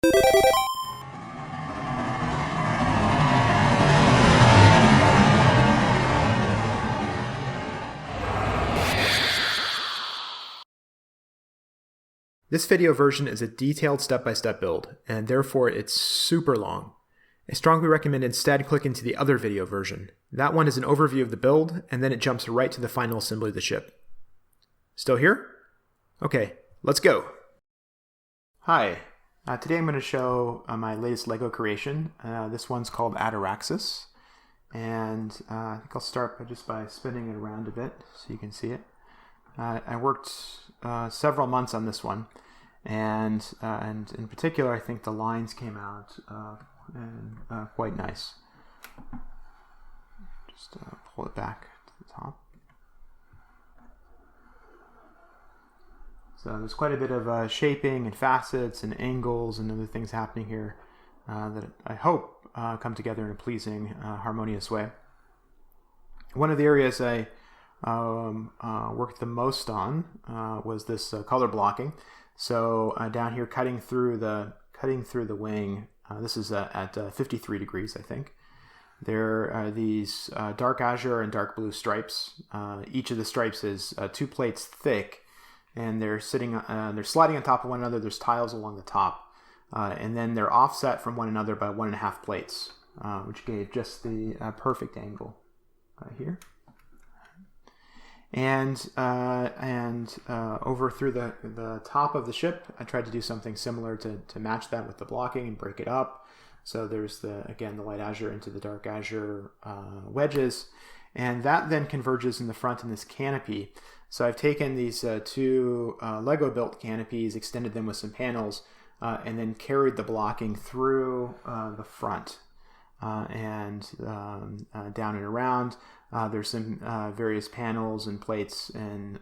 This video version is a detailed step-by-step build, and therefore it's super long. I strongly recommend instead clicking to the other video version. That one is an overview of the build, and then it jumps right to the final assembly of the ship. Still here? Okay, let's go! Hi, today I'm going to show my latest LEGO creation. This one's called Ataraxis, and I think I'll start by spinning it around a bit so you can see it. I worked several months on this one, and in particular, I think the lines came out quite nice. Just pull it back to the top. So there's quite a bit of shaping and facets and angles and other things happening here that I hope come together in a pleasing, harmonious way. One of the areas I worked the most on was this color blocking. So down here, cutting through the wing. This is at 53 degrees, I think. There are these dark azure and dark blue stripes. Each of the stripes is 2 plates thick, and they're sliding on top of one another. There's tiles along the top, and then they're offset from one another by 1.5 plates, which gave just the perfect angle here. And over through the top of the ship, I tried to do something similar to match that with the blocking and break it up. So there's the light azure into the dark azure wedges, and that then converges in the front in this canopy. So I've taken these 2 Lego built canopies, extended them with some panels, and then carried the blocking through the front and down and around. There's some various panels and plates and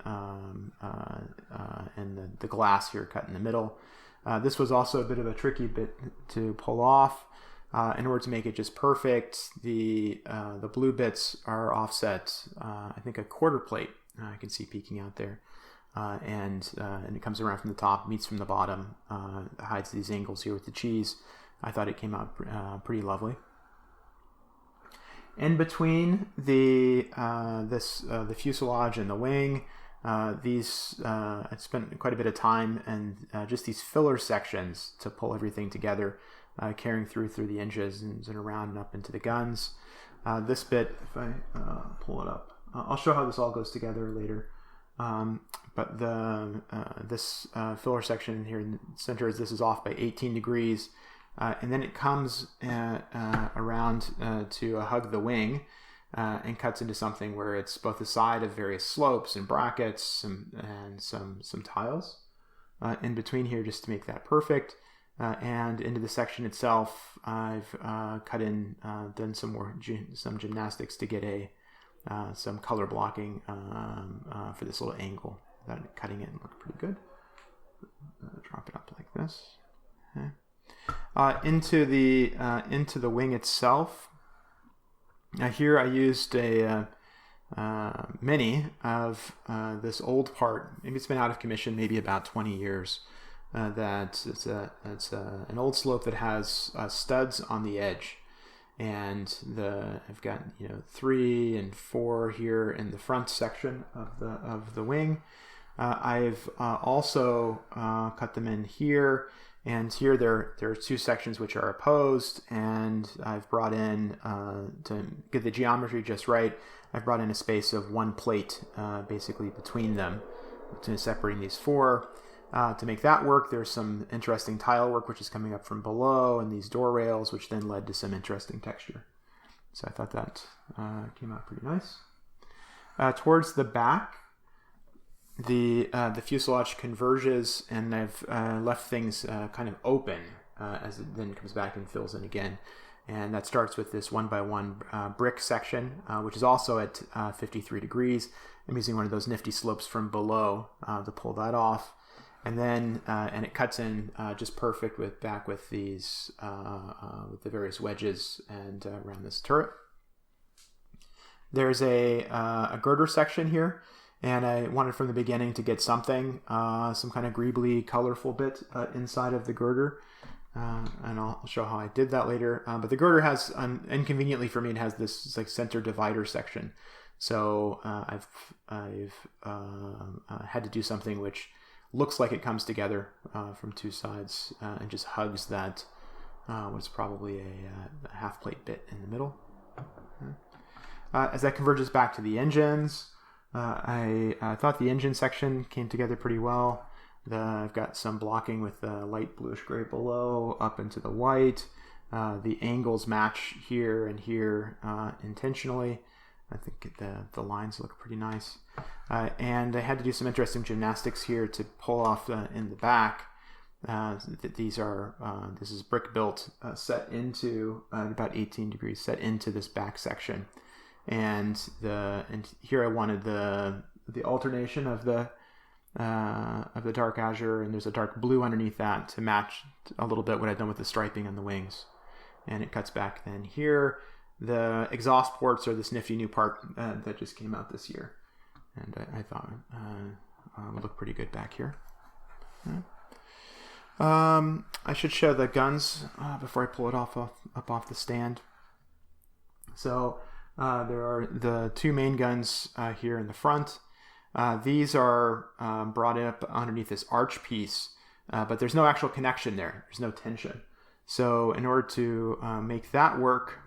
the glass here cut in the middle. This was also a bit of a tricky bit to pull off. In order to make it just perfect, the blue bits are offset, I think, a 1/4 plate. I can see peeking out there. And it comes around from the top, meets from the bottom, hides these angles here with the cheese. I thought it came out pretty lovely. In between the fuselage and the wing, I spent quite a bit of time and just these filler sections to pull everything together, carrying through the engines and around and up into the guns. This bit, if I pull it up, I'll show how this all goes together later. But this filler section here in the center, this is off by 18 degrees. And then it comes around to hug the wing and cuts into something where it's both the side of various slopes and brackets and some tiles in between here just to make that perfect. And into the section itself, I've done some gymnastics to get some color blocking for this little angle. Cutting it looked pretty good. Drop it up like this. Okay. Into the wing itself. Here I used a mini of this old part. Maybe it's been out of commission, maybe about 20 years. It's an old slope that has studs on the edge, and I've got 3 and 4 here in the front section of the wing. I've also cut them in here. And here there are 2 sections which are opposed, and I've brought in, to get the geometry just right, I've brought in a space of 1 plate basically between them, to separating these 4. To make that work, there's some interesting tile work which is coming up from below, and these door rails, which then led to some interesting texture. So I thought that came out pretty nice. Towards the back, the fuselage converges, and I've left things kind of open as it then comes back and fills in again. And that starts with this 1x1 brick section, which is also at 53 degrees. I'm using one of those nifty slopes from below to pull that off. And then and it cuts in just perfect with these with the various wedges and around this turret. There's a girder section here, and I wanted from the beginning to get something, some kind of greebly colorful bit inside of the girder. and I'll show how I did that later. But the girder has, inconveniently for me, it has this like center divider section. So I've had to do something which looks like it comes together from two sides and just hugs that what's probably a half plate bit in the middle. As that converges back to the engines, I thought the engine section came together pretty well. I've got some blocking with the light bluish gray below up into the white. The angles match here and here intentionally. I think the lines look pretty nice. And I had to do some interesting gymnastics here to pull off in the back. This is brick built, set into about 18 degrees, set into this back section. And here I wanted the alternation of the dark azure, and there's a dark blue underneath that to match a little bit what I've done with the striping on the wings. And it cuts back then here. The exhaust ports are this nifty new part that just came out this year, and I thought would look pretty good back here. I should show the guns before I pull it up off the stand. So there are the two main guns here in the front. These are brought up underneath this arch piece, but there's no actual connection there. There's no tension. So in order to make that work,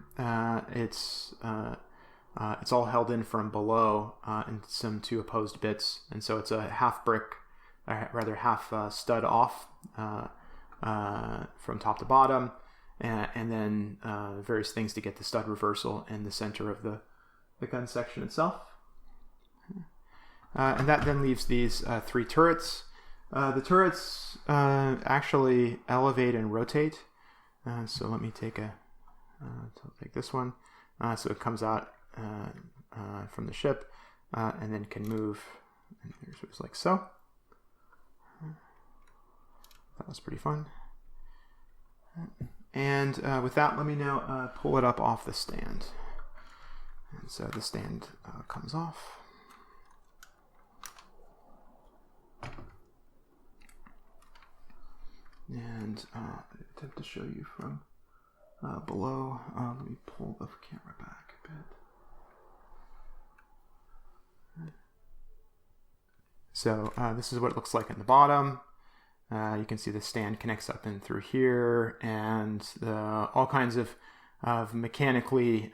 it's all held in from below in some two opposed bits, and so it's a half brick, half stud off from top to bottom, and then various things to get the stud reversal in the center of the gun section itself. And that then leaves these three turrets. The turrets actually elevate and rotate. So let me take this one. So it comes out from the ship and then can move. And here's what it's like so. That was pretty fun. And with that, let me now pull it up off the stand. And so the stand comes off. And attempt to show you from below. Let me pull the camera back a bit. So this is what it looks like at the bottom. You can see the stand connects up in through here, and all kinds of mechanically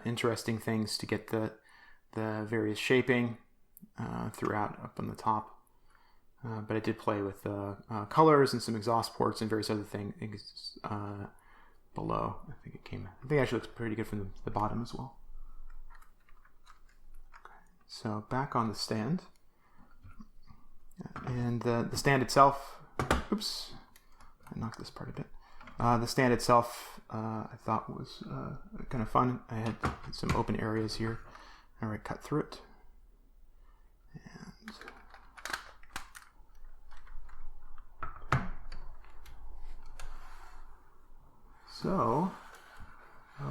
interesting things to get the various shaping throughout up on the top. But I did play with colors and some exhaust ports and various other things below. I think it actually looks pretty good from the bottom as well. Okay. So back on the stand. And the stand itself, oops, I knocked this part a bit. The stand itself I thought was kind of fun. I had some open areas here. I already cut through it. And so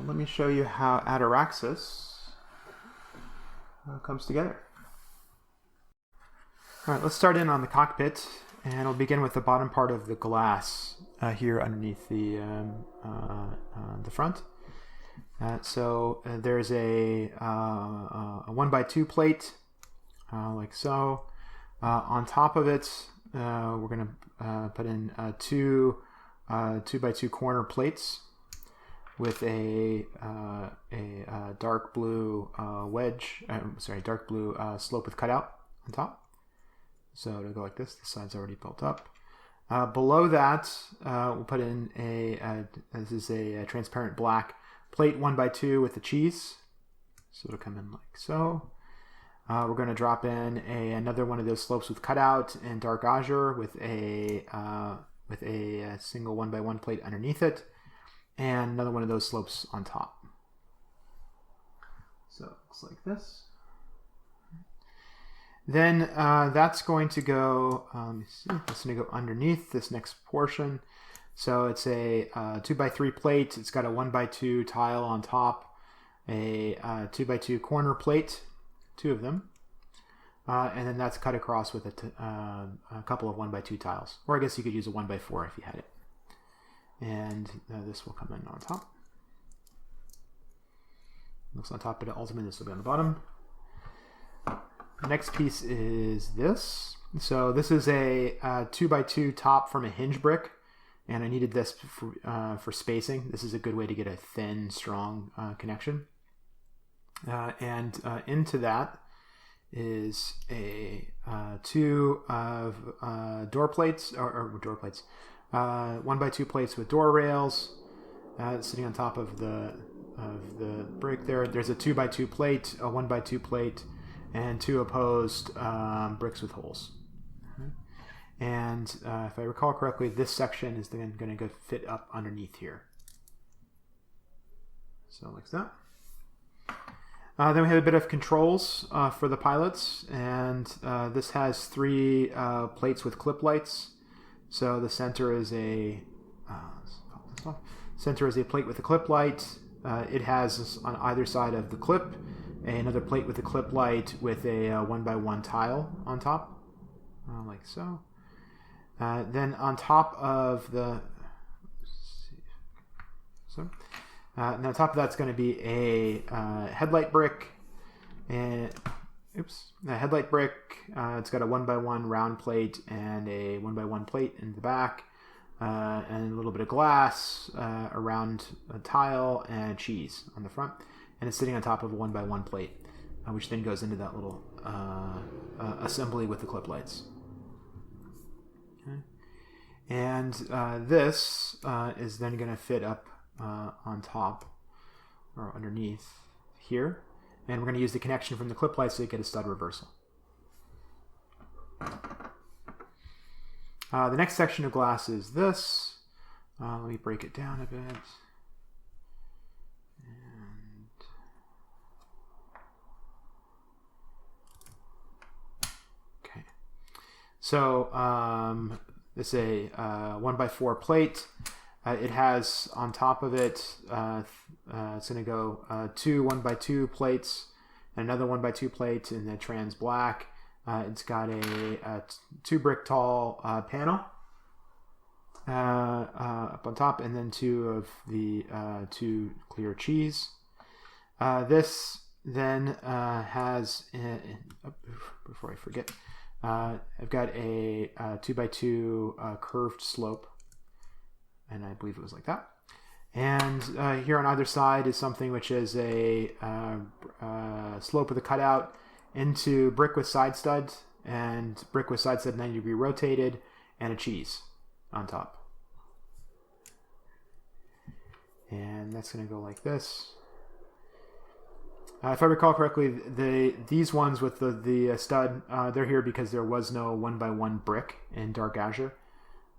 let me show you how Ataraxis comes together. All right, let's start in on the cockpit, and I'll begin with the bottom part of the glass here underneath the front. So there's a 1x2 plate, like so. On top of it, we're going to put in two 2x2 corner plates with a dark blue dark blue slope with cutout on top. So it'll go like this. The side's already built up. Below that, we'll put in this is a transparent black plate 1x2 with the cheese. So it'll come in like so. We're going to drop in another one of those slopes with cutout and dark azure with a single 1x1 plate underneath it, and another one of those slopes on top. So it looks like this. Then that's going to go, that's going to go underneath this next portion. So it's a 2x3 plate. It's got a 1x2 tile on top, a 2x2 corner plate, two of them. And then that's cut across with a couple of 1x2 tiles. Or I guess you could use a 1x4 if you had it. and this will come in on top. Looks on top, but ultimately this will be on the bottom. The next piece is this. So this is a 2x2 top from a hinge brick, and I needed this for spacing. This is a good way to get a thin, strong connection. And into that is a two of door plates, or door plates, 1x2 plates with door rails sitting on top of the brick there. There's a 2x2 plate, a 1x2 plate, and two opposed bricks with holes. And if I recall correctly, this section is then going to go fit up underneath here. So like that. Then we have a bit of controls for the pilots, and this has three plates with clip lights. So the center is a plate with a clip light. It has on either side of the clip another plate with a clip light with a 1x1 tile on top, like so. Then on top of the and on top of that's going to be a headlight brick, and a headlight brick. It's got a 1x1 round plate and a 1x1 plate in the back, and a little bit of glass around a tile and cheese on the front, and it's sitting on top of a 1x1 plate, which then goes into that little assembly with the clip lights. Okay. And this is then going to fit up on top or underneath here, and we're going to use the connection from the clip lights to get a stud reversal. The next section of glass is this. Let me break it down a bit. Okay. So this is a 1x4 plate. It has on top of it, it's going to go two 1x2 plates, and another 1x2 plate in the trans black. It's got a 2 brick tall panel up on top, and then two of the 2 clear cheese. This then has, before I forget, I've got a 2x2 curved slope, and I believe it was like that. And here on either side is something which is a slope with a cutout into brick with side studs, and brick with side stud 90 degree rotated, and a cheese on top. And that's going to go like this. If I recall correctly, these ones with the stud, they're here because there was no 1x1 brick in dark azure.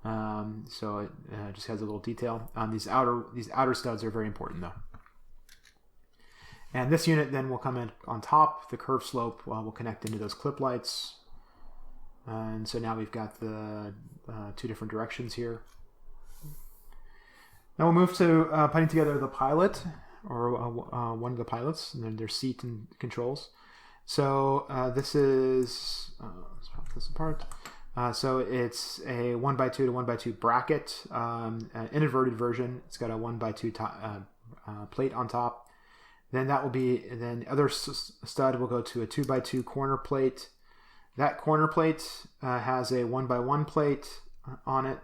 So it just has a little detail. These outer studs are very important though. And this unit then will come in on top. The curved slope will connect into those clip lights. And so now we've got the 2 different directions here. Now we'll move to putting together the pilot, or one of the pilots, and then their seat and controls. So this is, let's pop this apart. So it's a 1x2 to 1x2 bracket, an inverted version. It's got a 1x2 plate on top. Then that will be, then the other stud will go to a 2x2 corner plate. That corner plate has a 1x1 plate on it,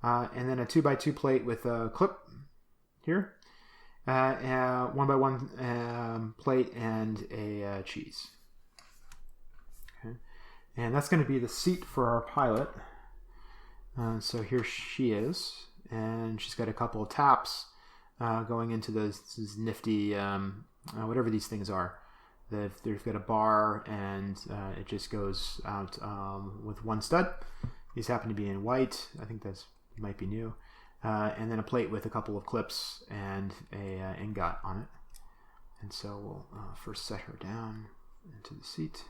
and then a 2x2 plate with a clip here, a 1x1 plate and a cheese. Okay. And that's going to be the seat for our pilot. So here she is, and she's got a couple of taps going into those nifty, whatever these things are. They've got a bar, and it just goes out with one stud. These happen to be in white. I think that's might be new. And then a plate with a couple of clips and a ingot on it. And so we'll first set her down into the seat.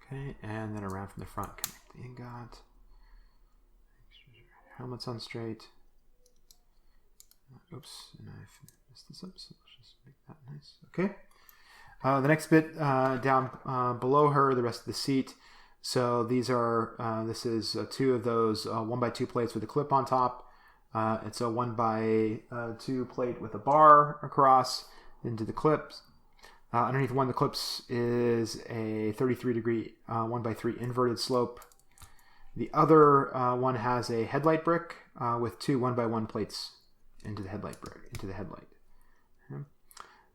Okay, and then around from the front, connect the ingot. Helmet's on straight. Oops, and I've messed this up, so let's just make that nice. Okay. The next bit down below her, the rest of the seat. So these are, this is two of those 1x2 plates with a clip on top. It's a 1x2 plate with a bar across into the clips. Underneath one of the clips is a 33-degree 1x3 inverted slope. The other one has a headlight brick with two 1x1 plates into the headlight brick, into the headlight. Okay.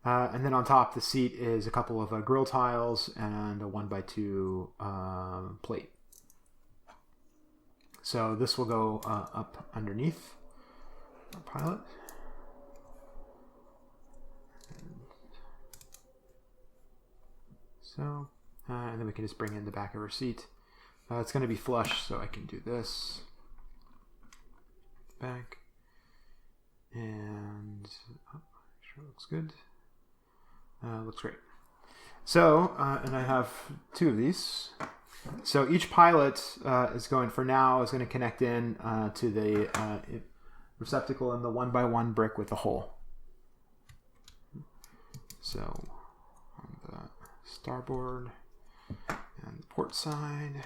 And then on top, the seat is a couple of grill tiles and a 1x2 plate. So this will go up underneath our pilot. So, and then we can just bring in the back of our seat. It's going to be flush, so I can do this. Back. And make sure it looks good. Looks great. So, and I have two of these. So each pilot is going to connect in to the receptacle in the 1x1 brick with the hole. So on the starboard and the port side.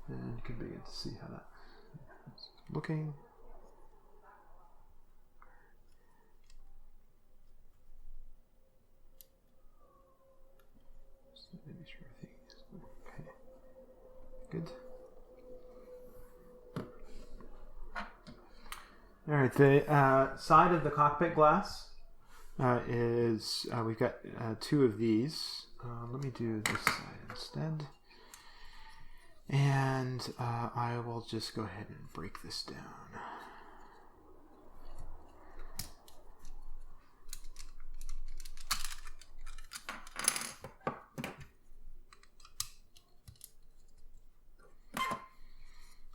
And you can begin to see how that's looking. Just make sure everything is okay. Good. All right, the side of the cockpit glass is, we've got two of these. Let me do this side instead. And I will just go ahead and break this down.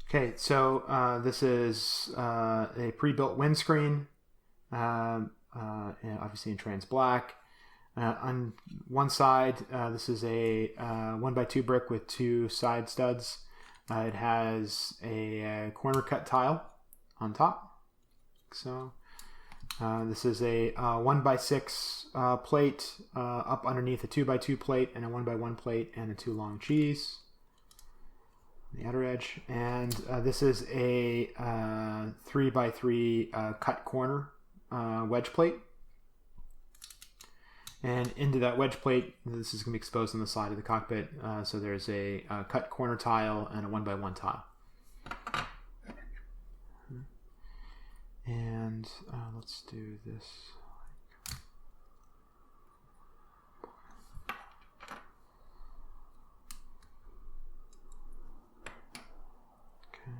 Okay, so this is a pre-built windscreen, obviously in trans black. On one side, this is a 1x2 brick with two side studs. It has a corner cut tile on top. So this is a 1x6 plate up underneath a 2x2 plate and a 1x1 plate and a 2 long cheese. The outer edge, and this is a 3x3 cut corner wedge plate. And into that wedge plate, this is going to be exposed on the side of the cockpit. So there's a cut corner tile and a 1x1 tile. And let's do this. Okay.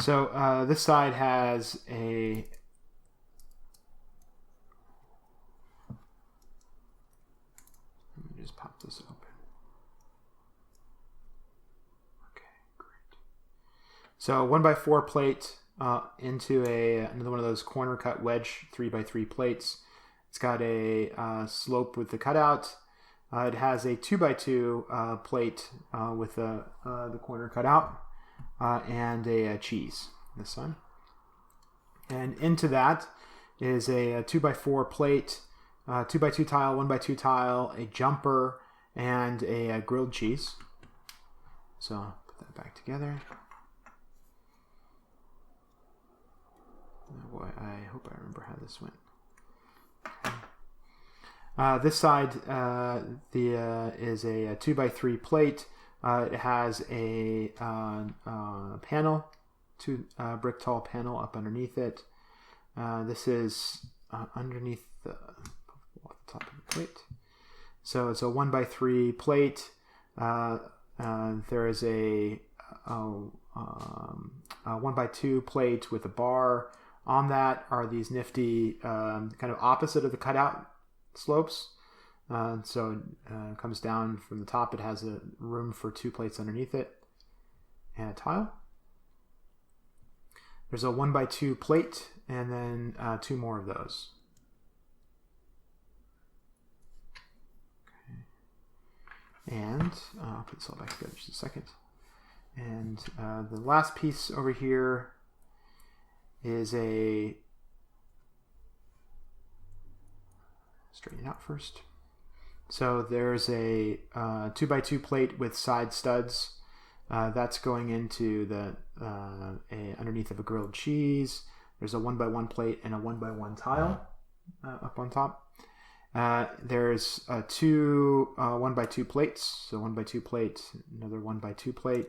So this side has a just pop this open. Okay, great. So 1x4 plate into another one of those corner cut wedge 3x3 plates. It's got a slope with the cutout. It has a 2x2 plate with the corner cut out and a cheese. This one. And into that is a 2x4 plate. 2x2 tile, 1x2 tile, a jumper, and a grilled cheese. So I'll put that back together. Oh boy, I hope I remember how this went. Okay. This side is a 2x3 plate. It has a panel, brick tall panel up underneath it. This is underneath the top of the plate. So it's a 1x3 plate. There is a 1x2 plate with a bar. On that are these nifty kind of opposite of the cutout slopes. So it comes down from the top. It has a room for two plates underneath it and a tile. There's a 1x2 plate and then two more of those. And I'll put this all back together just a second. And the last piece over here is a, straighten it out first. So there's a 2x2 plate with side studs. That's going into the underneath of a grilled cheese. There's a 1x1 plate and a 1x1 tile up on top. There's two 1x2 plates. So 1x2 plate, another 1x2 plate.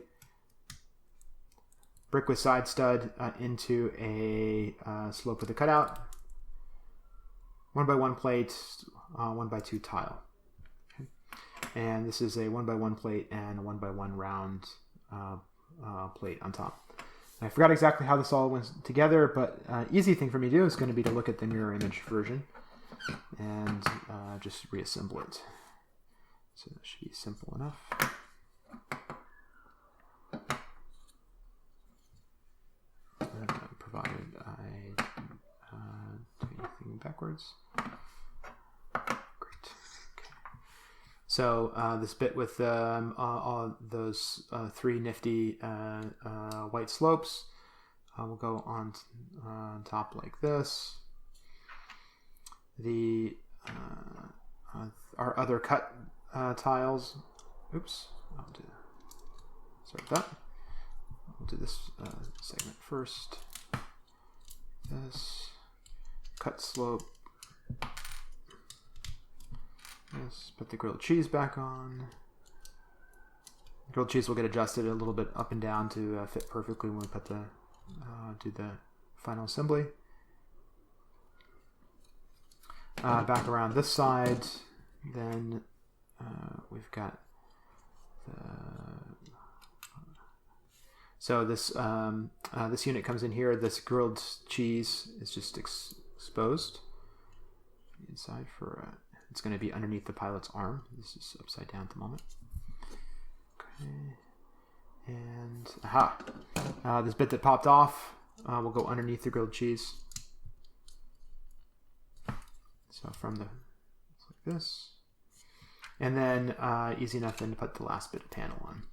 Brick with side stud into a slope with a cutout. 1x1 plate, 1x2 tile. Okay. And this is a 1x1 plate and a 1x1 round plate on top. I forgot exactly how this all went together, but easy thing for me to do is going to be to look at the mirror image version and just reassemble it. So that should be simple enough. Provided I do anything backwards. Great. Okay. So this bit with all those three nifty white slopes will go on top like this. The our other cut tiles. Oops. Sorry about that. We'll do this segment first. This cut slope. Yes, put the grilled cheese back on. The grilled cheese will get adjusted a little bit up and down to fit perfectly when we put the do the final assembly. Back around this side, then we've got the. So this this unit comes in here. This grilled cheese is just exposed inside for. It's going to be underneath the pilot's arm. This is upside down at the moment. Okay, and aha! This bit that popped off will go underneath the grilled cheese. So from the it's like this, and then easy enough then to put the last bit of panel on.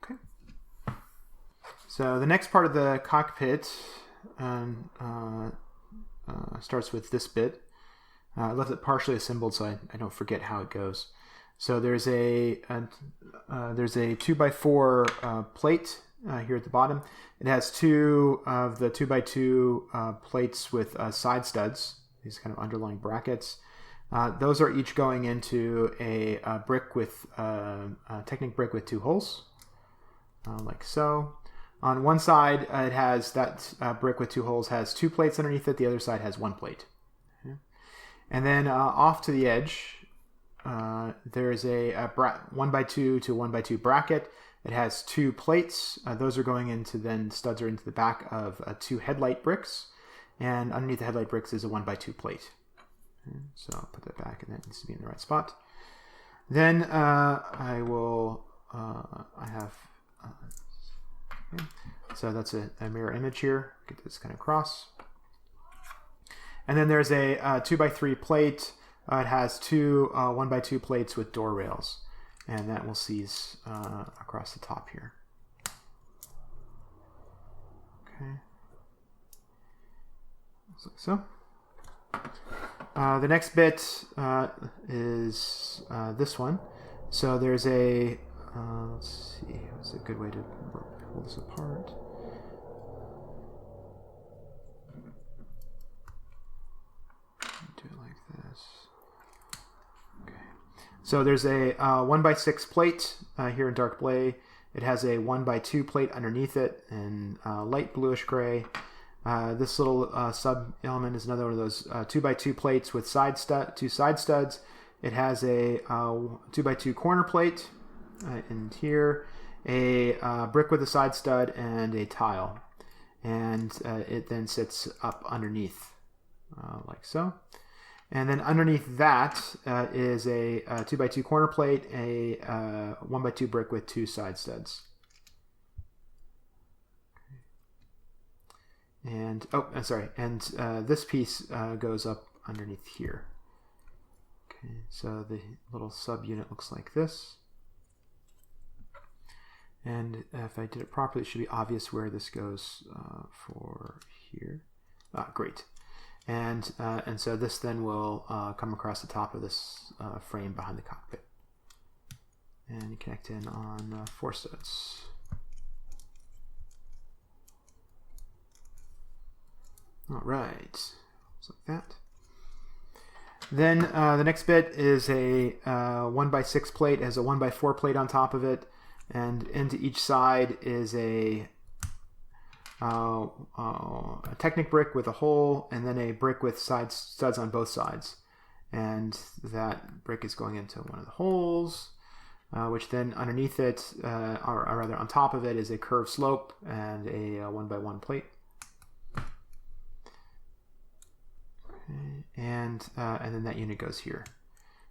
Okay. So the next part of the cockpit starts with this bit. I left it partially assembled so I don't forget how it goes. So there's a 2x4 plate here at the bottom. It has two of the 2x2 plates with side studs, these kind of underlying brackets. Those are each going into a brick with Technic brick with two holes, like so. On one side, it has that brick with two holes has two plates underneath it. The other side has one plate. Okay. And then off to the edge, there's a 1x2 to 1x2 bracket. It has two plates. Those are going into then studs are into the back of two headlight bricks. And underneath the headlight bricks is a 1x2 plate. Okay. So I'll put that back and that needs to be in the right spot. Then I have... Okay. So that's a mirror image here. Get this kind of across. And then there's a 2x3 plate. It has two 1x2 plates with door rails. And that will seize across the top here. Okay. Like so. The next bit is this one. So there's a, let's see, what's a good way to pull this apart? Do it like this. Okay. So there's a 1x6 plate here in dark gray. It has a 1x2 plate underneath it in light bluish gray. This little sub element is another one of those 2x2 plates with two side studs. It has a 2x2 corner plate in here, a brick with a side stud, and a tile. And it then sits up underneath like so. And then underneath that is a 2x2 corner plate, a 1x2 brick with two side studs. And this piece goes up underneath here. Okay, so the little subunit looks like this. And if I did it properly, it should be obvious where this goes for here. Great. And so this then will come across the top of this frame behind the cockpit. And you connect in on 4 studs. All right, looks like that. Then the next bit is a 1x6 plate. It has a 1x4 plate on top of it, and into each side is a Technic brick with a hole, and then a brick with studs on both sides. And that brick is going into one of the holes, which then underneath it, or rather on top of it, is a curved slope and a 1x1 plate. Okay. And then that unit goes here.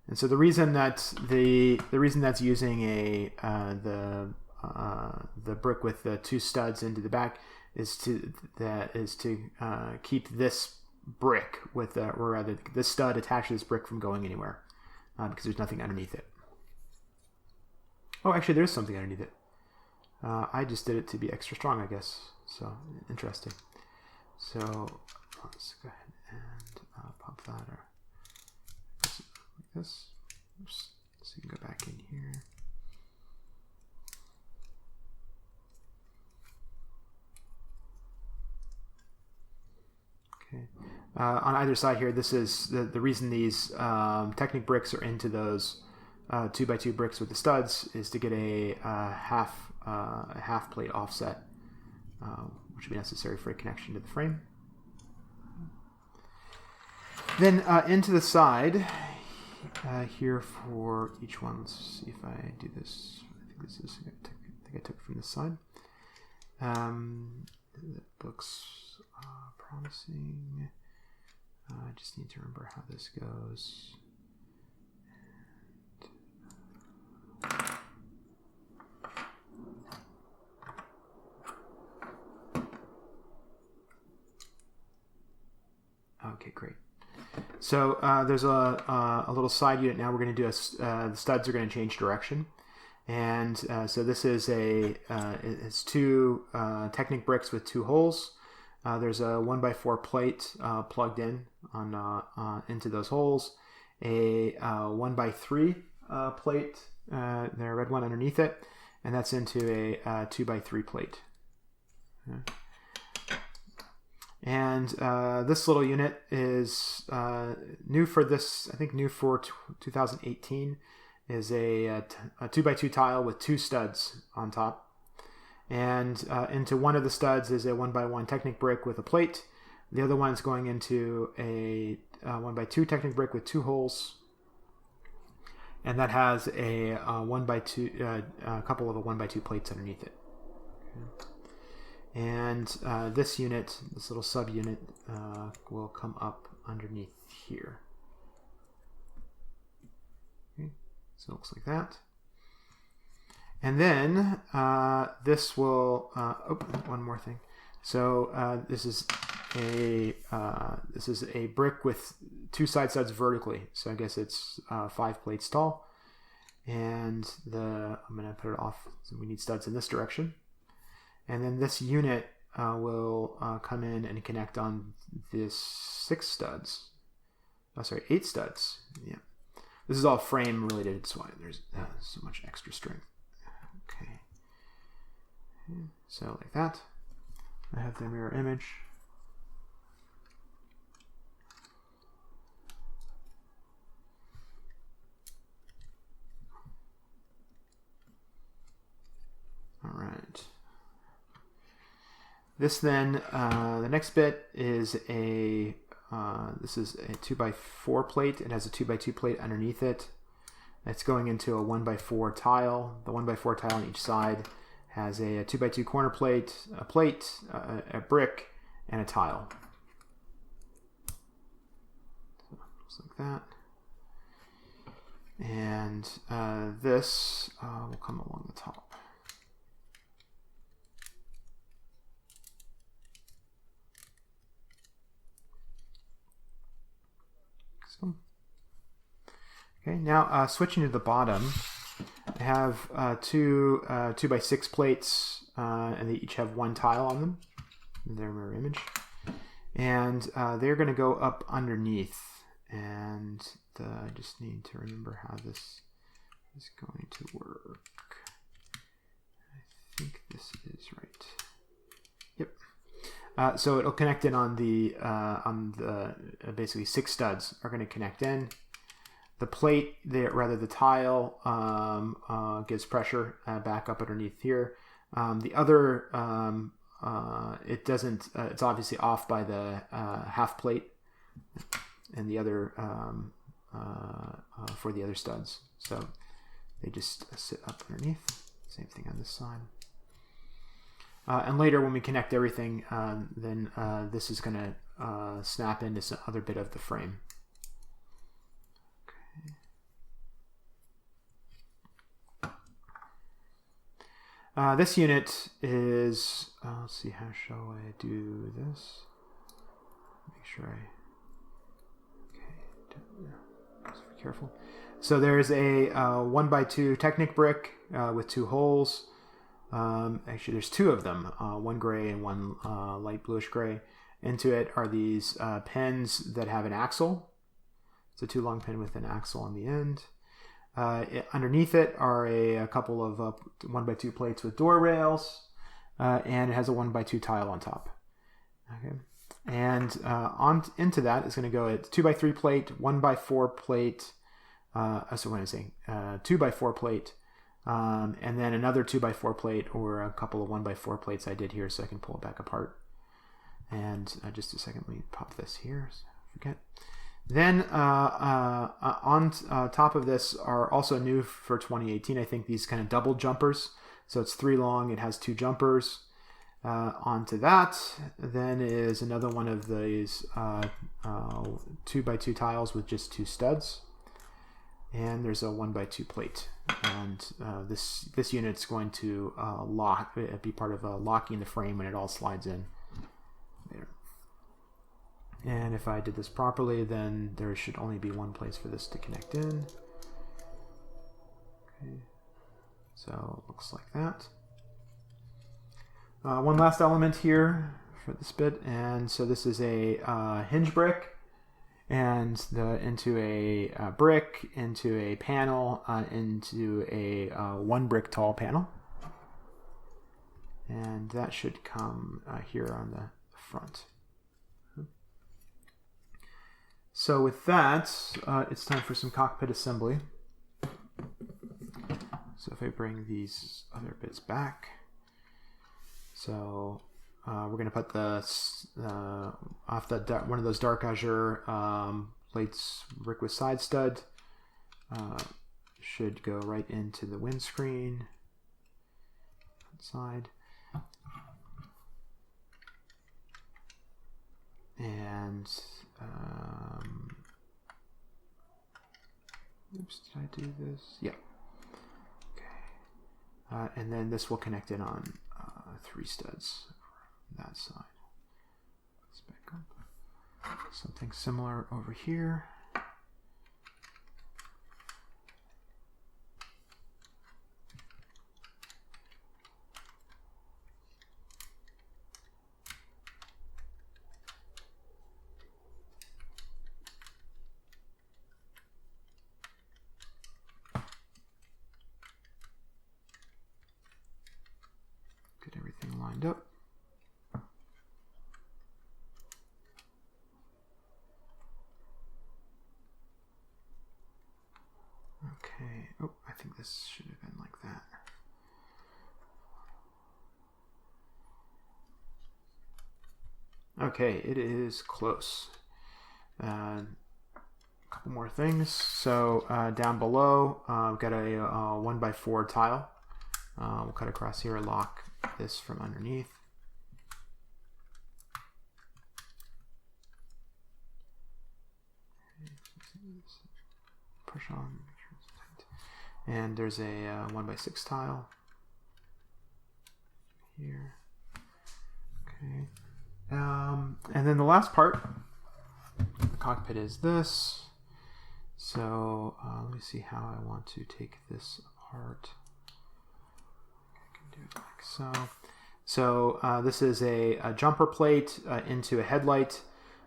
And so the reason that that's using the brick with the 2 studs into the back is to keep this brick with or rather this stud attached to this brick from going anywhere, because there's nothing underneath it. Oh, actually, there's something underneath it. I just did it to be extra strong, I guess. So interesting. So let's go ahead and pop that like this. Oops. So you can go back in here. Okay. On either side here, this is the reason these Technic bricks are into those 2x2 bricks with the studs is to get a half plate offset, which will be necessary for a connection to the frame. Then into the side here for each one. Let's see if I do this. I think this is. I think I took it from this side. That looks promising. I just need to remember how this goes. Okay, great. So there's a little side unit now. We're going to do the studs are going to change direction, and so this is it's 2 Technic bricks with 2 holes. There's a 1x4 plate plugged in into those holes. A 1x3 plate, the red one underneath it, and that's into a 2x3 plate. Okay. And this little unit is new for this, I think new for 2018, is a 2x2 tile with 2 studs on top. And into one of the studs is a 1x1 Technic brick with a plate. The other one's going into a 1x2 Technic brick with 2 holes. And that has a 1x2, a couple of 1x2 plates underneath it. Okay. And this unit, this little subunit, will come up underneath here. Okay. So it looks like that. And then this will. One more thing. So this is a brick with 2 side studs vertically. So I guess it's 5 plates tall. And I'm going to put it off. So we need studs in this direction. And then this unit will come in and connect on this 6 studs. Oh, sorry, 8 studs. Yeah, this is all frame related. That's why there's so much extra strength. Okay, so like that. I have the mirror image. All right. This then, the next bit is this is a 2x4 plate. It has a 2x2 plate underneath it. It's going into a 1x4 tile. The 1x4 tile on each side has a 2x2 corner plate, a brick, and a tile. So, looks like that. And this will come along the top. Okay, now switching to the bottom, I have two 2x6 plates, and they each have one tile on them. Their mirror image. And they're going to go up underneath. And I just need to remember how this is going to work. I think this is right. Yep. So it'll connect in on the basically 6 studs are going to connect in. The plate, the tile gives pressure back up underneath here. The other, it doesn't. It's obviously off by the half plate, and the other for the other studs. So they just sit up underneath. Same thing on this side. And later, when we connect everything, then this is going to snap into some other bit of the frame. This unit is, let's see, how shall I do this? Make sure just be careful. So there's a 1x2 Technic brick with 2 holes. Actually, there's 2 of them, one gray and one light bluish gray. Into it are these pins that have an axle. It's a 2 long pin with an axle on the end. Underneath it are a couple of 1x2 plates with door rails, and it has a 1x2 tile on top. Okay, and into that is going to go a 2x3 plate, 1x4 plate. So what am I saying? 2x4 plate, and then another 2x4 plate, or a couple of 1x4 plates I did here, so I can pull it back apart. And just a second, let me pop this here. So I forget. Then on top of this are also new for 2018, I think, these kind of double jumpers. So it's 3 long, it has 2 jumpers. Onto that, then is another one of these 2x2 tiles with just 2 studs. And there's a 1x2 plate. And this unit's going to be part of locking the frame when it all slides in. There. And if I did this properly, then there should only be one place for this to connect in. Okay, so it looks like that. One last element here for this bit, and so this is a hinge brick, and into a brick, into a panel, into a 1 brick tall panel, and that should come here on the front. So with that, it's time for some cockpit assembly. So if I bring these other bits back, so we're going to put the off one of those dark azure plates, brick with side stud, should go right into the windscreen side. And oops, did I do this? Yeah. Okay. And then this will connect in on 3 studs from that side. Let's back up. Something similar over here. Get everything lined up. Okay. Oh, I think this should have been like that. Okay, it is close. A couple more things. So down below, we've got a 1x4 tile. We'll cut across here, lock this from underneath. Push on. And there's a 1x6 tile here. Okay. And then the last part of the cockpit is this. So let me see how I want to take this apart. I can do it like so. So this is a jumper plate into a headlight.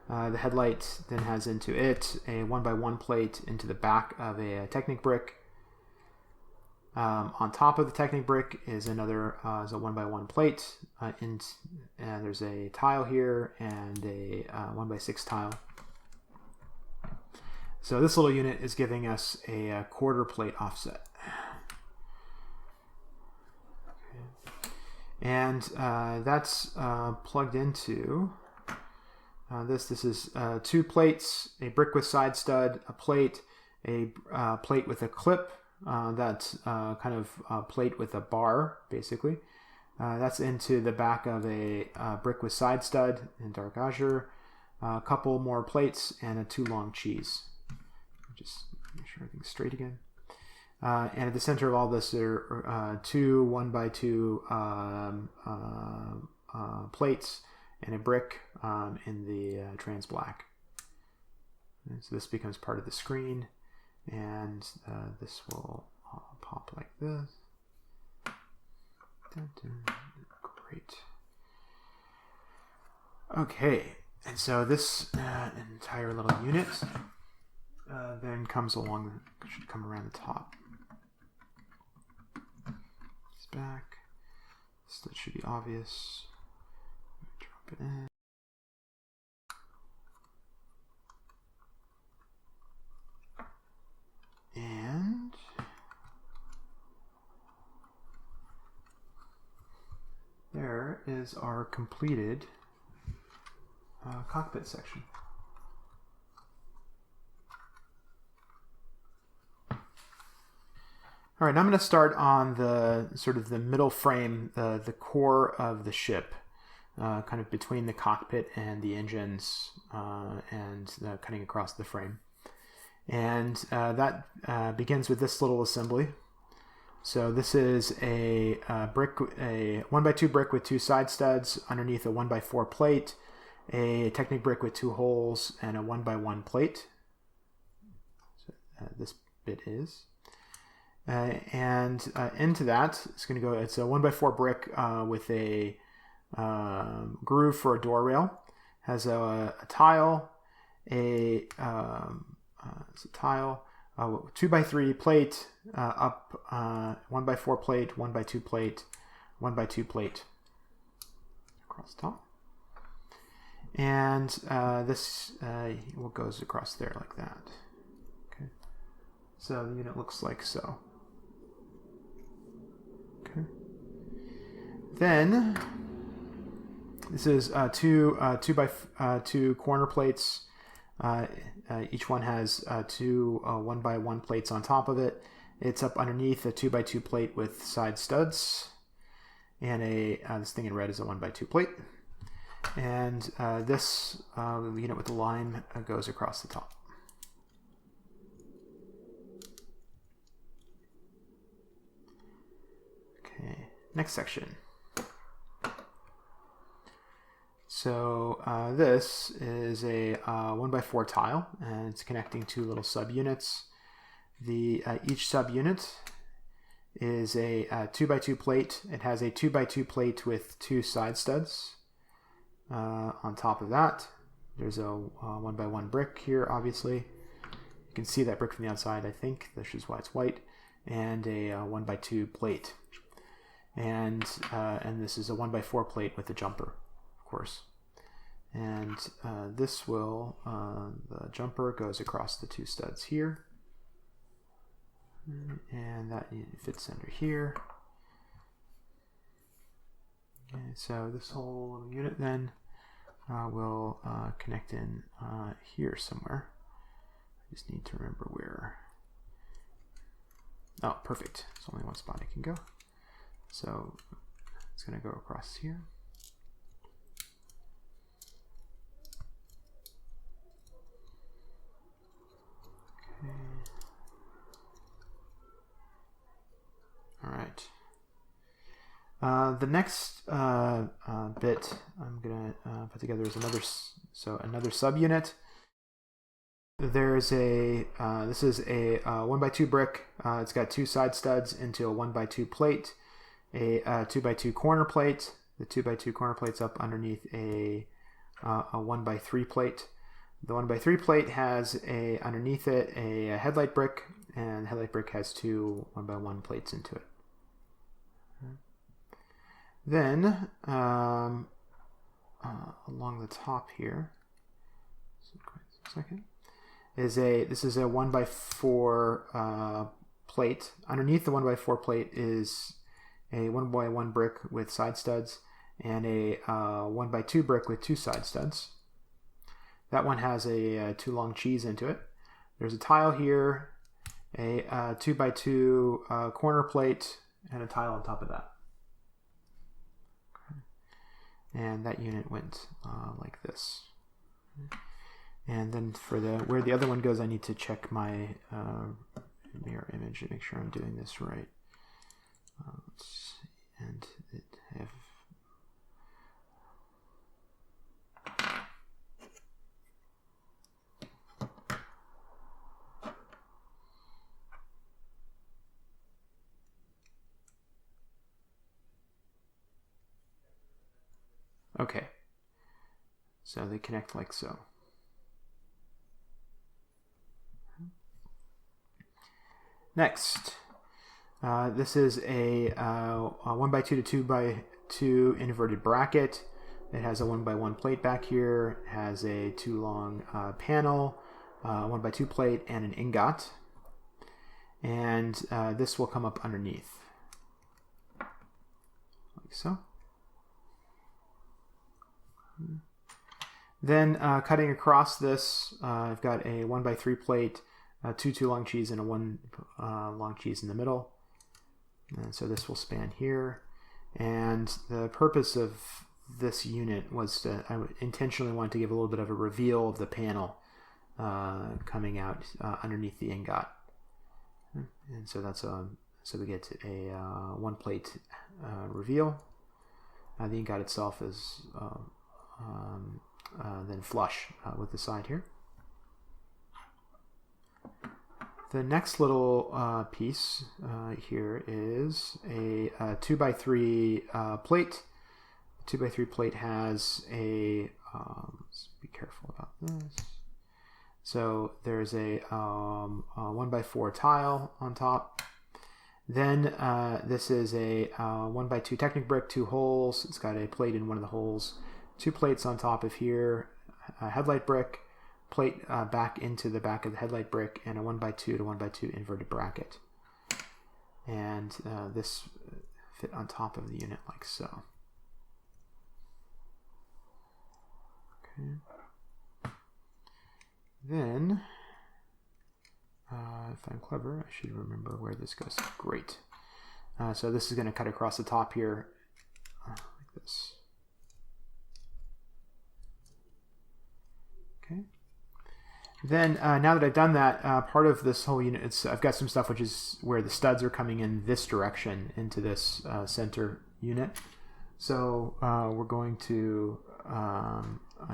The headlight then has into it a 1x1 plate into the back of a Technic brick. On top of the Technic brick is another is a 1x1 plate, and there's a tile here and a 1x6 tile. So this little unit is giving us a quarter plate offset. Okay. And that's plugged into this. This is 2 plates, a brick with side stud, a plate with a clip. That's kind of plate with a bar, basically. That's into the back of a brick with side stud in dark azure. A couple more plates and a 2 long cheese. Just make sure everything's straight again. And at the center of all this, there are 2 1x2 plates and a brick in the trans black. And so this becomes part of the screen, and this will pop like this. Dun, dun. Great. Okay, and so this entire little unit then comes along, should come around the top. It's back. So that should be obvious. Drop it in. And there is our completed cockpit section. All right, now I'm going to start on the sort of the middle frame, the core of the ship, kind of between the cockpit and the engines, and cutting across the frame. And that begins with this little assembly. So this is a 1x2 brick with 2 side studs underneath a 1x4 plate, a Technic brick with 2 holes, and a 1x1 plate. So this bit is. And into that, it's going to go. It's a 1x4 brick with a groove for a door rail. Has a tile, it's a tile, 2x3 plate up, 1x4 plate, 1x2 plate, 1x2 plate across the top, and this goes across there like that. Okay, so the unit looks like so. Then this is 2x2 corner plates. Each one has 2 1x1 plates on top of it. It's up underneath a 2x2 plate with side studs, and this thing in red is a 1x2 plate. And this unit with the line goes across the top. Okay, next section. So this is a 1x4 tile, and it's connecting 2 little subunits. Each subunit is a 2x2 plate. It has a 2x2 plate with 2 side studs. On top of that, there's a 1x1 brick here, obviously. You can see that brick from the outside, I think. This is why it's white. And a 1x2 plate. And this is a 1x4 plate with a jumper, of course. And this will, the jumper goes across the 2 studs here. And that fits under here. Okay, so this whole unit then will connect in here somewhere. I just need to remember where. Oh, perfect. There's only one spot it can go. So it's going to go across here. Okay. All right. The next bit I'm going to put together is another subunit. there's a this is a 1x2 brick. It's got 2 side studs into a 1x2 plate, a 2x2 corner plate. The 2x2 corner plate's up underneath a 1x3 plate. The 1x3 plate has underneath it a headlight brick, and the headlight brick has 2 1x1 plates into it. Then along the top here, this is a 1x4 plate. Underneath the 1x4 plate is a 1x1 brick with side studs and a 1x2 brick with 2 side studs. That one has a 2 long cheese into it. There's a tile here, a 2x2 corner plate, and a tile on top of that. And that unit went like this. And then for where the other one goes, I need to check my mirror image to make sure I'm doing this right. And it have okay. So they connect like so. Next, this is a 1x2 to 2x2 inverted bracket. It has a 1x1 plate back here. It has a 2 long panel, 1x2 plate, and an ingot. And this will come up underneath, like so. Then cutting across this, I've got a 1x3 plate, 2 long cheese, and a 1 long cheese in the middle. And so this will span here. And the purpose of this unit was I intentionally wanted to give a little bit of a reveal of the panel coming out underneath the ingot. And so that's so we get a 1 plate reveal. The ingot itself is then flush with the side here. The next little piece here is a 2x3 plate. The 2x3 plate has a, let's be careful about this. So there's a 1x4 tile on top. Then this is a 1x2 Technic brick, 2 holes. It's got a plate in one of the holes. 2 plates on top of here, a headlight brick, plate back into the back of the headlight brick, and a 1x2 to 1x2 inverted bracket. And this fit on top of the unit like so. Okay. Then, if I'm clever, I should remember where this goes. Great. So this is going to cut across the top here like this. Okay. Then now that I've done that, part of this whole unit, I've got some stuff which is where the studs are coming in this direction into this center unit. So we're going to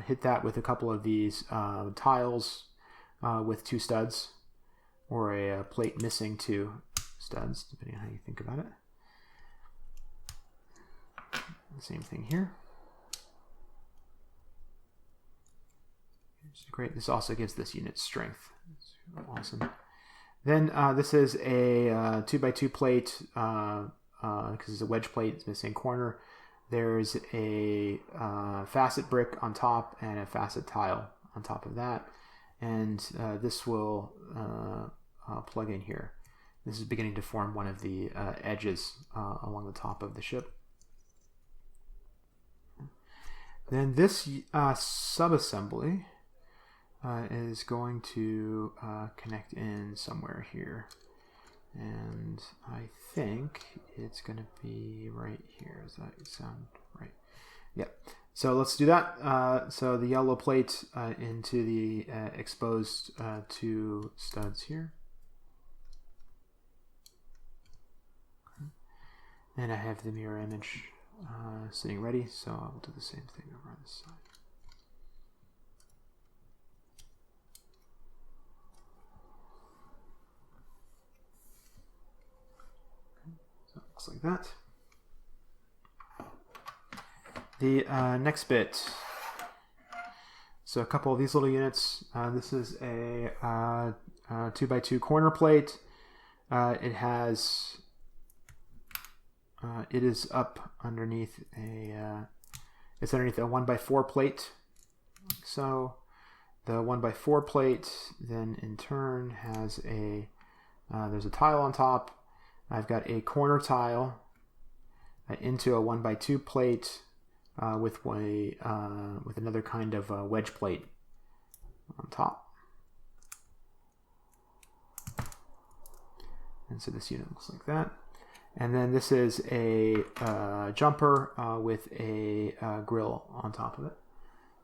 hit that with a couple of these tiles with 2 studs, or a plate missing 2 studs, depending on how you think about it. The same thing here. Great. This also gives this unit strength. It's awesome. Then this is a 2x2 plate because it's a wedge plate. It's missing corner. There's a facet brick on top and a facet tile on top of that. And this will plug in here. This is beginning to form one of the edges along the top of the ship. Then this subassembly is going to connect in somewhere here. And I think it's going to be right here. Does that sound right? Yeah. So let's do that. So the yellow plate into the exposed 2 studs here. And I have the mirror image sitting ready, so I'll do the same thing over on this side. looks like that. The next bit, so a couple of these little units. This is a 2x2 corner plate. It is up underneath it's underneath a 1x4 plate. So the 1x4 plate then in turn has there's a tile on top. I've got a corner tile into a 1x2 plate with another kind of wedge plate on top. And so this unit looks like that. And then this is a jumper with a grill on top of it.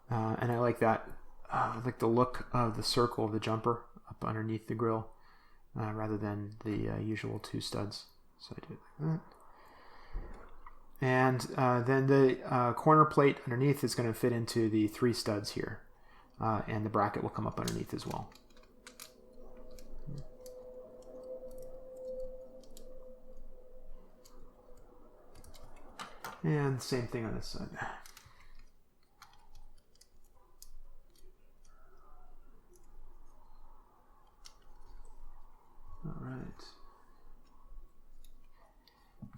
And I like that. I like the look of the circle of the jumper up underneath the grill rather than the usual 2 studs. So I do it like that. And then the corner plate underneath is going to fit into the 3 studs here. And the bracket will come up underneath as well. And same thing on this side. All right.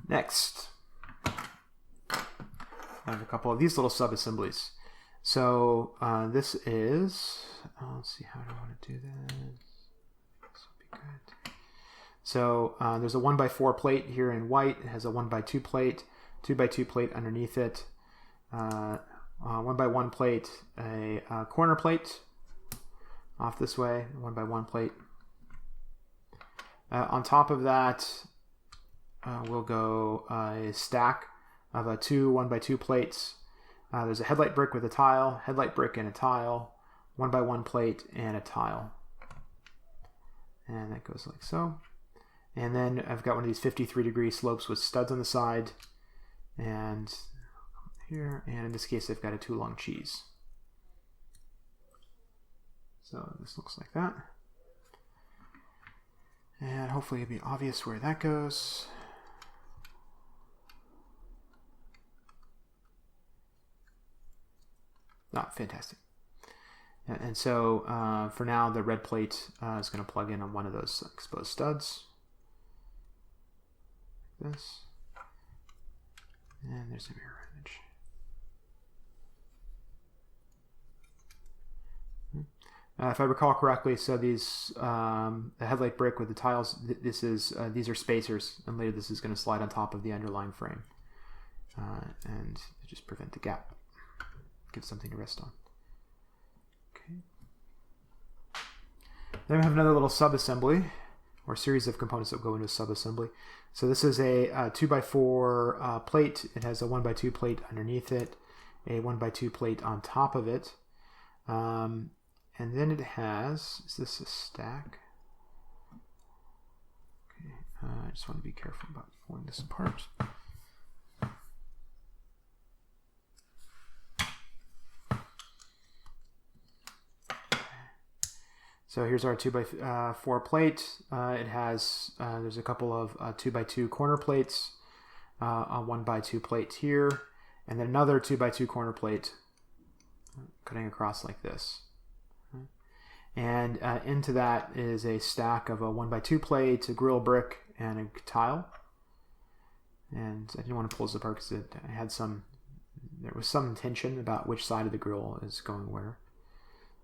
Next, I have a couple of these little sub-assemblies. So this is, let's see, how do I want to do this? This will be good. So there's a 1x4 plate here in white. It has a 1x2 plate, 2x2 plate underneath it, 1x1 plate, a corner plate off this way, 1x1 plate. On top of that, we'll go a stack of 2 1x2 plates. There's a headlight brick with a tile, headlight brick and a tile, 1x1 plate and a tile. And that goes like so. And then I've got one of these 53-degree slopes with studs on the side. And here, and in this case, I've got a 2-long cheese. So this looks like that. And hopefully it'll be obvious where that goes. Fantastic. And so for now, the red plate is going to plug in on one of those exposed studs. Like this. And there's a mirror image. If I recall correctly, so these the headlight brick with the tiles, these are spacers, and later this is going to slide on top of the underlying frame, and just prevent the gap, give something to rest on. Okay. Then we have another little sub-assembly, or series of components that go into a sub-assembly. So this is a 2x4 plate. It has a 1x2 plate underneath it, a 1x2 plate on top of it. And then it has, is this a stack? Okay, I just want to be careful about pulling this apart. So here's our 2x4 plate. It has, there's a couple of 2x2 corner plates, a 1x2 plate here, and then another 2x2 corner plate cutting across like this. And into that is a stack of a 1x2 plate, a grill brick, and a tile. And I didn't want to pull this apart because there was some tension about which side of the grill is going where.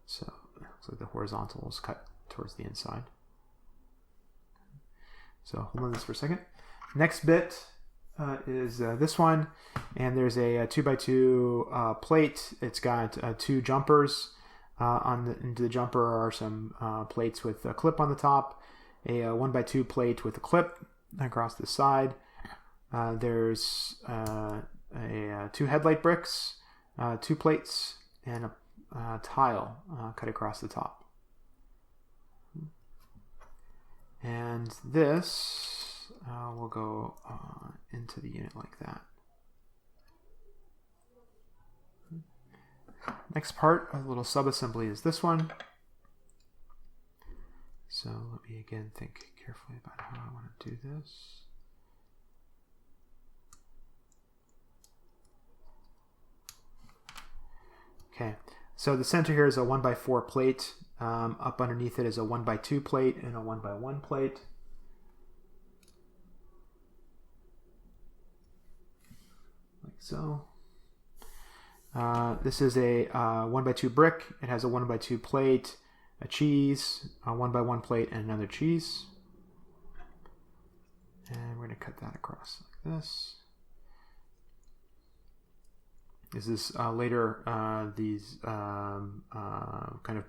So it looks like the horizontal is cut towards the inside. So hold on this for a second. Next bit is this one, and there's a 2x2 plate. It's got 2 jumpers. Into the jumper are some plates with a clip on the top, a 1x2 plate with a clip across the side. There's 2 headlight bricks, 2 plates, and a tile cut across the top. And this will go into the unit like that. Next part, a little sub-assembly, is this one. So let me again think carefully about how I want to do this. Okay, so the center here is a 1x4 plate. Up underneath it is a 1x2 plate and a 1x1 plate. Like so. This is a 1x2 brick. It has a 1x2 plate, a cheese, a 1x1 plate, and another cheese. And we're going to cut that across like this. This is later these kind of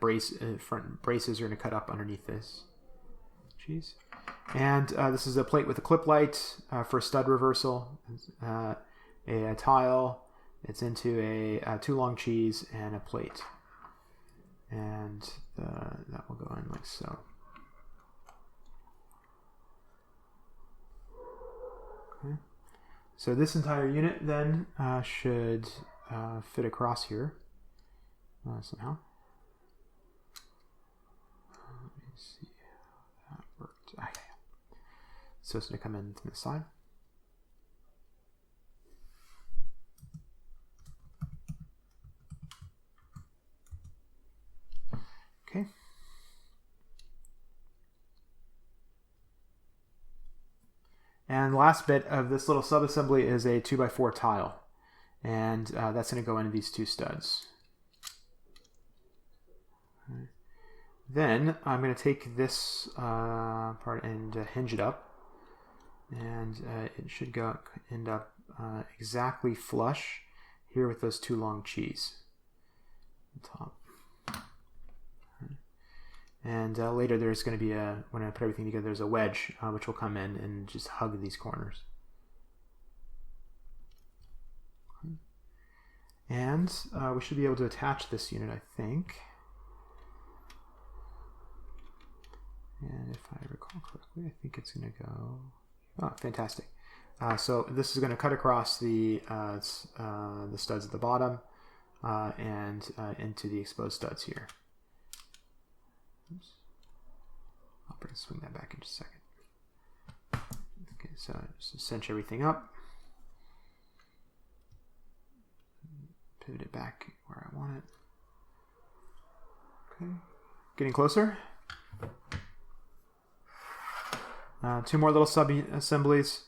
front braces are going to cut up underneath this cheese. And this is a plate with a clip light for stud reversal, a tile. It's into a 2 long cheese and a plate. And that will go in like so. Okay. So this entire unit then should fit across here somehow. Let me see how that worked. Okay. So it's going to come in from the side. Okay. And the last bit of this little subassembly is a 2x4 tile. And that's going to go into these 2 studs. Okay. Then I'm going to take this part and hinge it up. And it should end up exactly flush here with those 2 long cheese on top. And later there's going to be when I put everything together, there's a wedge which will come in and just hug these corners. Okay. And we should be able to attach this unit, I think. And if I recall correctly, I think it's going to go... Oh, fantastic. So this is going to cut across the studs at the bottom and into the exposed studs here. Oops. I'll swing that back in just a second. Okay, so just cinch everything up. Pivot it back where I want it. Okay, getting closer. 2 more little sub-assemblies.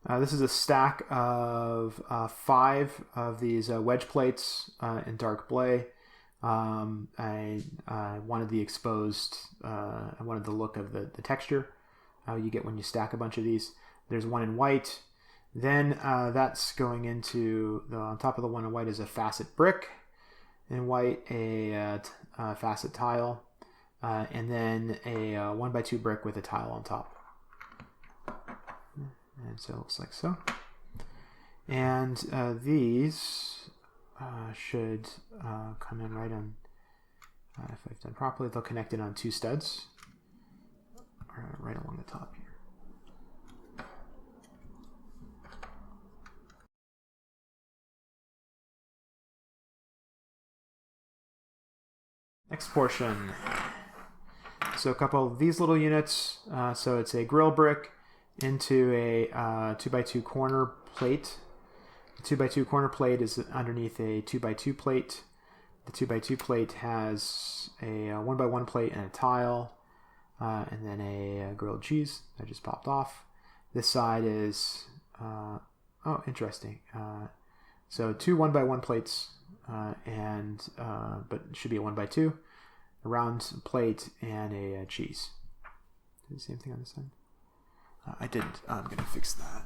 This is a stack of 5 of these wedge plates in dark blay. I wanted the exposed, I wanted the look of the texture you get when you stack a bunch of these. There's 1 in white. Then that's going into, on top of the 1 in white is a facet brick. In white, a facet tile. And then a 1x2 brick with a tile on top. And so it looks like so. And these should come in right on, if I've done properly, they'll connect it on 2 studs right along the top here. Next portion. So a couple of these little units. So it's a grill brick into a 2x2 corner plate. The 2x2 corner plate is underneath a 2x2 plate. The 2x2 plate has a 1x1 plate and a tile, and then a grilled cheese that just popped off. This side is, oh, interesting. So 2 1x1 plates, but it should be a 1x2, a round plate, and a cheese. Did the same thing on this side? I didn't. I'm going to fix that.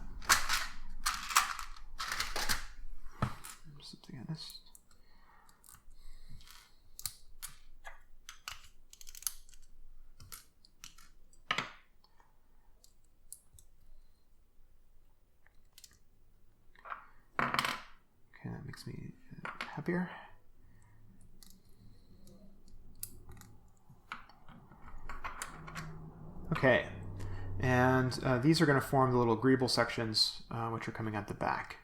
Something I missed. Okay, that makes me happier. Okay, and these are going to form the little greeble sections which are coming at the back.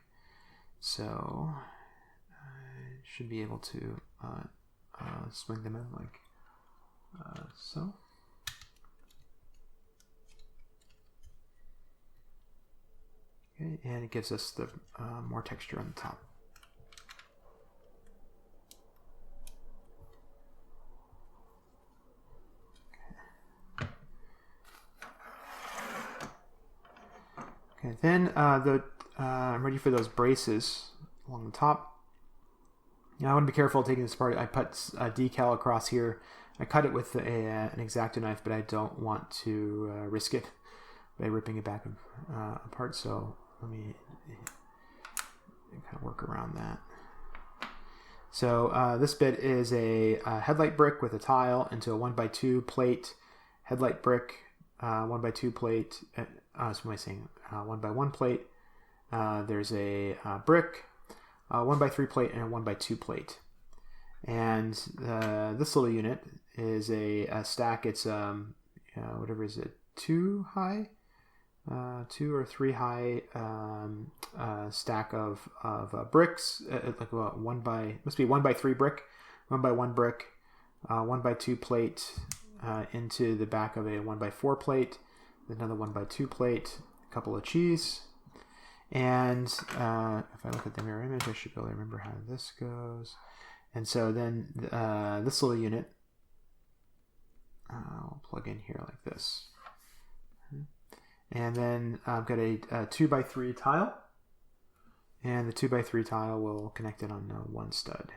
So I should be able to swing them in like so. Okay, and it gives us the more texture on the top. Okay, then I'm ready for those braces along the top. Now I want to be careful taking this apart. I put a decal across here. I cut it with an X-Acto knife, but I don't want to risk it by ripping it back apart. So let me kind of work around that. So this bit is a headlight brick with a tile into a 1x2 plate. Headlight brick, 1x2 plate. So what am I saying? 1x1 plate. There's a brick. 1x3 plate and a 1x2 plate, and this little unit is a stack. It's whatever is it, 2 high, 2 or 3 high stack of bricks, like a must be 1x3 brick, 1x1 brick, 1x2 plate into the back of a 1x4 plate, another 1x2 plate, a couple of cheese. And if I look at the mirror image, I should be able to remember how this goes. And so then this little unit, I'll plug in here like this. And then I've got a 2x3 tile. And the 2x3 tile will connect it on one stud.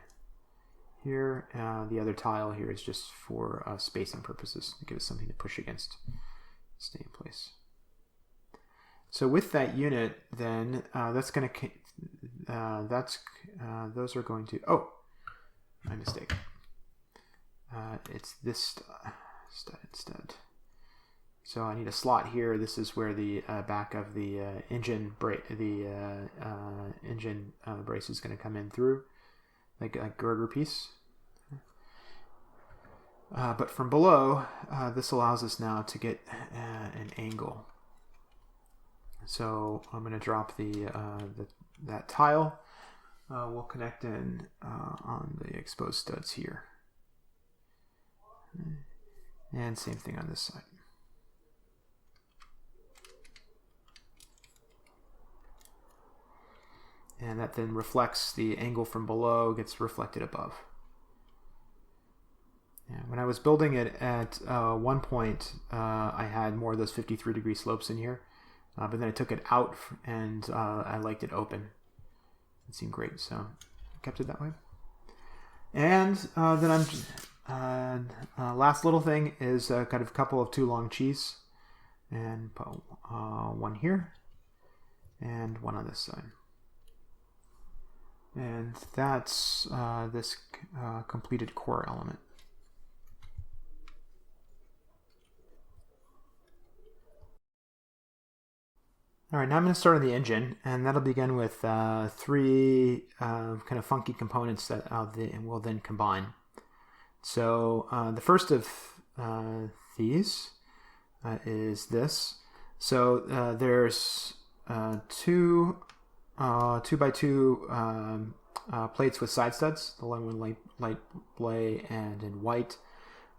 Here, the other tile here is just for spacing purposes, to give us something to push against, stay in place. So with that unit, then that's going to those are going to, oh, my mistake. It's this stud instead. So I need a slot here. This is where the back of the engine brace is going to come in through, like a girder piece. But from below, this allows us now to get an angle. So I'm going to drop that tile. We'll connect in on the exposed studs here. And same thing on this side. And that then reflects the angle from below, gets reflected above. Yeah, when I was building it at one point, I had more of those 53-degree slopes in here. But then I took it out and I liked it open. It seemed great, so I kept it that way. And then last little thing is kind of a couple of 2 long cheese, and put one here and one on this side. And that's this completed core element. All right, now I'm going to start on the engine, and that'll begin with 3 kind of funky components that will then combine. So the first of these is this. So there's 2 2x2 plates with side studs. The one light blay and in white.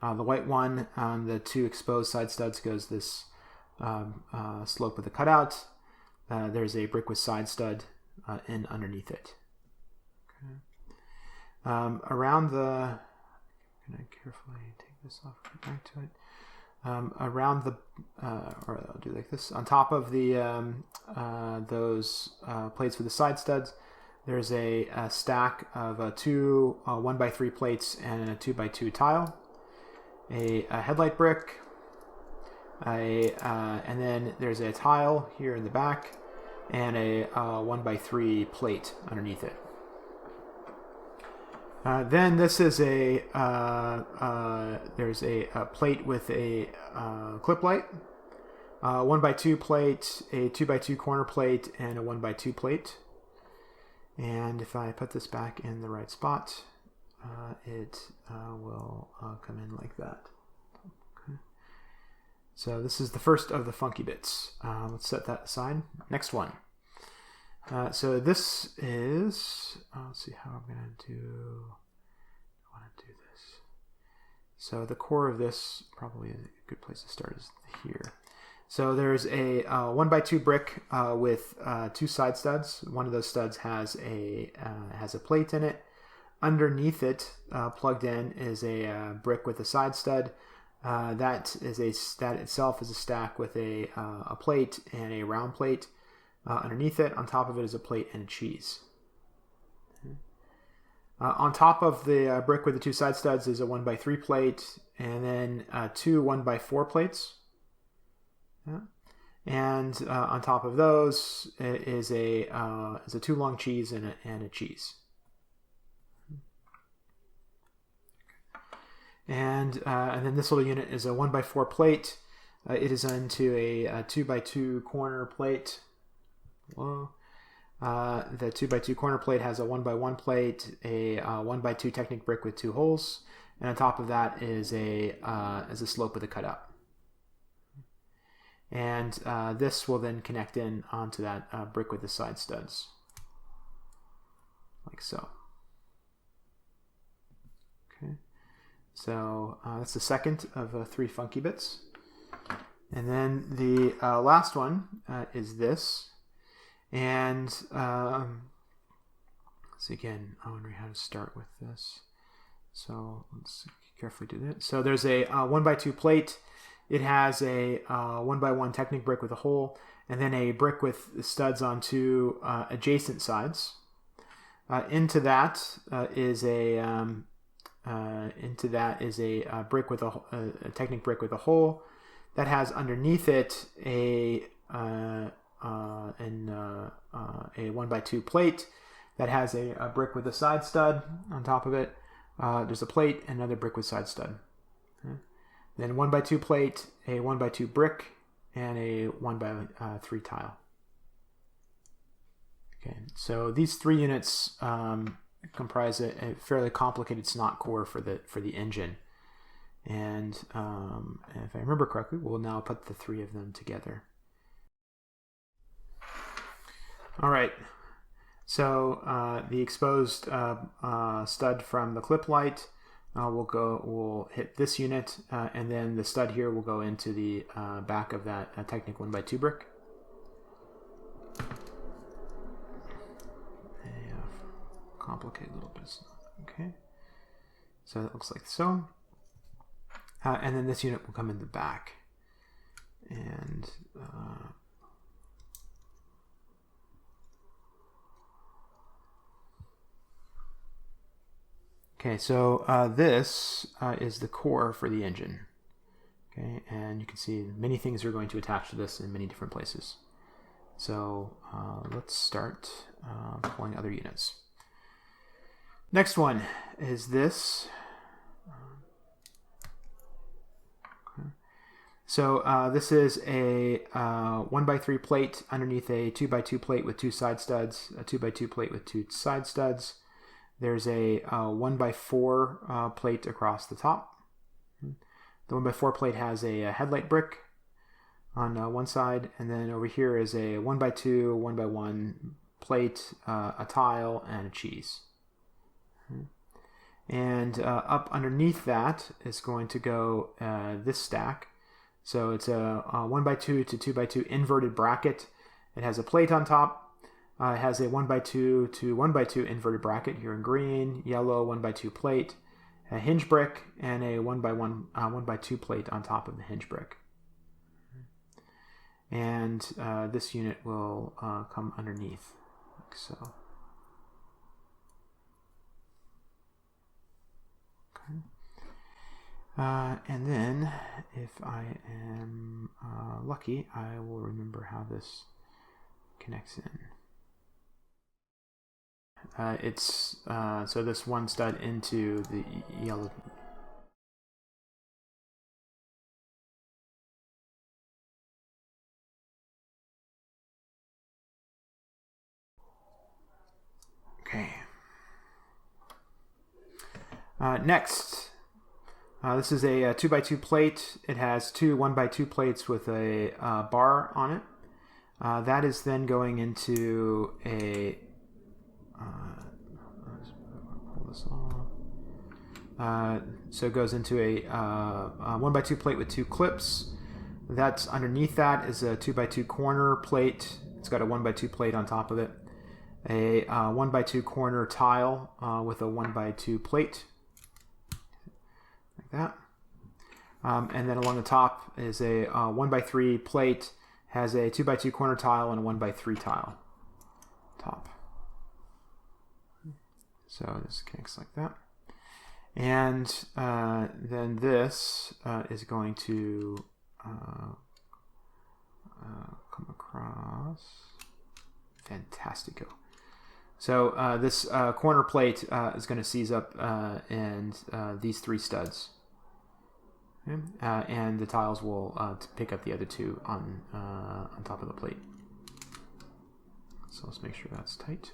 The white one on the 2 exposed side studs goes this slope with a cutout. There's a brick with side stud in underneath it. Okay. Around the, I'm going to carefully take this off, get back to it. Around the, or I'll do like this. On top of the those plates with the side studs, there's a stack of 2 1x3 plates and a 2x2 tile, a headlight brick. And then there's a tile here in the back and a 1x3 plate underneath it. Then this is there's a plate with a clip light, 1x2 plate, a 2x2 corner plate, and a 1x2 plate. And if I put this back in the right spot, it will come in like that. So this is the first of the funky bits. Let's set that aside. Next one. So this is, let's see how I'm going to do, I want to do this. So the core of this, probably a good place to start is here. So there's a 1x2 brick with 2 side studs. One of those studs has a plate in it. Underneath it, plugged in, is a brick with a side stud. That itself is a stack with a plate and a round plate. underneath it. On top of it is a plate and a cheese. On top of the brick with the 2 side studs is a 1x3 plate, and then 2 1x4 plates. Yeah. And on top of those is a 2 long cheese and a cheese. And then this little unit is a 1x4 plate. It is into a 2x2 corner plate. Whoa. The 2x2 corner plate has a 1x1 plate, a 1x2 Technic brick with 2 holes, and on top of that is a slope with a cutout. And this will then connect in onto that brick with the side studs, like so. Okay, so that's the second of 3 funky bits. And then the last one is this. And so again, I wonder how to start with this. So let's carefully do that. So there's a 1x2 plate. It has a 1x1 Technic brick with a hole, and then a brick with studs on 2 adjacent sides. Into that is a brick with a Technic brick with a hole that has underneath it a 1x2 plate that has a brick with a side stud on top of it. There's a plate and another brick with side stud. Okay. Then 1x2 plate, a 1x2 brick, and a 1x3 tile. Okay, so these 3 units comprise a fairly complicated snot core for the engine. And if I remember correctly, we'll now put the 3 of them together. All right, so the exposed stud from the clip light will hit this unit, and then the stud here will go into the back of that Technic 1x2 brick. Complicate a little bit. Okay, so that looks like so, and then this unit will come in the back, and okay, so this is the core for the engine. Okay, and you can see many things are going to attach to this in many different places. So let's start pulling other units. Next one is this. Okay. So this is a 1x3 plate underneath a 2x2 plate with 2 side studs, a 2x2 plate with 2 side studs. There's a 1x4 plate across the top. The 1x4 plate has a headlight brick on one side, and then over here is a 1x2, 1x1 plate, a tile, and a cheese. And up underneath that is going to go this stack. So it's a 1x2 to 2x2 inverted bracket. It has a plate on top. It has a 1x2 to 1x2 inverted bracket here in green, yellow 1x2 plate, a hinge brick, and a 1x2 plate on top of the hinge brick. And this unit will come underneath, like so. Okay. And then, if I am lucky, I will remember how this connects in. It's so this one stud into the yellow. Okay. Next, this is a 2x2 plate. It has 2 1x2 plates with a bar on it. That is then going into a pull this off. So it goes into a 1x2 plate with 2 clips. That's underneath that is a 2x2 corner plate. It's got a 1x2 plate on top of it. A 1x2 corner tile with a 1x2 plate, like that. And then along the top is a 1x3 plate has a 2x2 corner tile and a 1x3 tile top. So this connects like that. And then this is going to come across. Fantastico. So this corner plate is going to seize up and these 3 studs. Okay. And the tiles will pick up the other 2 on top of the plate. So let's make sure that's tight.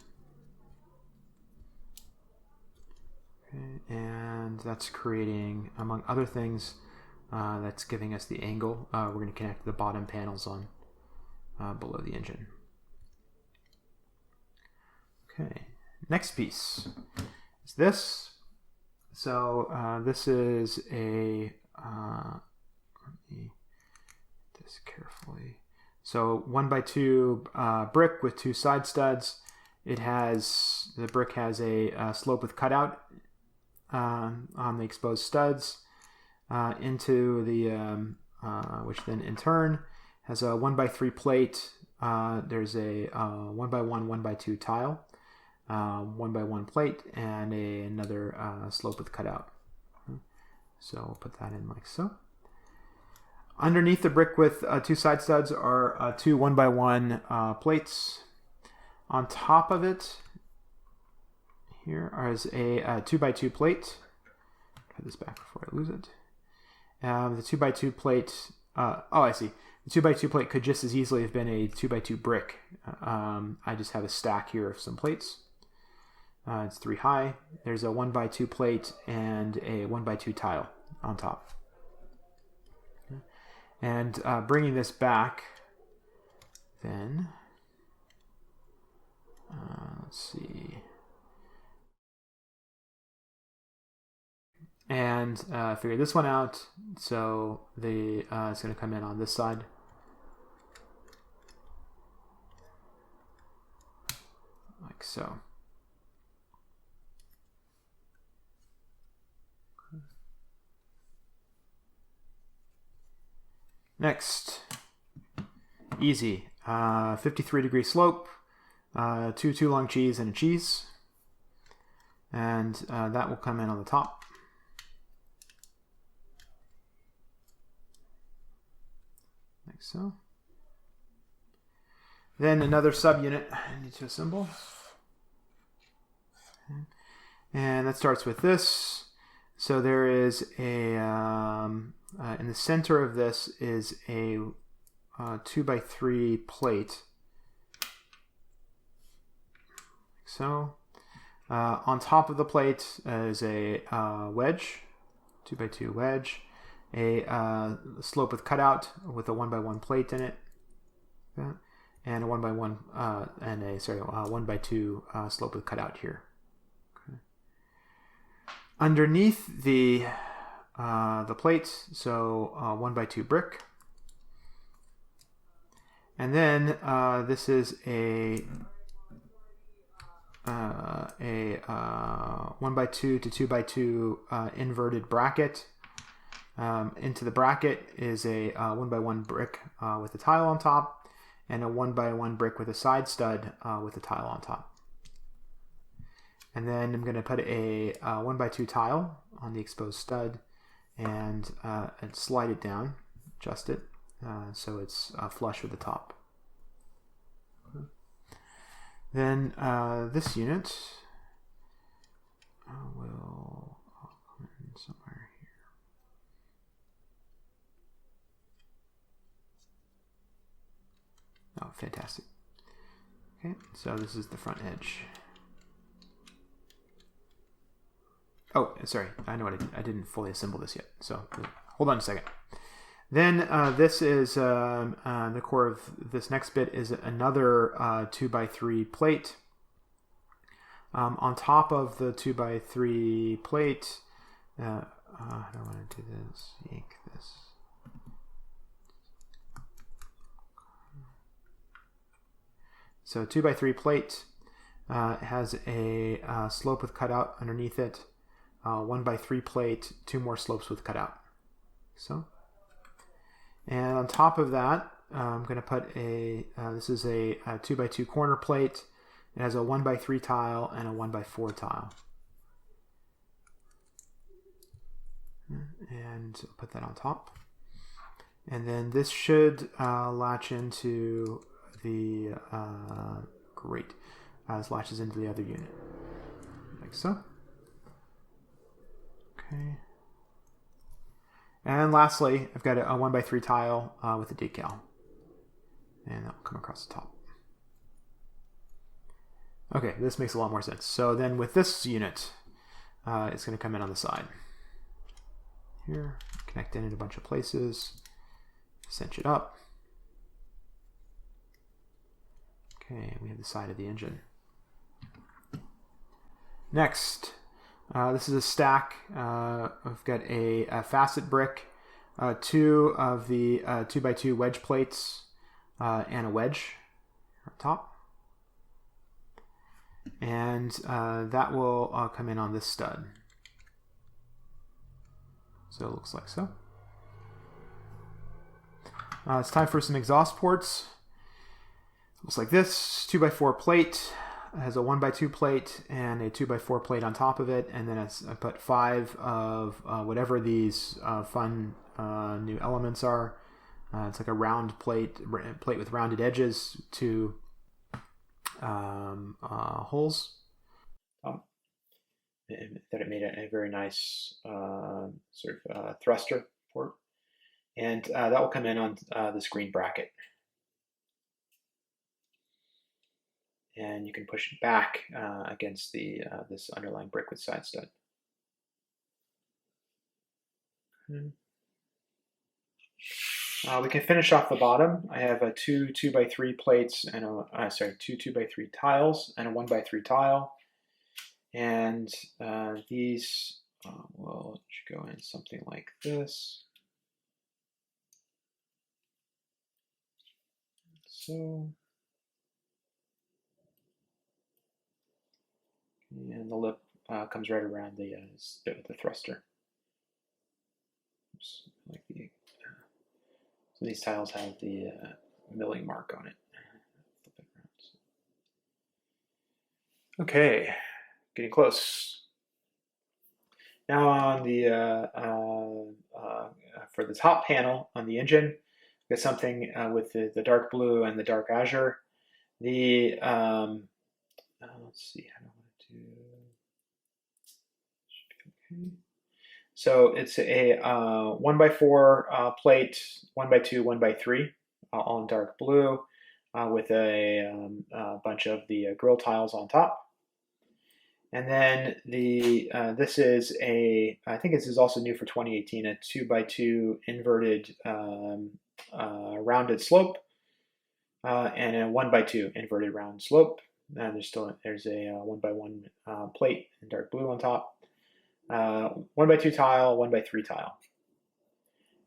Okay. And that's creating, among other things, that's giving us the angle. We're going to connect the bottom panels on below the engine. Okay, next piece is this. So this is a, let me do this carefully. So 1x2 brick with 2 side studs. The brick has a slope with cutout on the exposed studs into the, which then in turn has a 1x3 plate. There's a 1x1, 1x2 tile. 1x1 plate and another slope with cutout. So we'll put that in like so. Underneath the brick with 2 side studs are 2 1x1 plates. On top of it, here is a 2x2 plate. Put this back before I lose it. The 2x2 plate. Oh, I see. The 2x2 plate could just as easily have been a 2x2 brick. I just have a stack here of some plates. It's 3 high. There's a 1x2 plate and a 1x2 tile on top. Okay. And bringing this back, then, let's see. And figure this one out. So it's going to come in on this side. Like so. Next, easy, 53-degree slope, 2 long cheese and a cheese, and that will come in on the top. Like so. Then another subunit I need to assemble. And that starts with this. So there is a, in the center of this is a 2x3 plate. So on top of the plate is a wedge, 2x2 wedge, a slope with cutout with a 1x1 plate in it, and a 1x1 and a 1x2 slope with cutout here. Okay. Underneath the plates, so 1x2 brick, and then this is a 1x2 to 2x2 inverted bracket. Into the bracket is a 1x1 brick with a tile on top, and a 1x1 brick with a side stud with a tile on top. And then I'm going to put a 1x2 tile on the exposed stud and slide it down, adjust it so it's flush with the top. Then this unit will come in somewhere here. Oh, fantastic. Okay, so this is the front edge. Oh, sorry, I know what I didn't fully assemble this yet, so hold on a second. Then this is the core of this next bit is another 2x3 plate. On top of the 2x3 plate, I don't want to do this, yank this. So 2x3 plate has a slope with cutout underneath it, 1x3 plate, 2 more slopes with cutout. So. And on top of that, I'm going to put this is a 2x2 corner plate. It has a 1x3 tile and a 1x4 tile. And I'll put that on top. And then this should latch into the, great, this latches into the other unit, like so. Okay. And lastly, I've got a 1x3 tile with a decal. And that will come across the top. Okay, this makes a lot more sense. So then with this unit, it's going to come in on the side. Here, connect in a bunch of places, cinch it up. Okay, we have the side of the engine. Next, this is a stack. I've got a facet brick, 2 of the 2x2 wedge plates, and a wedge on top. And that will come in on this stud. So it looks like so. It's time for some exhaust ports. Looks like this, 2x4 plate. It has a 1x2 plate and a 2x4 plate on top of it. And then I put 5 of whatever these fun new elements are. It's like a round plate with rounded edges, 2 holes. That it made a very nice sort of thruster port. And that will come in on this green bracket. And you can push it back against the this underlying brick with side stud. We can finish off the bottom. I have 2 2x3 plates and 2 2x3 tiles and a 1x3 tile. And these should go in something like this. So, and the lip comes right around the thruster. Oops, like so these tiles have the milling mark on it. Flip it around. Okay, getting close. Now on the for the top panel on the engine, got something with the dark blue and the dark azure. The let's see, how do I want to do? Should be okay. So it's a 1x4 plate, 1x2, 1x3, all in dark blue, with a bunch of the grill tiles on top. And then the this is I think this is also new for 2018, a 2x2 inverted rounded slope, and a 1x2 inverted round slope. And there's a 1x1 plate in dark blue on top. 1x2 tile, 1x3 tile.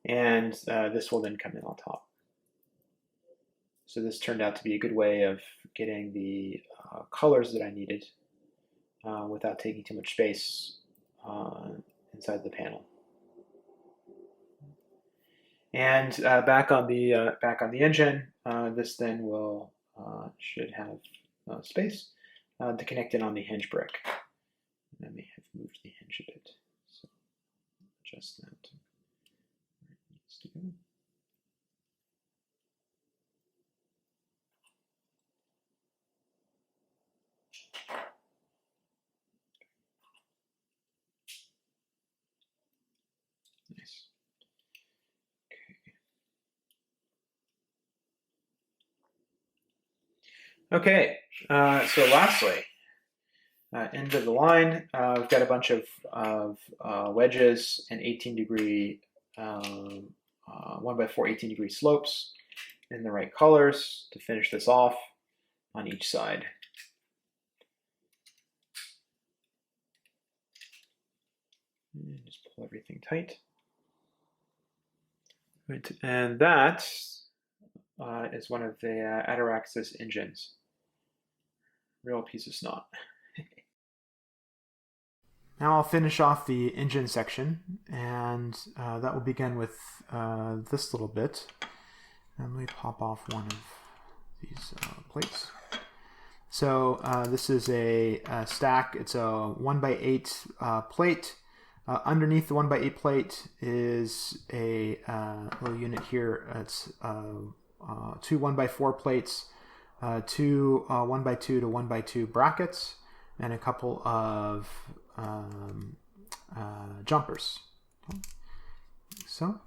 And this will then come in on top. So this turned out to be a good way of getting the colors that I needed without taking too much space inside the panel. And back on the engine, this then will should have space to connect in on the hinge brick. I may have moved the hinge a bit, so adjust that to where it needs to go. Nice. Okay, so lastly, end of the line, we've got a bunch of wedges and 18-degree 1x4 18-degree slopes in the right colors to finish this off on each side. And just pull everything tight. Right. And that is one of the Ataraxis engines. Real piece of snot. Now I'll finish off the engine section, and that will begin with this little bit. And let me pop off one of these plates. So this is a stack. It's a 1x8 plate. Underneath the 1x8 plate is a little unit here. It's two 1x4 plates, two 1x2 to 1x2 brackets, and a couple of jumpers. So,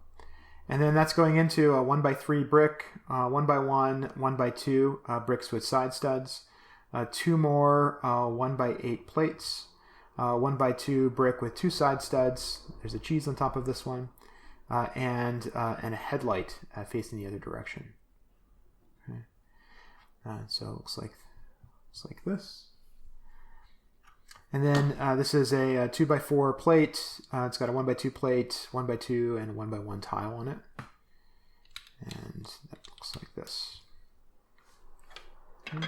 and then that's going into a 1x3 brick, 1x1, 1x2 bricks with side studs, two more 1x8 plates, 1x2 brick with two side studs. There's a cheese on top of this one, and a headlight facing the other direction. Okay. So it looks like this. And then this is a 2x4 plate. It's got a 1x2 plate, 1x2, and a 1x1 tile on it. And that looks like this. Okay.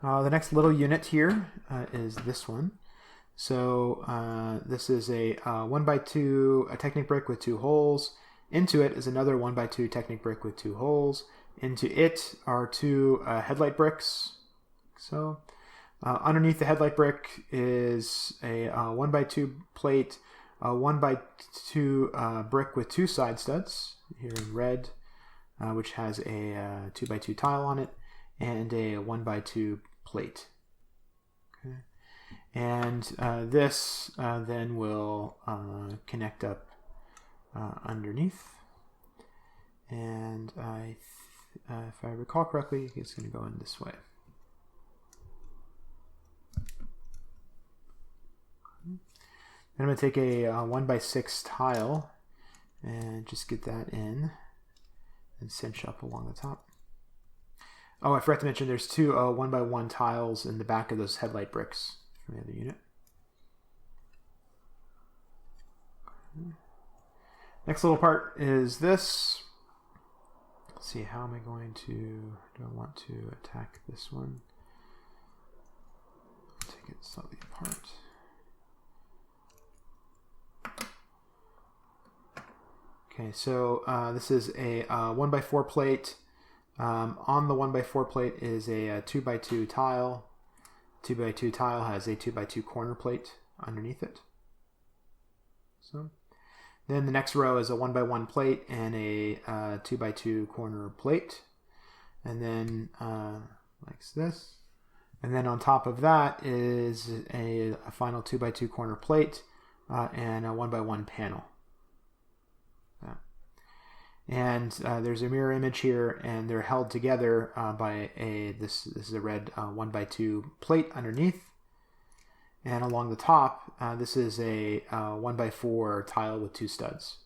The next little unit here is this one. So this is a 1x2 Technic brick with two holes. Into it is another 1x2 Technic brick with two holes. Into it are two headlight bricks. So underneath the headlight brick is a 1x2 plate, a 1x2 brick with two side studs, here in red, which has a 2x2 tile on it, and a 1x2 plate. Okay. And this then will connect up underneath. And if I recall correctly, it's going to go in this way. I'm going to take a 1x6 tile and just get that in and cinch up along the top. Oh, I forgot to mention there's two 1x1 tiles in the back of those headlight bricks from the other unit. Okay. Next little part is this. Let's see, how am I going to, do I want to attack this one? Take it slightly apart. Okay, so this is a 1x4 plate. On the 1x4 plate is a 2x2 tile. 2x2 tile has a 2x2 corner plate underneath it. So then the next row is a 1x1 plate and a 2x2 corner plate. And then like this. And then on top of that is a final 2x2 corner plate and a 1x1 panel. And there's a mirror image here, and they're held together by this is a red 1x2 plate underneath, and along the top this is a 1x4 tile with two studs,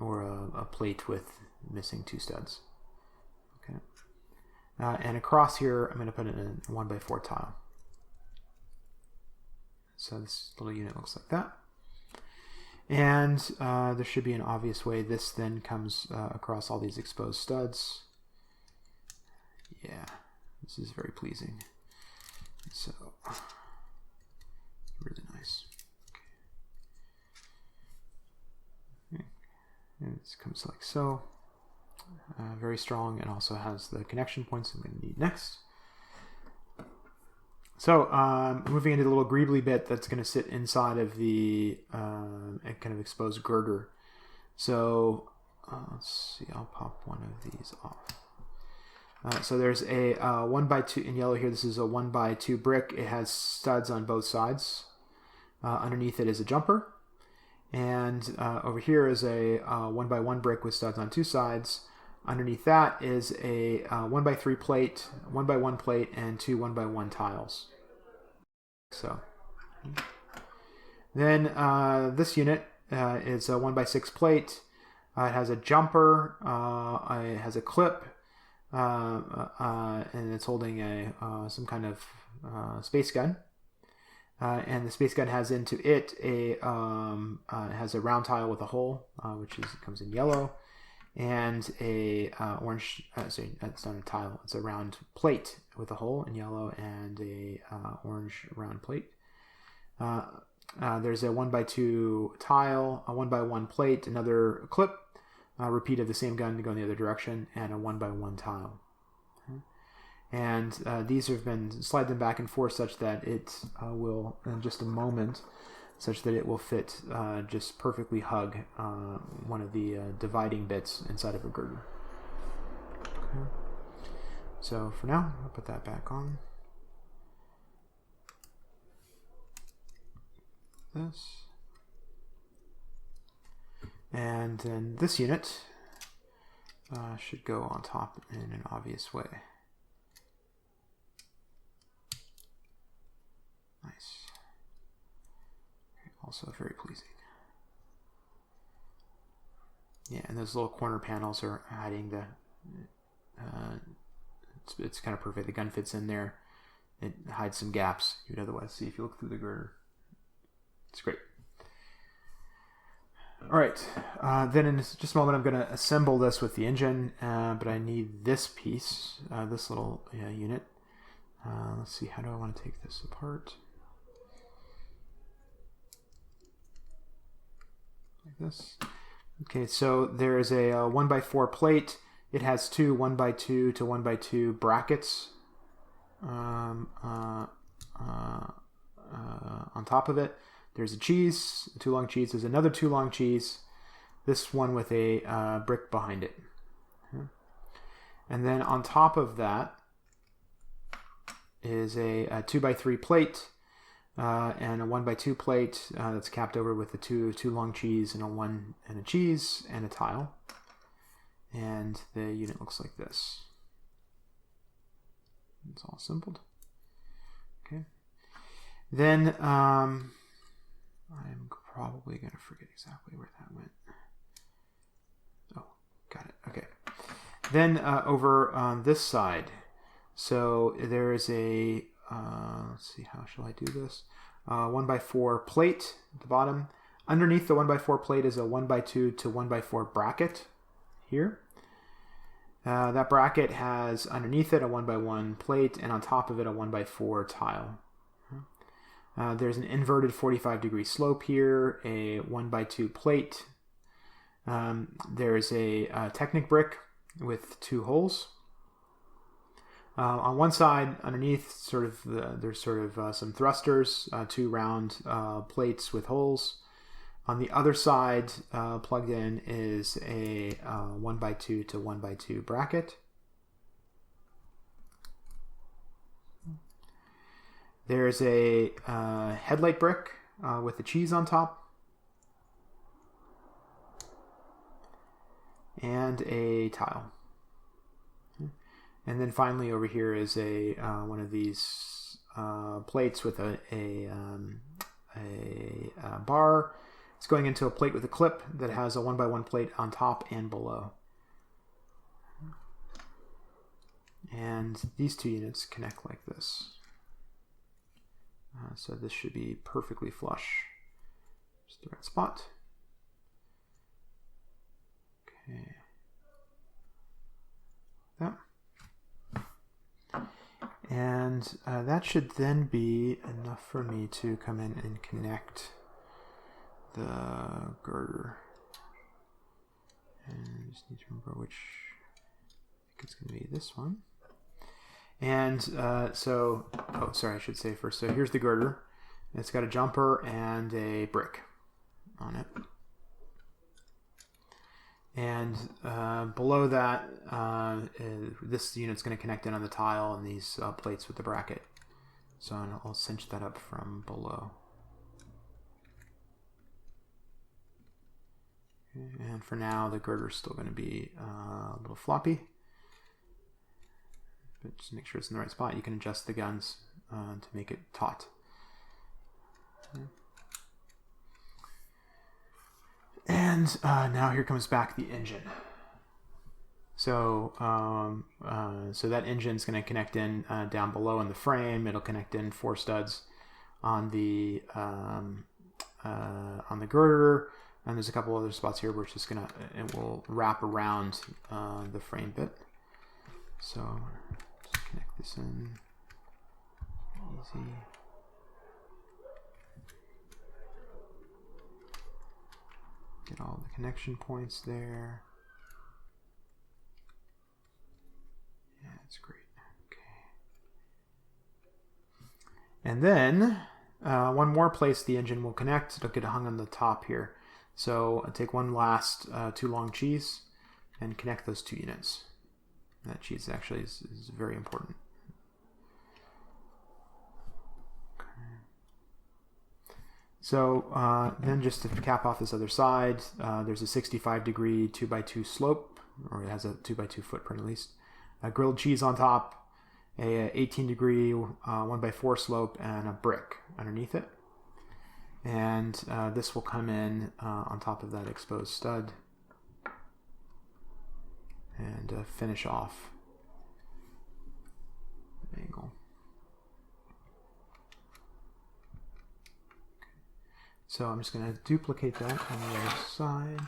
or a plate with missing two studs. Okay, and across here I'm going to put in a 1x4 tile. So this little unit looks like that. And there should be an obvious way this then comes across all these exposed studs. Yeah, this is very pleasing. So, really nice. Okay. And it comes like so. Very strong, and also has the connection points I'm going to need next. So moving into the little greebly bit that's going to sit inside of the kind of exposed girder. So let's see, I'll pop one of these off. So there's a 1x2 in yellow here. This is a 1x2 brick. It has studs on both sides. Underneath it is a jumper. And over here is a 1x1 brick with studs on two sides. Underneath that is a 1x3 plate, 1x1 plate, and two 1x1 tiles. So then this unit is a 1x6 plate. It has a jumper, it has a clip, and it's holding a some kind of space gun. And the space gun has into it it has a round tile with a hole, which comes in yellow. And a orange, sorry, that's not a tile, it's a round plate with a hole in yellow and a orange round plate. There's a 1x2 tile, a 1x1 plate, another clip, repeat of the same gun to go in the other direction, and a 1x1 tile. Okay. And these have been slide them back and forth such that it will, in just a moment, such that it will fit, just perfectly hug one of the dividing bits inside of a girder. Okay. So for now, I'll put that back on. This. And then this unit should go on top in an obvious way. Nice. Okay, also very pleasing. Yeah, and those little corner panels are hiding the... it's kind of perfect. The gun fits in there. It hides some gaps you'd otherwise see if you look through the girder. It's great. All right, then in just a moment I'm going to assemble this with the engine, but I need this piece, this little unit. Let's see, how do I want to take this apart? Like this. Okay, so there is a 1x4 plate. It has two 1x2 to 1x2 brackets on top of it. There's a cheese, a too long cheese. There's another too long cheese. This one with a brick behind it. Okay. And then on top of that is a 2x3 plate and a 1x2 plate that's capped over with the too long cheese and a cheese and a tile. And the unit looks like this. It's all assembled. Okay. Then I'm probably going to forget exactly where that went. Oh, got it. Okay. Then over on this side, so there is a, let's see, how shall I do this? 1x4 plate at the bottom. Underneath the 1x4 plate is a 1x2 to 1x4 bracket here. That bracket has underneath it a 1x1 plate, and on top of it a 1x4 tile. There's an inverted 45-degree slope here, a 1x2 plate. There's a Technic brick with two holes. On one side, underneath, there's some thrusters, two round plates with holes. On the other side, plugged in is a 1x2 to 1x2 bracket. There's a headlight brick with the cheese on top. And a tile. And then finally over here is a one of these plates with a bar. It's going into a plate with a clip that has a 1x1 plate on top and below. And these two units connect like this. So this should be perfectly flush. Just the right spot. Okay. That. And that should then be enough for me to come in and connect the girder. And I just need to remember which, I think it's going to be this one. And oh, sorry, I should say first. So here's the girder. It's got a jumper and a brick on it. And below that, this unit's going to connect in on the tile and these plates with the bracket. So I'll cinch that up from below. Okay, and for now, the girder's still going to be a little floppy. But just make sure it's in the right spot. You can adjust the guns to make it taut. Okay. And now here comes back the engine. So so that engine's going to connect in down below in the frame. It'll connect in 4 studs on the girder, and there's a couple other spots here where it's just it will wrap around the frame bit. So just connect this in. Easy. Get all the connection points there. That's great. Okay. And then one more place the engine will connect. It'll get hung on the top here. So I'll take one last too long cheese and connect those two units. That cheese actually is very important. So then just to cap off this other side, there's a 65-degree 2x2 slope, or it has a 2x2 footprint at least. A grilled cheese on top, a 18-degree 1x4 slope, and a brick underneath it. And this will come in on top of that exposed stud and finish off the angle. So I'm just going to duplicate that on the other side.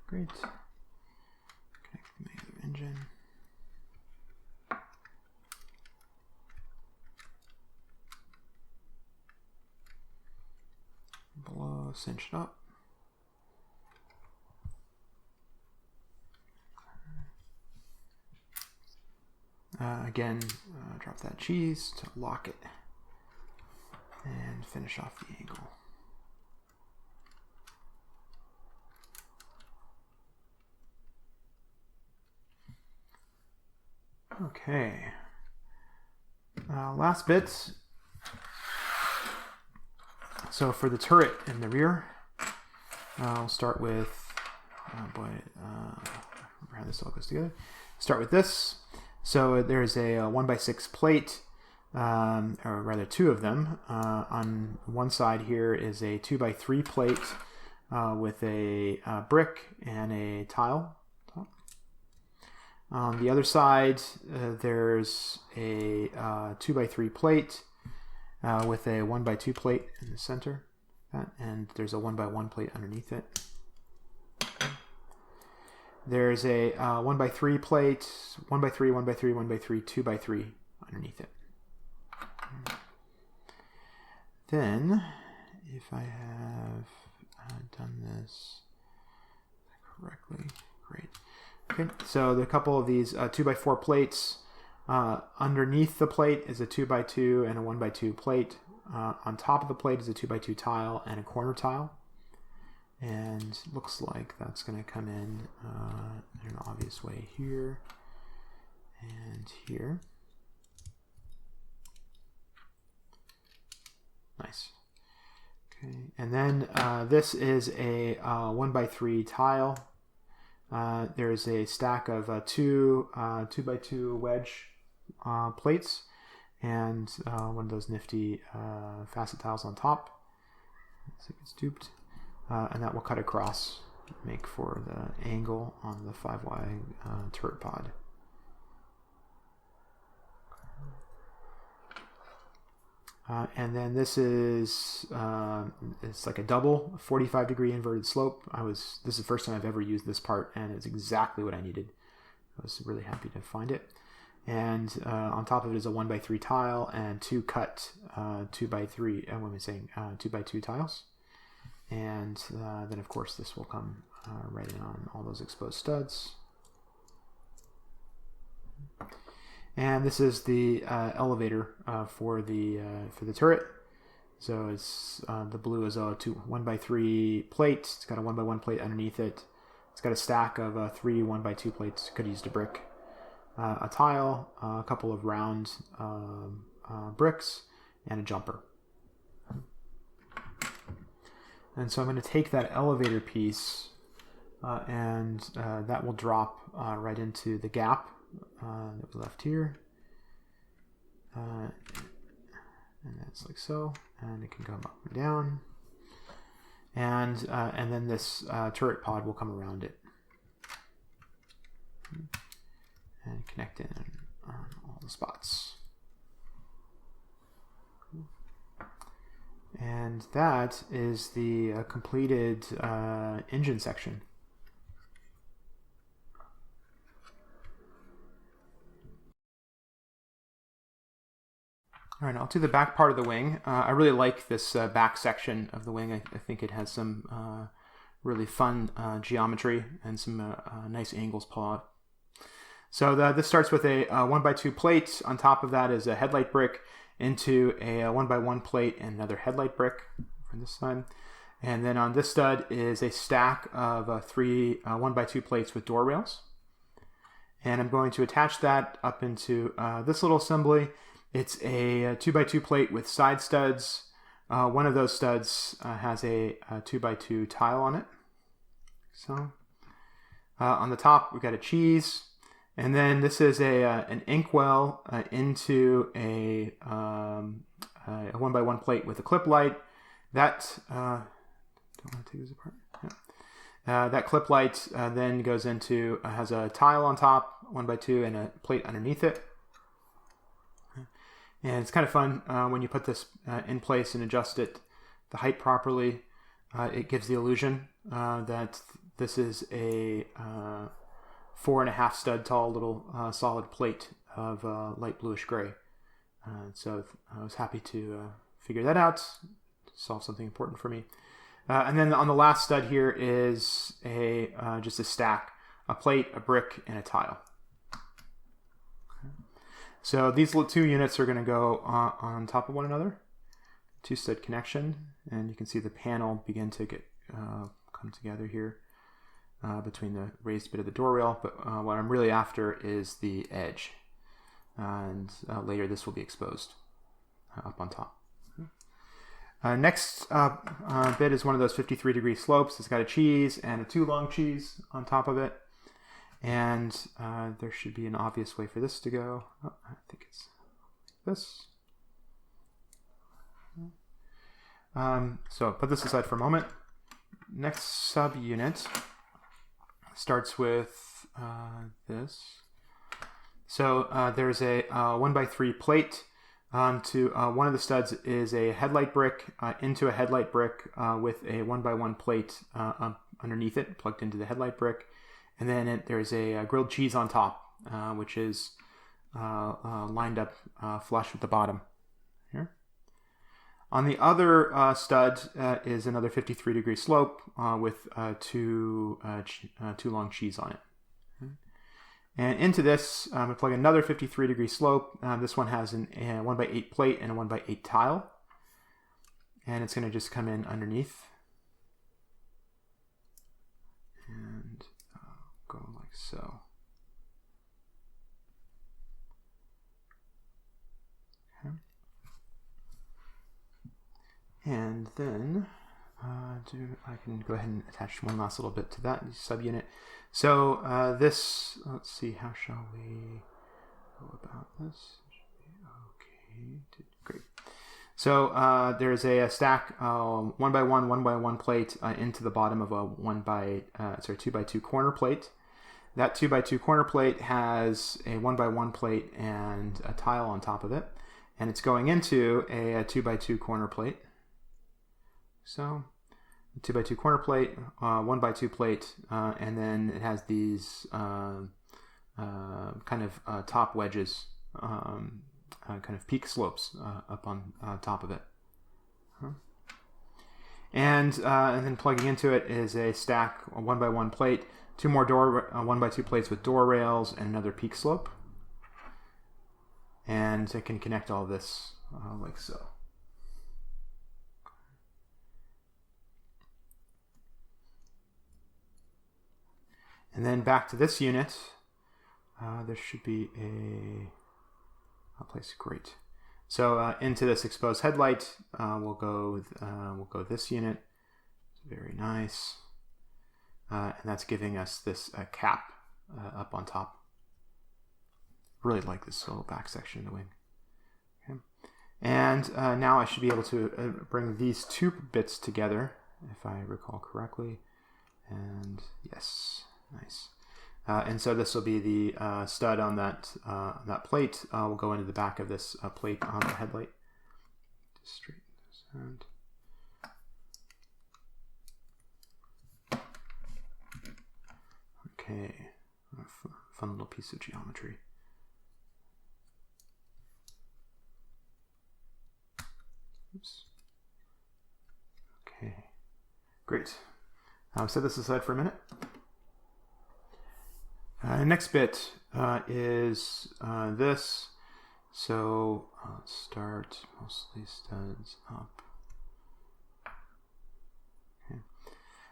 Great. Connect the other engine. Below, cinch it up. Again, drop that cheese to lock it and finish off the angle. Okay, last bit. So for the turret in the rear, I'll start with, remember how this all goes together. Start with this. So there's a 1x6 plate, or rather two of them. On one side here is a 2x3 plate with a brick and a tile. On the other side, there's a 2x3 plate with a 1x2 plate in the center, and there's a 1x1 plate underneath it. There's a 1x3 plate, 1x3, 1x3, 1x3, 2x3 underneath it. Then, if I have done this correctly, great. Okay, so the couple of these 2x4 plates, underneath the plate is a 2x2 and a 1x2 plate. On top of the plate is a 2x2 tile and a corner tile. And looks like that's going to come in an obvious way here and here. Nice. Okay, and then this is a 1x3 tile. There's a stack of two 2x2 wedge plates and one of those nifty facet tiles on top. So it gets duped. And that will cut across, make for the angle on the 5Y turret pod. And then this is it's like a double 45-degree inverted slope. This is the first time I've ever used this part, and it's exactly what I needed. I was really happy to find it. And on top of it is a 1x3 tile and two cut 2x3. What am I saying? 2x2 tiles. And then, of course, this will come right in on all those exposed studs. And this is the elevator for the turret. So it's the blue is a 1x3 plate. It's got a 1x1 plate underneath it. It's got a stack of 3 1x2 plates. Could have used a brick, a tile, a couple of round bricks, and a jumper. And so I'm going to take that elevator piece and that will drop right into the gap that we left here. And that's like so. And it can come up and down. And then this turret pod will come around it. And connect in on all the spots. And that is the completed engine section. All right, I'll do the back part of the wing. I really like this back section of the wing. I think it has some really fun geometry and some nice angles pull out. So this starts with a 1x2 plate. On top of that is a headlight brick into a 1x1 plate and another headlight brick from this side. And then on this stud is a stack of 3 1x2 plates with door rails. And I'm going to attach that up into this little assembly. It's a 2x2 plate with side studs. One of those studs has a 2x2 tile on it. So on the top we've got a cheese, and then this is an inkwell into a 1x1 plate with a clip light. That don't want to take this apart. Yeah. That clip light then goes into has a tile on top, 1x2, and a plate underneath it. And it's kind of fun when you put this in place and adjust it, the height properly. It gives the illusion that this is a 4.5 stud tall little solid plate of light bluish gray. So I was happy to figure that out, solve something important for me. And then on the last stud here is just a stack, a plate, a brick, and a tile. So these two units are going to go on top of one another, 2-stud connection, and you can see the panel begin to get come together here between the raised bit of the door rail. But what I'm really after is the edge, and later this will be exposed up on top. Next bit is one of those 53-degree slopes. It's got a cheese and a 2 long cheese on top of it. And there should be an obvious way for this to go. Oh, I think it's this. So put this aside for a moment. Next subunit starts with this. So there's a 1x3 plate. To one of the studs is a headlight brick into a headlight brick with a 1x1 plate underneath it, plugged into the headlight brick. And then there's a grilled cheese on top, which is lined up flush with the bottom here. On the other stud is another 53-degree slope with two long cheese on it. And into this, I'm going to plug another 53-degree slope. This one has a 1x8 plate and a 1x8 tile. And it's going to just come in underneath. And go like so. Okay. And then I can go ahead and attach one last little bit to that subunit. So this, let's see, how shall we go about this? Okay, great. So there's a stack 1x1, 1x1 plate into the bottom of a 2x2 corner plate. That 2x2 corner plate has a 1x1 plate and a tile on top of it, and it's going into a 2x2 corner plate. So 2x2 corner plate, 1x2 plate, and then it has these kind of top wedges, kind of peak slopes up on top of it. And then plugging into it is a stack, a 1x1 plate, 2 more 1x2 plates with door rails, and another peak slope. And I can connect all this like so. And then back to this unit, there should be a place. Great. So into this exposed headlight, we'll go this unit. Very nice, and that's giving us this cap up on top. Really like this little back section of the wing. Okay. And now I should be able to bring these two bits together, if I recall correctly. And yes. Nice. And so this will be the stud on that plate. Will go into the back of this plate on the headlight. Just straighten this out. Okay, fun little piece of geometry. Oops. Okay, great. Set this aside for a minute. Next bit is this. So let's start most of these studs up. Okay.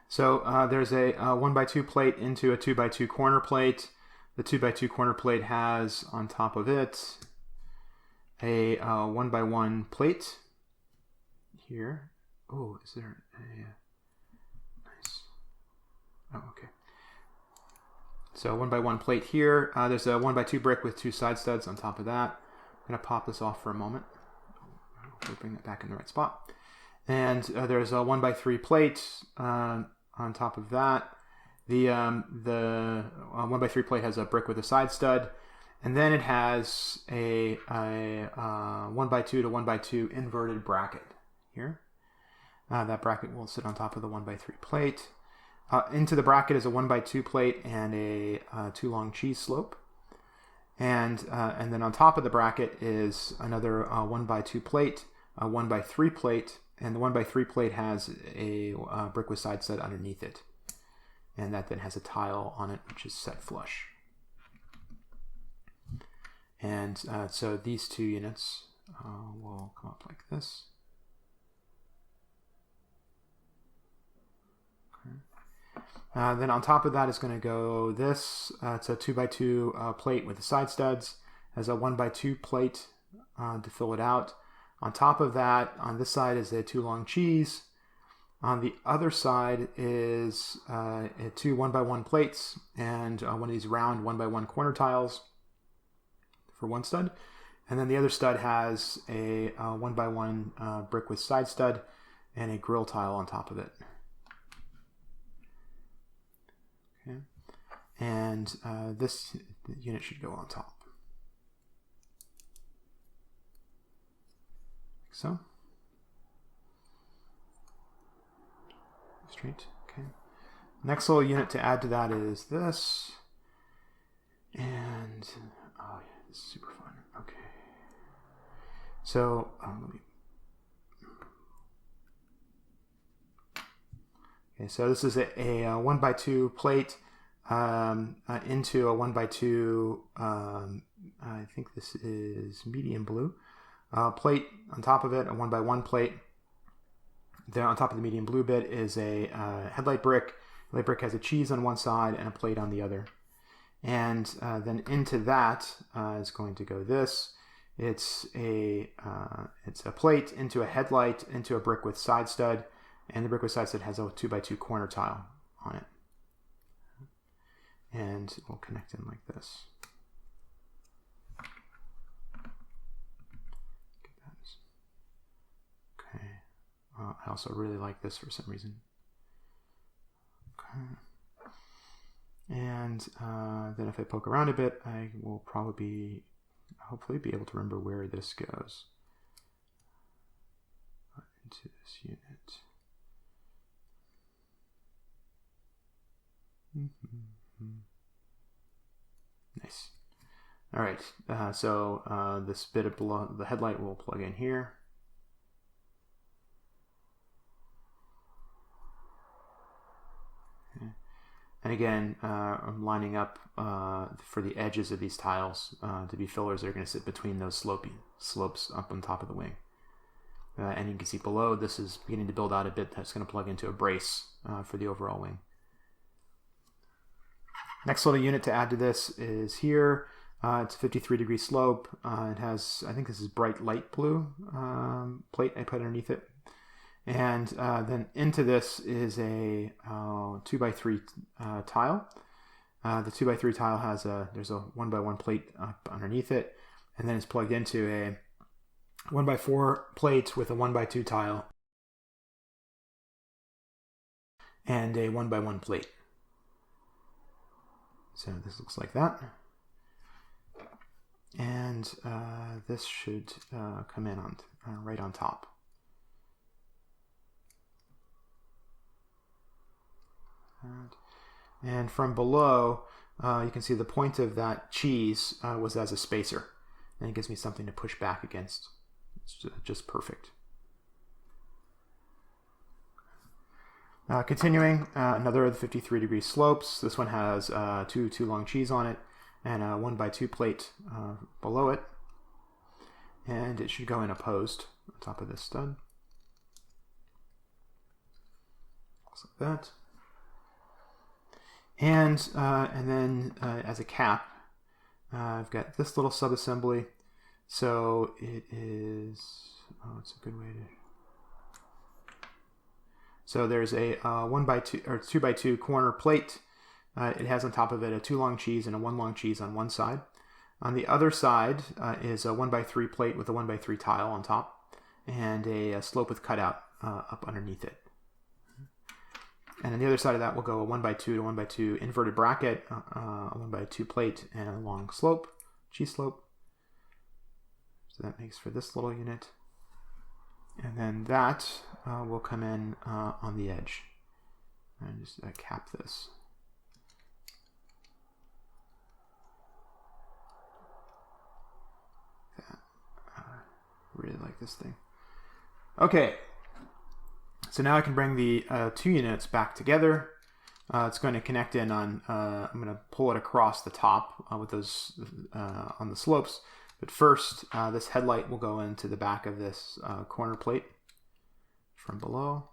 So there's a 1x2 plate into a 2x2 corner plate. The 2x2 corner plate has on top of it a 1x1 plate here. Oh, is there a nice? Oh, okay. So 1x1 plate here. There's a 1x2 brick with 2 side studs on top of that. I'm going to pop this off for a moment. Hopefully bring that back in the right spot. And there's a 1x3 plate on top of that. The 1x3 plate has a brick with a side stud. And then it has a 1x2 to 1x2 inverted bracket here. That bracket will sit on top of the 1x3 plate. Into the bracket is a 1x2 plate and a 2 long cheese slope. And then on top of the bracket is another 1x2 plate, a 1x3 plate, and the 1x3 plate has a brick with side stud underneath it. And that then has a tile on it, which is set flush. And so these two units will come up like this. Then on top of that is going to go this. It's a 2x2 plate with the side studs. Has a 1x2 plate to fill it out. On top of that, on this side is a 2 long cheese. On the other side is 2 1x1 plates and one of these round 1x1 corner tiles for one stud. And then the other stud has a 1x1 brick with side stud and a grill tile on top of it. Okay. And this unit should go on top. Like so. Straight. Okay. Next little unit to add to that is this. And oh yeah, this is super fun. Okay. So so this is a 1x2 plate into a 1x2. I think this is medium blue plate. On top of it, a 1x1 plate. There on top of the medium blue bit is a headlight brick. Headlight brick has a cheese on one side and a plate on the other. And then into that is going to go this. It's a plate into a headlight into a brick with side stud, and the brick with side stud has a 2x2 corner tile on it. And we'll connect in like this. Okay. I also really like this for some reason. Okay. And then if I poke around a bit, I will hopefully be able to remember where this goes. Into this unit. Nice. All right, so this bit of the headlight will plug in here. Okay. And again, I'm lining up for the edges of these tiles to be fillers that are going to sit between those slopes up on top of the wing. And you can see below, this is beginning to build out a bit that's going to plug into a brace for the overall wing. Next little unit to add to this is here. It's a 53-degree slope. It has, I think this is bright light blue plate I put underneath it. And then into this is a 2x3 tile. The 2x3 tile has there's a 1x1 plate up underneath it, and then it's plugged into a 1x4 plate with a 1x2 tile and a 1x1 plate. So this looks like that. And this should come in on right on top. And from below, you can see the point of that cheese was as a spacer. And it gives me something to push back against. It's just perfect. Continuing, another of the 53-degree slopes. This one has two long cheese on it and a 1x2 plate below it. And it should go in opposed on top of this stud. Just like that. And then as a cap, I've got this little subassembly. So it is, it's a good way to. So there's a 1x2 or 2x2 corner plate. It has on top of it a 2 long cheese and a 1 long cheese on one side. On the other side is a 1x3 plate with a 1x3 tile on top and a slope with cutout up underneath it. And on the other side of that will go a 1x2 to 1x2 inverted bracket, a 1x2 plate, and a long slope, cheese slope. So that makes for this little unit. And then that will come in on the edge. And just cap this. Really like this thing. Okay, so now I can bring the two units back together. It's going to connect in on, I'm going to pull it across the top with those on the slopes. But first, this headlight will go into the back of this corner plate from below.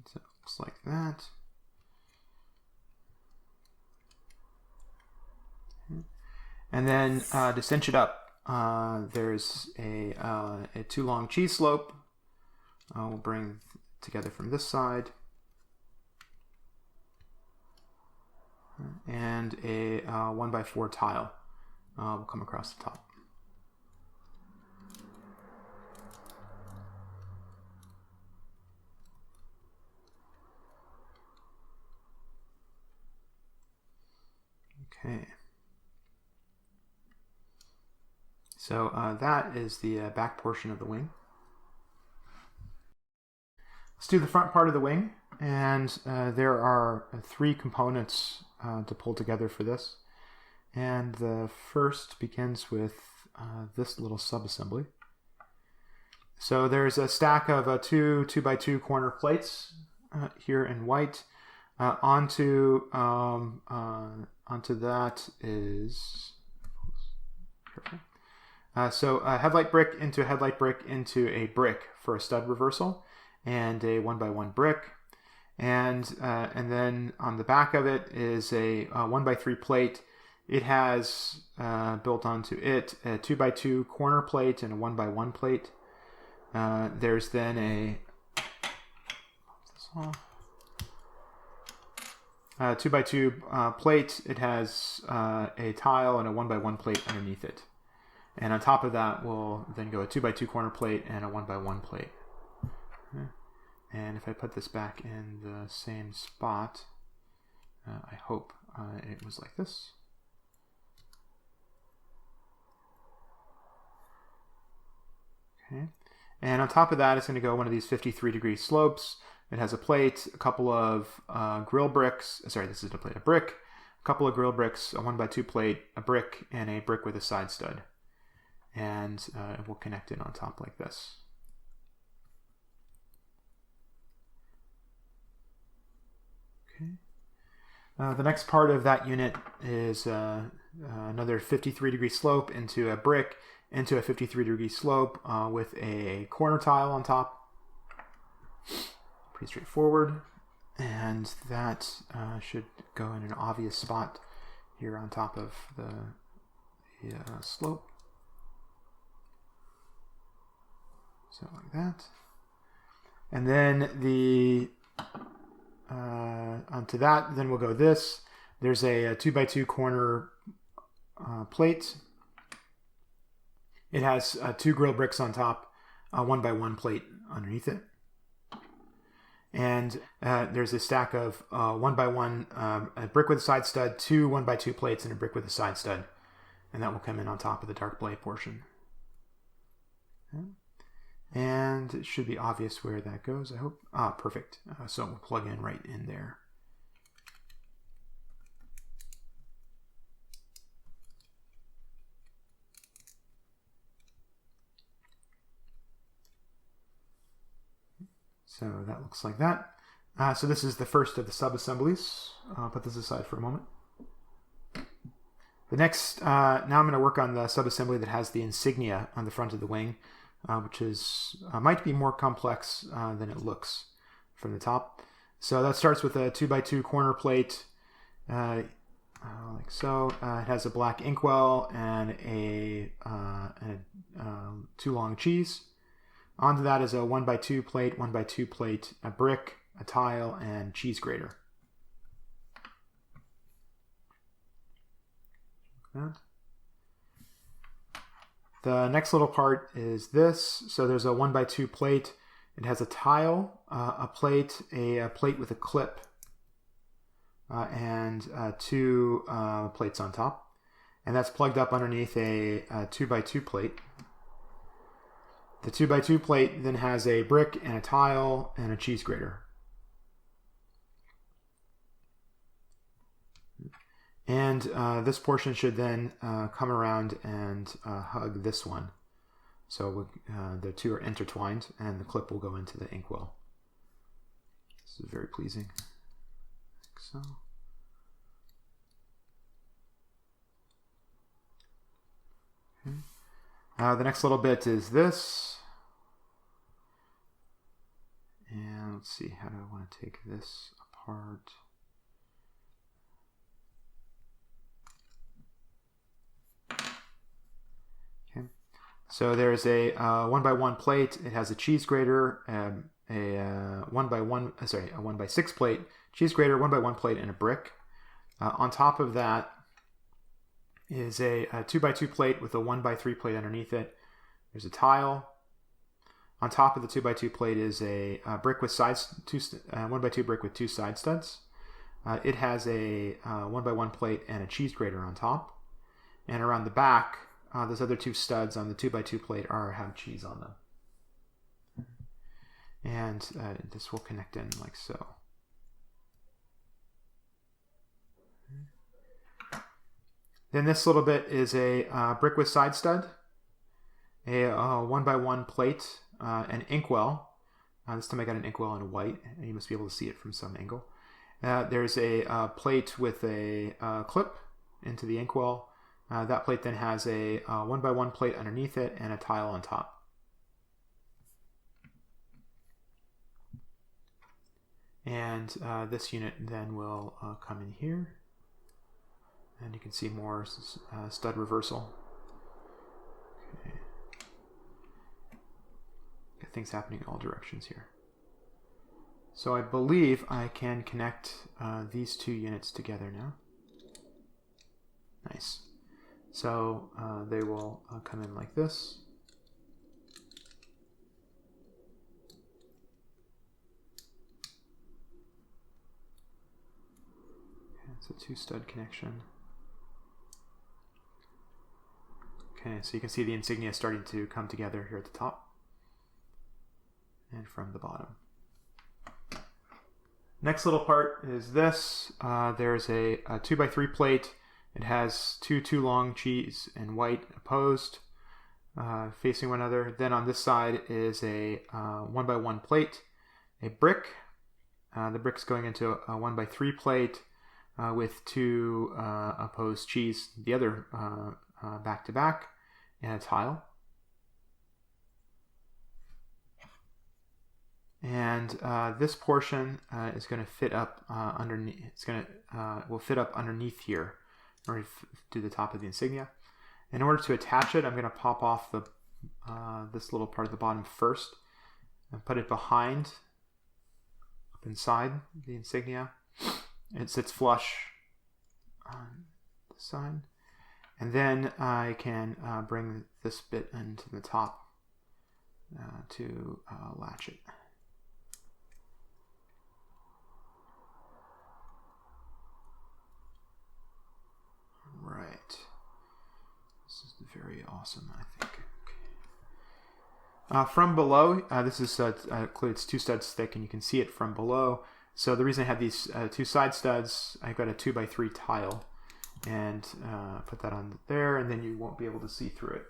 So it looks like that. And then to cinch it up, there's a 2 long cheese slope. We'll bring together from this side. And a 1x4 tile will come across the top. Okay. So that is the back portion of the wing. Let's do the front part of the wing. And there are 3 components to pull together for this. And the first begins with this little subassembly. So there's a stack of 2 2x2 corner plates here in white. Onto that is, careful. So a headlight brick into a headlight brick into a brick for a stud reversal, and a 1x1 brick. And then on the back of it is a 1x3 plate. It has built onto it a 2x2 corner plate and a 1x1 plate. There's then a 2x2 plate. It has a tile and a 1x1 plate underneath it. And on top of that will then go a 2x2 corner plate and a 1x1 plate. Okay. And if I put this back in the same spot, I hope it was like this. Okay. And on top of that, it's going to go one of these 53-degree slopes. It has a plate, a couple of grill bricks. Sorry, this is a plate, a brick, a couple of grill bricks, a 1x2 plate, a brick, and a brick with a side stud. And it will connect in on top like this. Okay. The next part of that unit is another 53-degree slope into a brick, into a 53-degree slope with a corner tile on top. Pretty straightforward. And that should go in an obvious spot here on top of the slope. So like that. And then onto that, then we'll go this. There's a 2x2 corner plate. It has 2 grill bricks on top, a 1x1 plate underneath it. And there's a stack of 1x1, a brick with a side stud, 2 1x2 plates, and a brick with a side stud. And that will come in on top of the dark blade portion. Okay. And it should be obvious where that goes, I hope. Perfect. So we'll plug in right in there. So that looks like that. So this is the first of the sub-assemblies. I'll put this aside for a moment. The next, now I'm going to work on the sub-assembly that has the insignia on the front of the wing, which is might be more complex than it looks from the top. So that starts with a 2x2 corner plate, like so. It has a black inkwell and a too long cheese. Onto that is a 1x2 plate, 1x2 plate, a brick, a tile, and cheese grater. That. The next little part is this. So there's a 1x2 plate. It has a tile, a plate with a clip, and two plates on top. And that's plugged up underneath a 2x2 plate. The 2x2 plate then has a brick and a tile and a cheese grater. And this portion should then come around and hug this one. So the two are intertwined and the clip will go into the inkwell. This is very pleasing. Like so. Okay. The next little bit is this. And let's see, how do I want to take this apart? Okay. So there's a 1x1 plate. It has a cheese grater, a 1x6 plate, cheese grater, 1x1 plate, and a brick. On top of that is a 2x2 plate with a 1x3 plate underneath it. There's a tile. On top of the 2x2 plate is a brick with 1x2 brick with two side studs. It has a 1x1 plate and a cheese grater on top. And around the back, those other two studs on the 2x2 plate have cheese on them. And this will connect in like so. Then this little bit is a brick with side stud, a 1x1 plate, an inkwell. This time I got an inkwell in white, and you must be able to see it from some angle. There's a plate with a clip into the inkwell. That plate then has a 1x1 plate underneath it and a tile on top. And this unit then will come in here. And you can see more stud reversal. Okay. Got things happening in all directions here. So I believe I can connect these two units together now. Nice. So they will come in like this. Okay, it's a two stud connection. Okay, so you can see the insignia starting to come together here at the top and from the bottom. Next little part is this. There's a 2x3 plate. It has two long cheese and white opposed, facing one another. Then on this side is a 1x1 plate, a brick. The brick's going into a 1x3 plate with two opposed cheese, the other back to back, and a tile. And this portion is going to fit up underneath. Will fit up underneath here in order to do the top of the insignia. In order to attach it, I'm going to pop off the this little part of the bottom first and put it behind, up inside the insignia. It sits flush on the side. And then I can bring this bit into the top to latch it. Right. This is very awesome, I think. From below, this is it's 2 studs thick, and you can see it from below. So the reason I have these 2 side studs, I've got a 2x3 tile, and put that on there, and then you won't be able to see through it.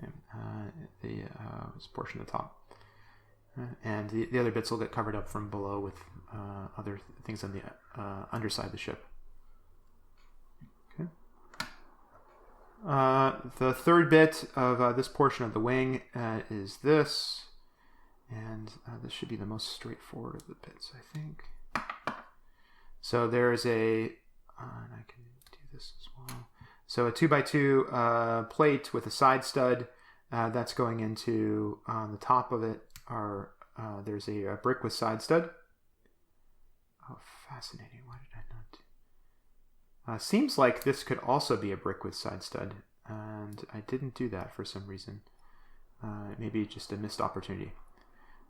And, this portion at the top. And the other bits will get covered up from below with other things on the underside of the ship. Okay. The third bit of this portion of the wing is this, and this should be the most straightforward of the bits, I think. So there's and I can do this as well. So a 2x2 plate with a side stud that's going into on the top of it. There's a brick with side stud. Oh, fascinating. Why did I not? Seems like this could also be a brick with side stud, and I didn't do that for some reason. Maybe just a missed opportunity.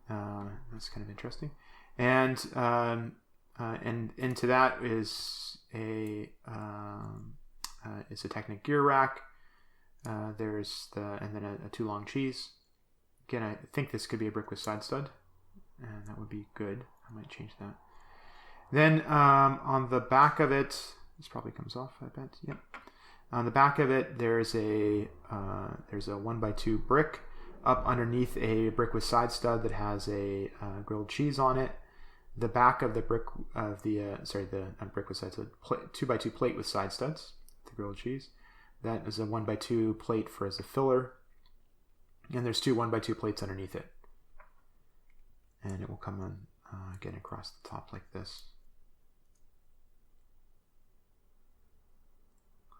That's kind of interesting. And into that is a Technic gear rack. And then a 2 long cheese. Again, I think this could be a brick with side stud, and that would be good. I might change that. Then on the back of it, this probably comes off, I bet. Yep. On the back of it, there's a 1x2 brick up underneath a brick with side stud that has a grilled cheese on it. The back of the brick of not brick with side stud, 2x2 plate with side studs, the grilled cheese. That is a 1x2 plate as a filler. And there's 2 1x2 plates underneath it. And it will come on again across the top like this.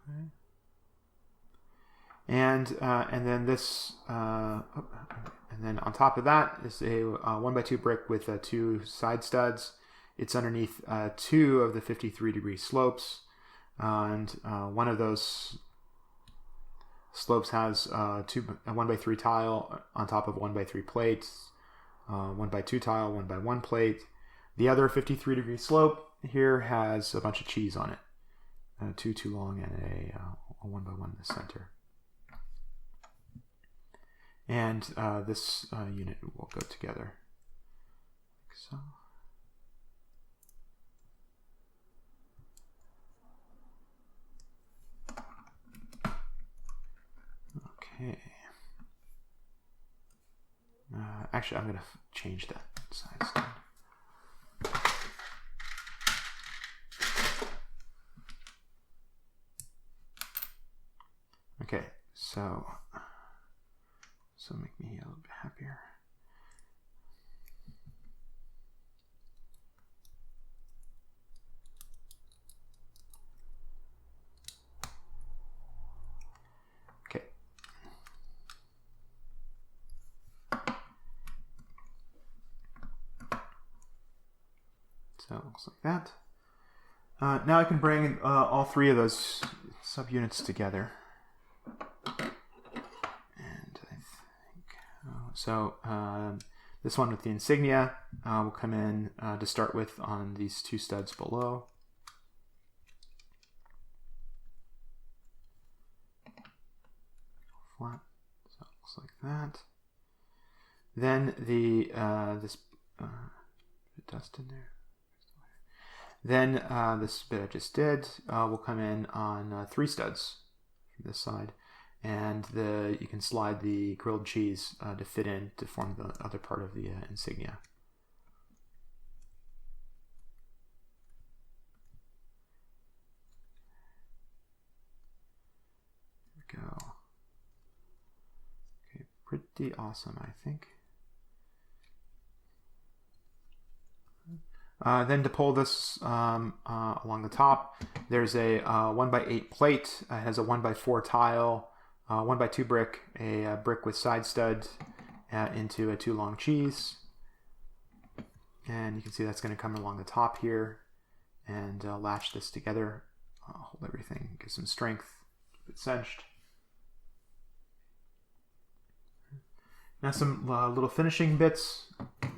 Okay. And then this, and then on top of that is a 1x2 brick with 2 side studs. It's underneath 2 of the 53-degree slopes, and one of those slopes has a 1x3 tile on top of 1x3 plates, 1x2 tile, 1x1 plate. The other 53-degree slope here has a bunch of cheese on it, 2 too long and a 1x1 in the center. And this unit will go together like so. Okay. Actually, I'm going to change that side stand. Okay, so make me a little bit happier. Okay. So it looks like that. Now I can bring all 3 of those subunits together. So this one with the insignia will come in to start with on these 2 studs below. Flat, so it looks like that. Then this dust in there. Then this bit I just did will come in on 3 studs from this side. And you can slide the grilled cheese to fit in to form the other part of the insignia. There we go. Okay, pretty awesome, I think. Then to pull this along the top, there's a 1x8 plate. It has a 1x4 tile. 1x2 brick, a brick with side stud into a 2 long cheese. And you can see that's going to come along the top here and latch this together. Hold everything, give some strength, keep it cinched. Now some little finishing bits.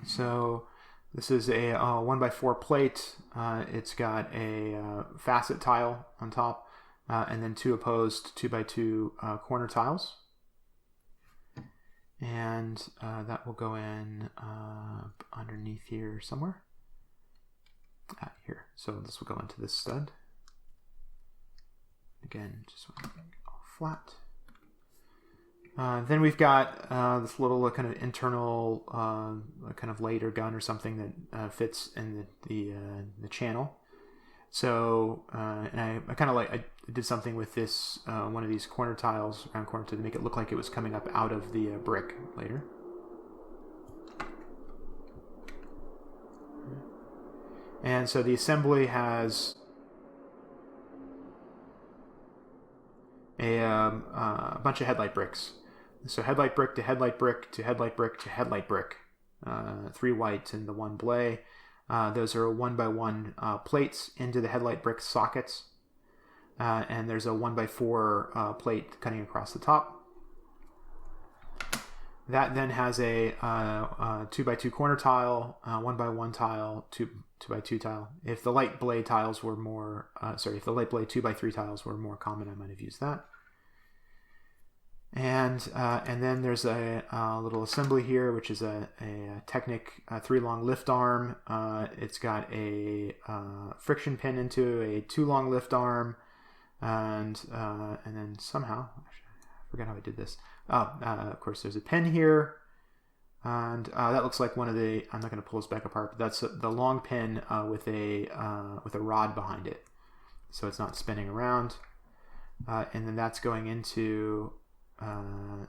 So this is a 1x4 plate. It's got a facet tile on top. And then 2 opposed 2x2 corner tiles. And that will go in underneath here somewhere. Here. So this will go into this stud. Again, just want to make it all flat. Then we've got this little kind of internal kind of light or gun or something that fits in the channel. So, and I kind of I did something with this one of these corner tiles, round corner, to make it look like it was coming up out of the brick later. And so the assembly has a bunch of headlight bricks. So headlight brick to headlight brick to headlight brick to headlight brick. 3 white and the 1 blay. Those are 1x1 plates into the headlight brick sockets. And there's a 1x4 plate cutting across the top. That then has a 2x2 corner tile, 1x1 tile, 2x2 tile. If the light blay tiles were more, if the light blay 2x3 tiles were more common, I might have used that. And then there's a little assembly here, which is a Technic 3-long lift arm. It's got a friction pin into a 2-long lift arm, and then somehow, I forget how I did this. Of course, there's a pin here, and that looks like one of the. I'm not going to pull this back apart, but that's the long pin with a rod behind it, so it's not spinning around. And then that's going into. That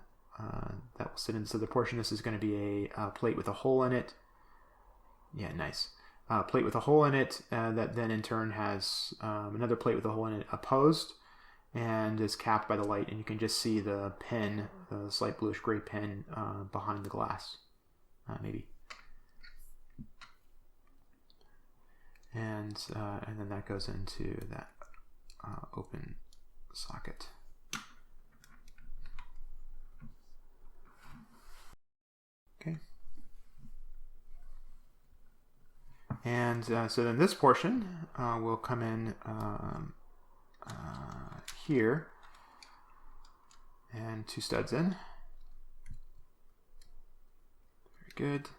will sit in. So the portion, this is going to be a plate with a hole in it. Yeah, nice. Plate with a hole in it that then in turn has another plate with a hole in it opposed and is capped by the light, and you can just see the pin, the slight bluish gray pin behind the glass, maybe. And then that goes into that open socket. Okay. And so then this portion will come in here, and 2 studs in. Very good.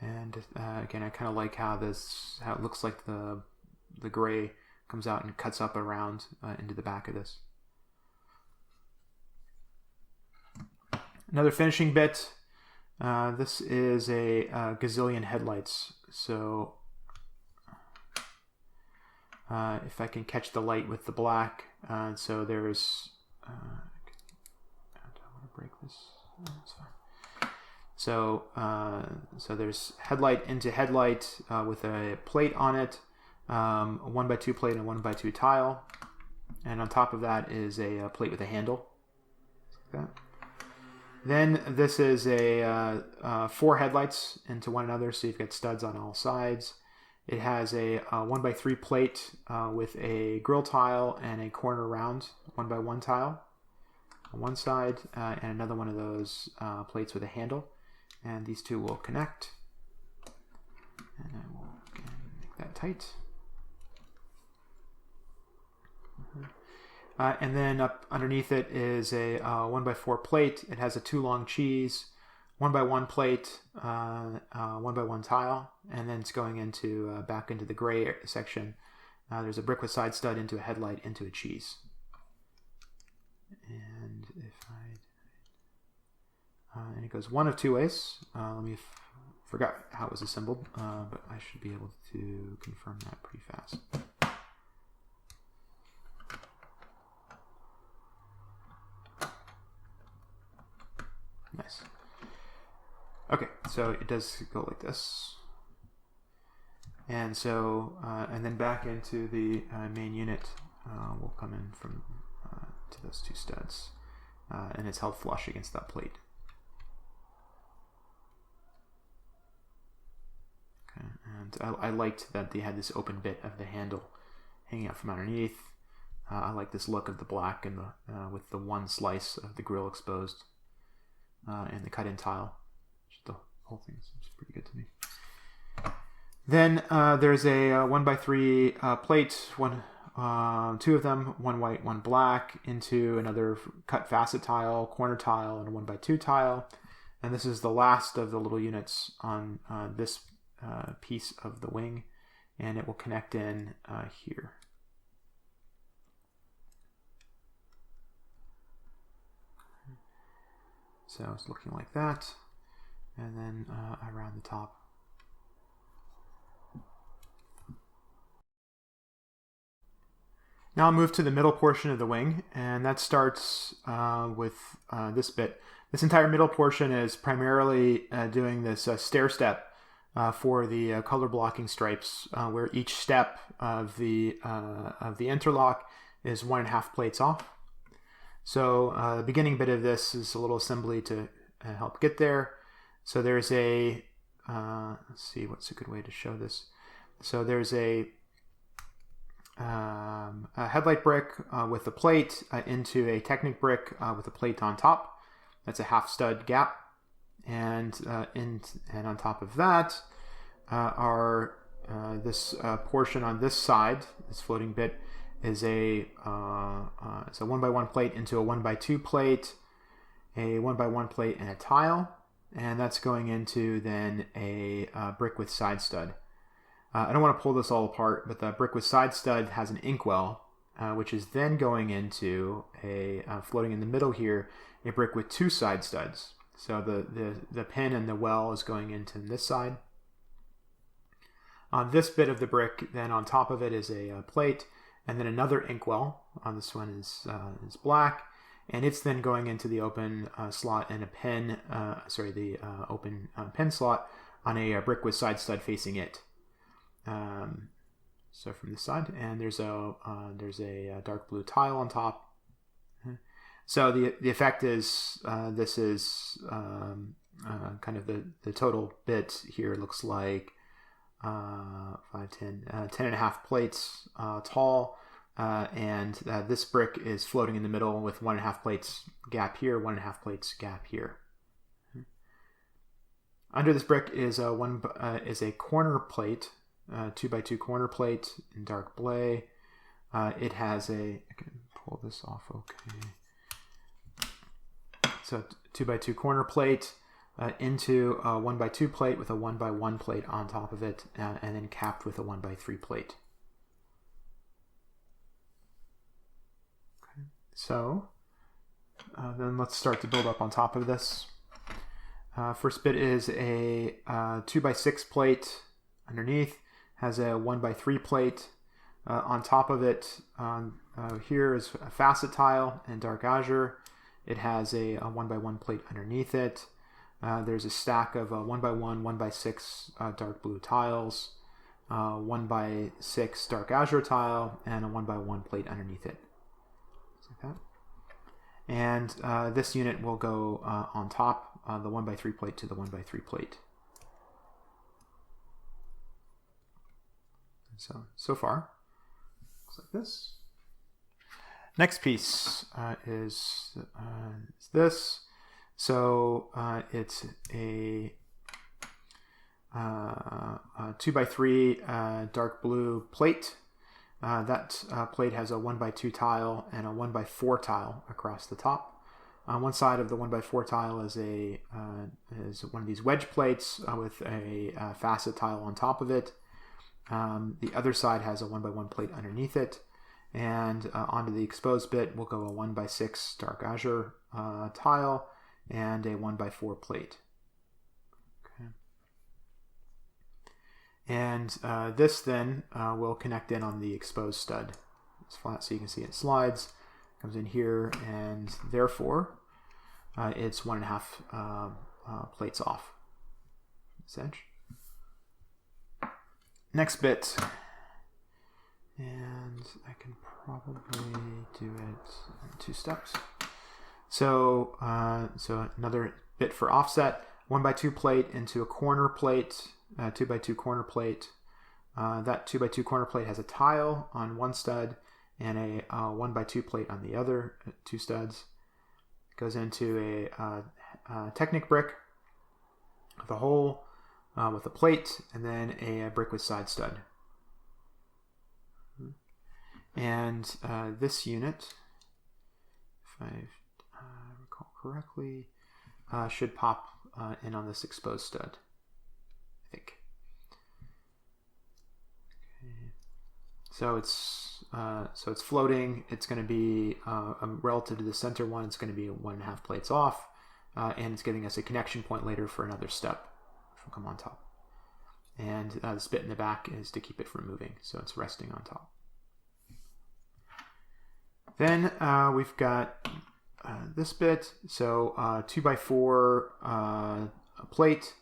And again, I kind of like how it looks like the gray comes out and cuts up around into the back of this. Another finishing bit. This is a gazillion headlights. So if I can catch the light with the black, so there's. I don't want to break this. No, that's fine. So there's headlight into headlight with a plate on it, a 1x2 plate and a 1x2 tile, and on top of that is a plate with a handle. Like that. Then this is a 4 headlights into one another, so you've got studs on all sides. It has a 1x3 plate with a grill tile and a corner round 1x1 tile on one side, and another one of those plates with a handle. And these two will connect. And I will again make that tight. And then up underneath it is a 1x4 plate. It has a 2-long cheese, 1x1 plate, 1x1 tile, and then it's going into back into the gray section. There's a brick with side stud into a headlight into a cheese. And if and it goes one of 2 ways. Let me forgot how it was assembled, but I should be able to confirm that pretty fast. Nice. Okay, so it does go like this. And so, and then back into the main unit will come in from to those 2 studs. And it's held flush against that plate. Okay, and I liked that they had this open bit of the handle hanging out from underneath. I like this look of the black and with the one slice of the grill exposed. And the cut-in tile. The whole thing seems pretty good to me. Then there's a 1x3 plate, 2 of them, 1 white, 1 black, into another cut facet tile, corner tile, and a 1x2 tile. And this is the last of the little units on this piece of the wing, and it will connect in here. So it's looking like that, and then around the top. Now I'll move to the middle portion of the wing, and that starts with this bit. This entire middle portion is primarily doing this stair step for the color blocking stripes, where each step of the interlock is 1.5 plates off. So the beginning bit of this is a little assembly to help get there. So there's a, let's see, what's a good way to show this? So there's a headlight brick with a plate into a Technic brick with a plate on top. That's a 1/2 stud gap, and on top of that are this portion on this side. This floating bit is it's a 1x1 plate into a 1x2 plate, a 1x1 plate, and a tile, and that's going into then a brick with side stud. I don't want to pull this all apart, but the brick with side stud has an inkwell, which is then going into a floating in the middle here, a brick with 2 side studs. So the pin and the well is going into this side. On this bit of the brick, then on top of it is a plate, and then another inkwell. On this one is black, and it's then going into the open slot and a pin. The open pin slot on a brick with side stud facing it. So from this side, and there's a dark blue tile on top. So the effect is this is kind of the total bit here looks like 5, 10, 10.5 plates tall, and this brick is floating in the middle with 1.5 plates gap here, 1.5 plates gap here. Under this brick is a corner plate, 2x2 corner plate in dark blue. It has I can pull this off. Okay. So 2x2 corner plate into a 1x2 plate with a 1x1 plate on top of it, and then capped with a 1x3 plate. Okay. So then let's start to build up on top of this. First bit is a 2x6 plate underneath, has a 1x3 plate. On top of it, here is a facet tile in dark azure. It has a 1x1 plate underneath it. There's a stack of 1x1, 1x6 dark blue tiles, 1x6 dark azure tile, and a 1x1 plate underneath it. Just like that. And this unit will go on top, the 1x3 plate to the 1x3 plate. So far, looks like this. Next piece is this. So it's a 2x3 dark blue plate. That plate has a 1x2 tile and a 1x4 tile across the top. On one side of the 1x4 tile is one of these wedge plates with a facet tile on top of it. The other side has a 1x1 plate underneath it. And onto the exposed bit will go a 1x6 dark azure tile and a 1x4 plate. Okay. And this then will connect in on the exposed stud. It's flat so you can see it slides, comes in here, and therefore it's 1.5 plates off this edge. Next bit, and I can probably do it in 2 steps. So another bit for offset, 1x2 plate into a corner plate, 2x2 corner plate. That 2x2 corner plate has a tile on one stud and a 1x2 plate on the other 2 studs. It goes into a Technic brick with a hole with a plate, and then a brick with side stud. And this unit, if I recall correctly, should pop in on this exposed stud, I think. Okay. So it's floating. It's going to be relative to the center one. It's going to be 1.5 plates off, and it's giving us a connection point later for another step, which will come on top. And the bit in the back is to keep it from moving, so it's resting on top. Then we've got this bit, so 2x4 plate.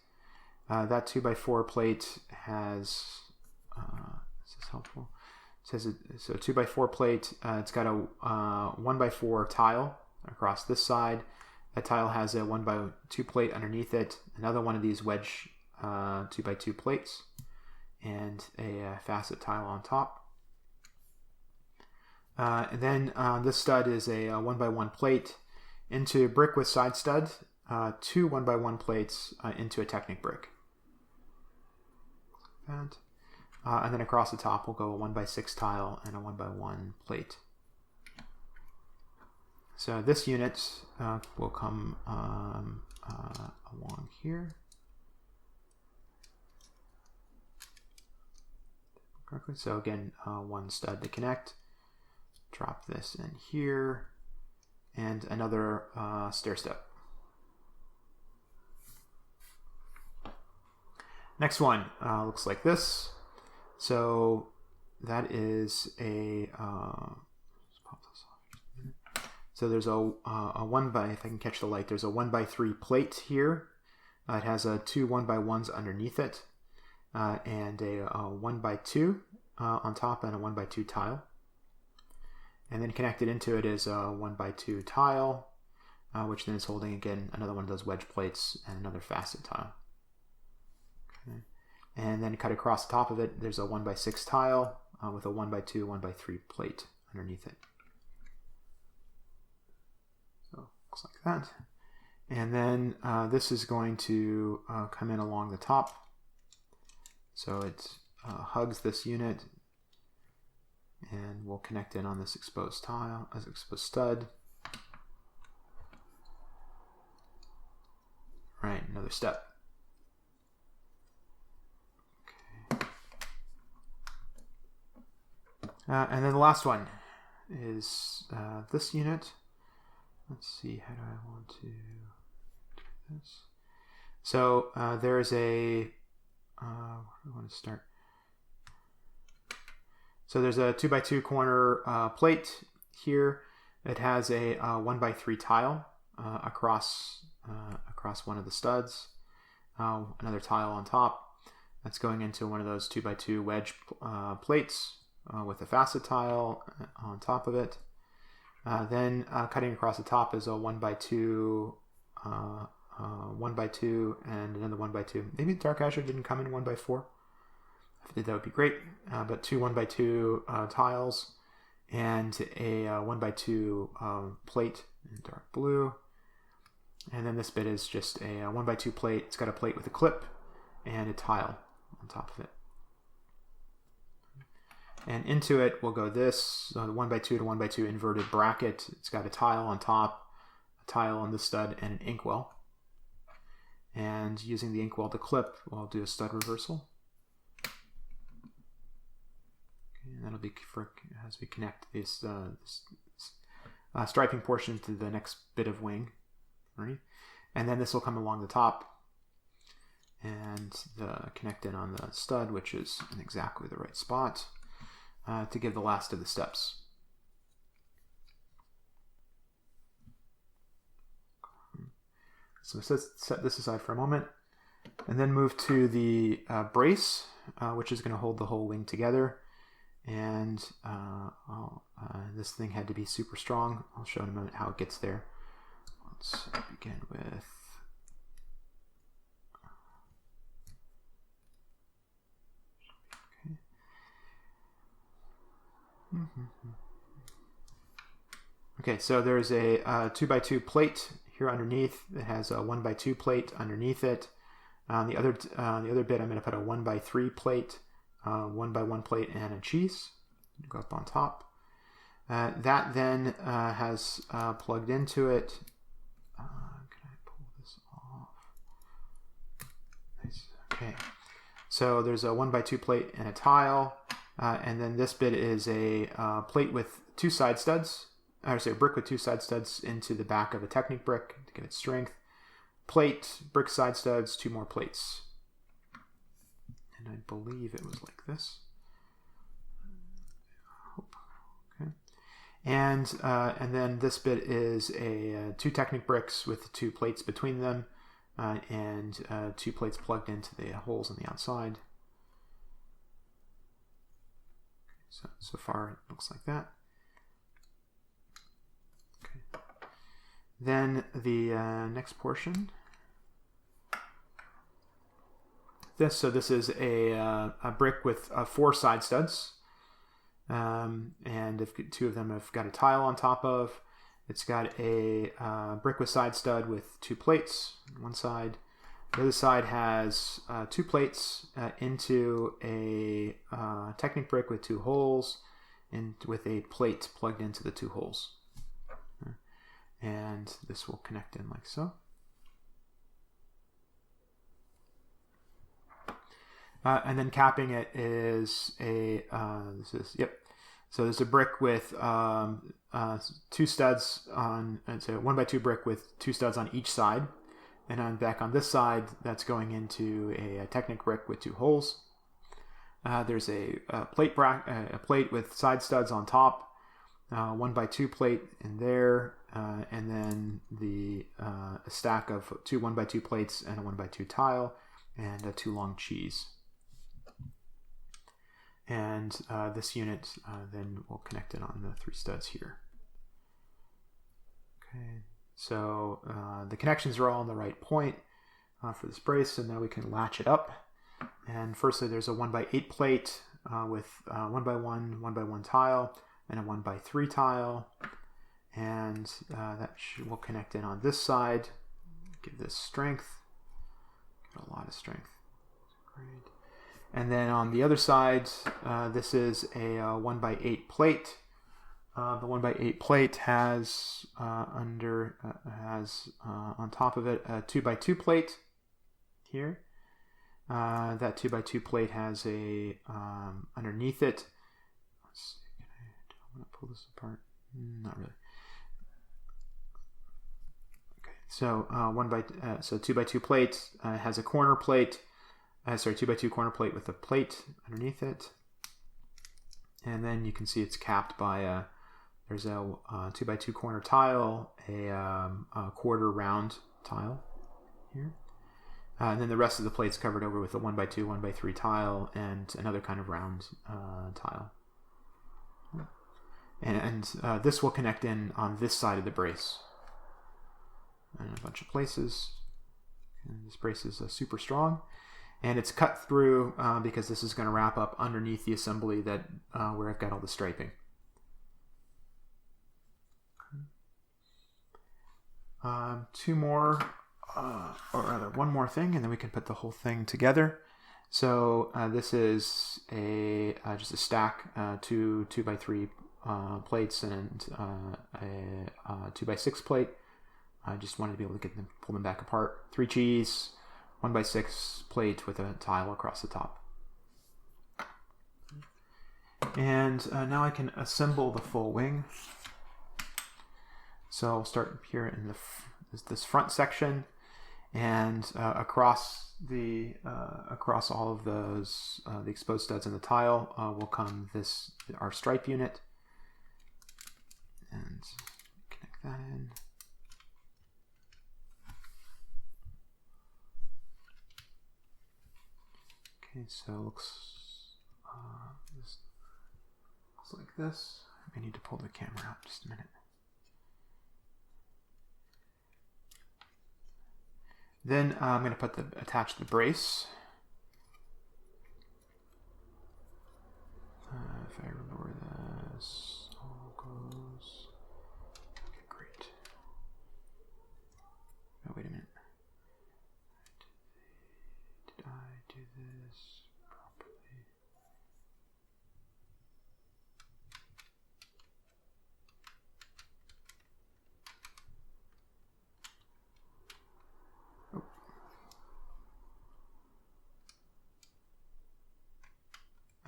That 2x4 plate has, is this helpful? It says so 2x4 plate, it's got a 1x4 tile across this side. That tile has a 1x2 plate underneath it, another one of these wedge 2x2 plates, and a facet tile on top. And then this stud is a 1x1 plate into brick with side stud, 2 1x1 plates into a Technic brick. Like that. And then across the top will go a 1x6 tile and a 1x1 plate. So this unit will come along here. So again, one stud to connect. Drop this in here, and another stair step. Next one looks like this. So that is a let's pop this off. So there's a 1 by, if I can catch the light, there's a 1x3 plate here. It has a 2 1x1s underneath it, and a 1x2 on top, and a 1x2 tile. And then connected into it is a 1x2 tile, which then is holding again another one of those wedge plates and another facet tile. Okay. And then cut across the top of it, there's a 1x6 tile with a 1x2, 1x3 plate underneath it. So looks like that. And then this is going to come in along the top. So it hugs this unit, and we'll connect in on this exposed tile, as exposed stud. Right, another step. Okay. And then the last one is this unit. Let's see, how do I want to do this? So there's a, where do I want to start? So there's a 2x2 corner plate here. It has a 1x3 tile across one of the studs. Another tile on top. That's going into one of those 2x2 wedge plates with a facet tile on top of it. Then cutting across the top is a 1x2, 1x2, and another 1x2. Maybe Dark Azure didn't come in 1x4. If it did, that would be great. But 2 1x2 tiles and a 1x2 plate in dark blue. And then this bit is just a 1x2 plate. It's got a plate with a clip and a tile on top of it. And into it will go this, the 1x2 to 1x2 inverted bracket. It's got a tile on top, a tile on the stud, and an inkwell. And using the inkwell to clip, we'll do a stud reversal. And that'll be for as we connect this striping portion to the next bit of wing, right? And then this will come along the top and connect in on the stud, which is in exactly the right spot to give the last of the steps. So set this aside for a moment, and then move to the brace, which is going to hold the whole wing together. And this thing had to be super strong. I'll show in a moment how it gets there. Let's begin with okay, so there's a 2x2 plate here underneath. It has a 1x2 plate underneath it. The other bit, I'm going to put a 1x3 plate. 1x1 plate and a cheese. Go up on top. That then has plugged into it. Can I pull this Okay, so there's a 1x2 plate and a tile, and then this bit is a plate with 2 side studs, or say a brick with 2 side studs into the back of a Technic brick to get its strength. Plate, brick side studs, 2 more plates. And I believe it was like this. Okay. And then this bit is a 2 Technic bricks with 2 plates between them, and 2 plates plugged into the holes on the outside. So far it looks like that. Okay. Then the next portion. This is a brick with 4 side studs, and if 2 of them have got a tile on top of. It's got a brick with side stud with 2 plates on one side. The other side has 2 plates into a Technic brick with 2 holes, and with a plate plugged into the 2 holes. And this will connect in like so. And then capping it is a So there's a brick with 2 studs on. It's a 1x2 brick with 2 studs on each side, and on back on this side, that's going into a Technic brick with 2 holes. There's a plate with side studs on top, 1x2 plate in there, and then a stack of 2 1x2 plates and a 1x2 tile, and a 2 long cheese. And this unit then will connect it on the 3 studs here. Okay, so the connections are all on the right point for this brace, and now we can latch it up. And firstly, there's a 1x8 plate with 1x1, 1x1 tile, and a 1x3 tile, and will connect in on this side. Give this strength. Give it a lot of strength. Great. And then on the other side, this is a 1x8 plate. The 1x8 plate has on top of it a 2x2 plate here. That 2x2 plate has a underneath it. Let's see, do I want to pull this apart? Not really. Okay, so 2x2 plate has a corner plate. 2x2 corner plate with a plate underneath it, and then you can see it's capped by there's a 2x2 corner tile, a quarter round tile here, and then the rest of the plate's covered over with a 1x2, 1x3 tile and another kind of round tile. And this will connect in on this side of the brace in a bunch of places. And this brace is super strong. And it's cut through because this is going to wrap up underneath the assembly that where I've got all the striping. One more thing, and then we can put the whole thing together. So this is just a stack, 2 2x3 plates and a 2x6 plate. I just wanted to be able to pull them back apart. 3 cheese. 1x6 plate with a tile across the top. And now I can assemble the full wing. So I'll start here in this front section, and across all of those the exposed studs and the tile will come our stripe unit, and connect that in. Okay, so it looks like this. I need to pull the camera out just a minute. Then I'm going to attach the brace. If I remember where this all goes. Okay, great. Oh, wait a minute. Did I do this properly?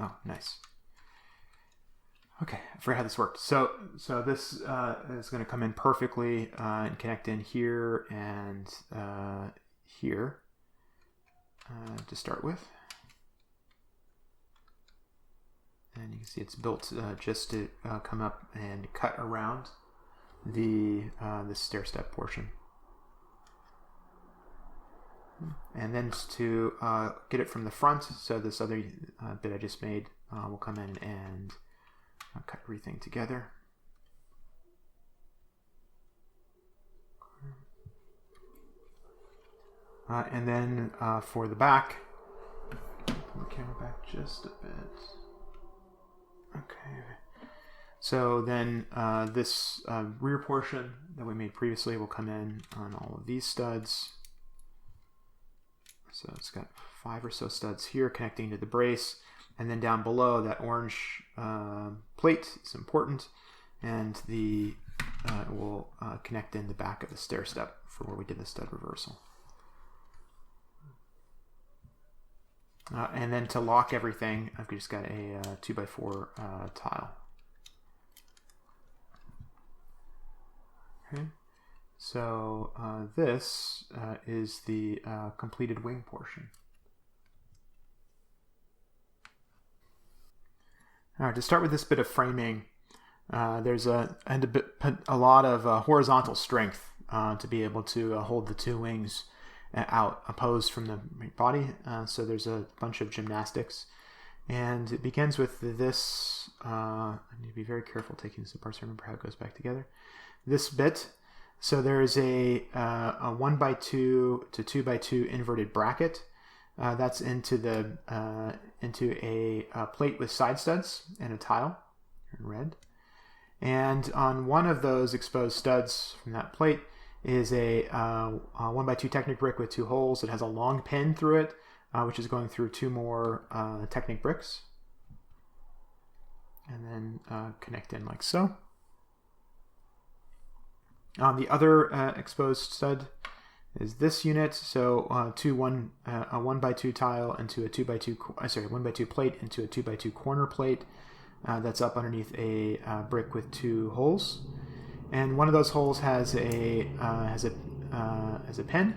Oh, nice. Okay, I forgot how this worked. So this is going to come in perfectly and connect in here and here to start with. And you can see it's built just to come up and cut around the stair step portion. And then to get it from the front, so this other bit I just made will come in and cut everything together. And then for the back, pull the camera back just a bit. Okay. So then this rear portion that we made previously will come in on all of these studs. So it's got 5 or so studs here connecting to the brace. And then down below, that orange plate is important. And the will connect in the back of the stair step for where we did the stud reversal. And then to lock everything, I've just got a 2x4 tile. Okay. So this is the completed wing portion. All right, to start with this bit of framing, there's a lot of horizontal strength to be able to hold the 2 wings out opposed from the body. So there's a bunch of gymnastics. And it begins with this, I need to be very careful taking this apart so I remember how it goes back together. This bit, so there is a 1x2 to 2x2 inverted bracket. That's into a plate with side studs and a tile in red. And on one of those exposed studs from that plate is a 1x2 Technic brick with 2 holes. It has a long pin through it, which is going through 2 more Technic bricks. And then connect in like so. On the other exposed stud is this unit, so a 1x2 tile into a 1x2 plate into a 2x2 corner plate that's up underneath a brick with 2 holes, and one of those holes has a pin,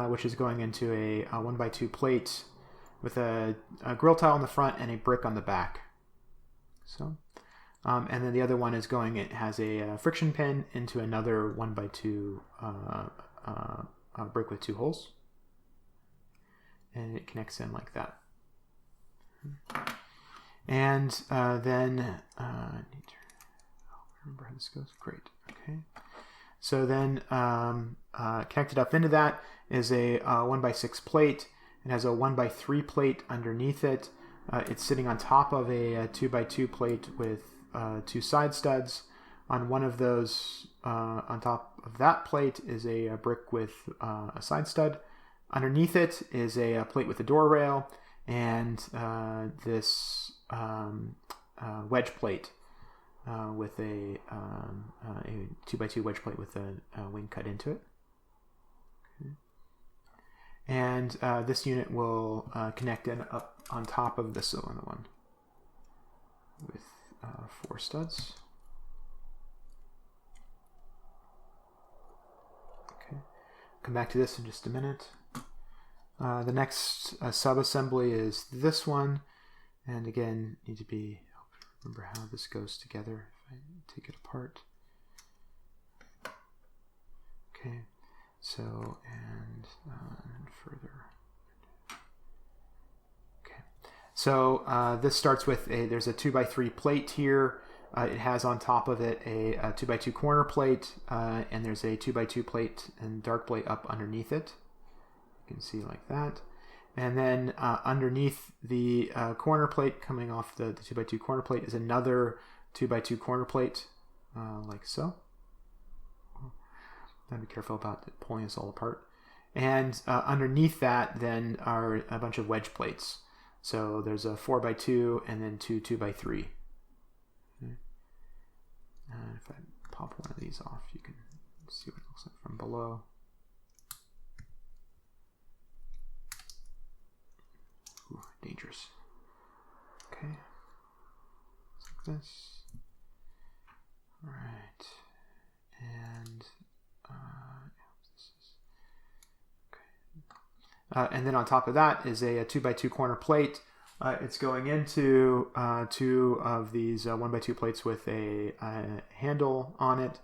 which is going into a 1x2 plate with a grill tile on the front and a brick on the back. So. And then the other one is it has a friction pin into another 1x2 brick with 2 holes. And it connects in like that. And then, I need to remember how this goes. Great. Okay. So then connected up into that is a 1x6 plate. It has a 1x3 plate underneath it. It's sitting on top of a 2x2 plate with 2 side studs. On one of those, on top of that plate is a brick with a side stud. Underneath it is a plate with a door rail and this wedge plate with a 2x2 wedge plate with a wing cut into it. Okay. And this unit will connect in up on top of the cylinder one with 4 studs. Okay, come back to this in just a minute. The next sub-assembly is this one, and again, need to remember how this goes together if I take it apart. Okay, so and further. So this starts with there's a 2x3 plate here. It has on top of it a 2x2 corner plate, and there's a 2x2 plate and dark plate up underneath it. You can see like that. And then underneath the corner plate, coming off the 2x2 corner plate, is another 2x2 corner plate, like so. Gotta be careful about pulling this all apart. And underneath that then are a bunch of wedge plates. So there's a 4x2 and then 2 2x3. Okay. If I pop one of these off, you can see what it looks like from below. Ooh, dangerous. this. All right, and and then on top of that is a 2x2 corner plate. It's going into two of these 1x2 plates with a handle on it,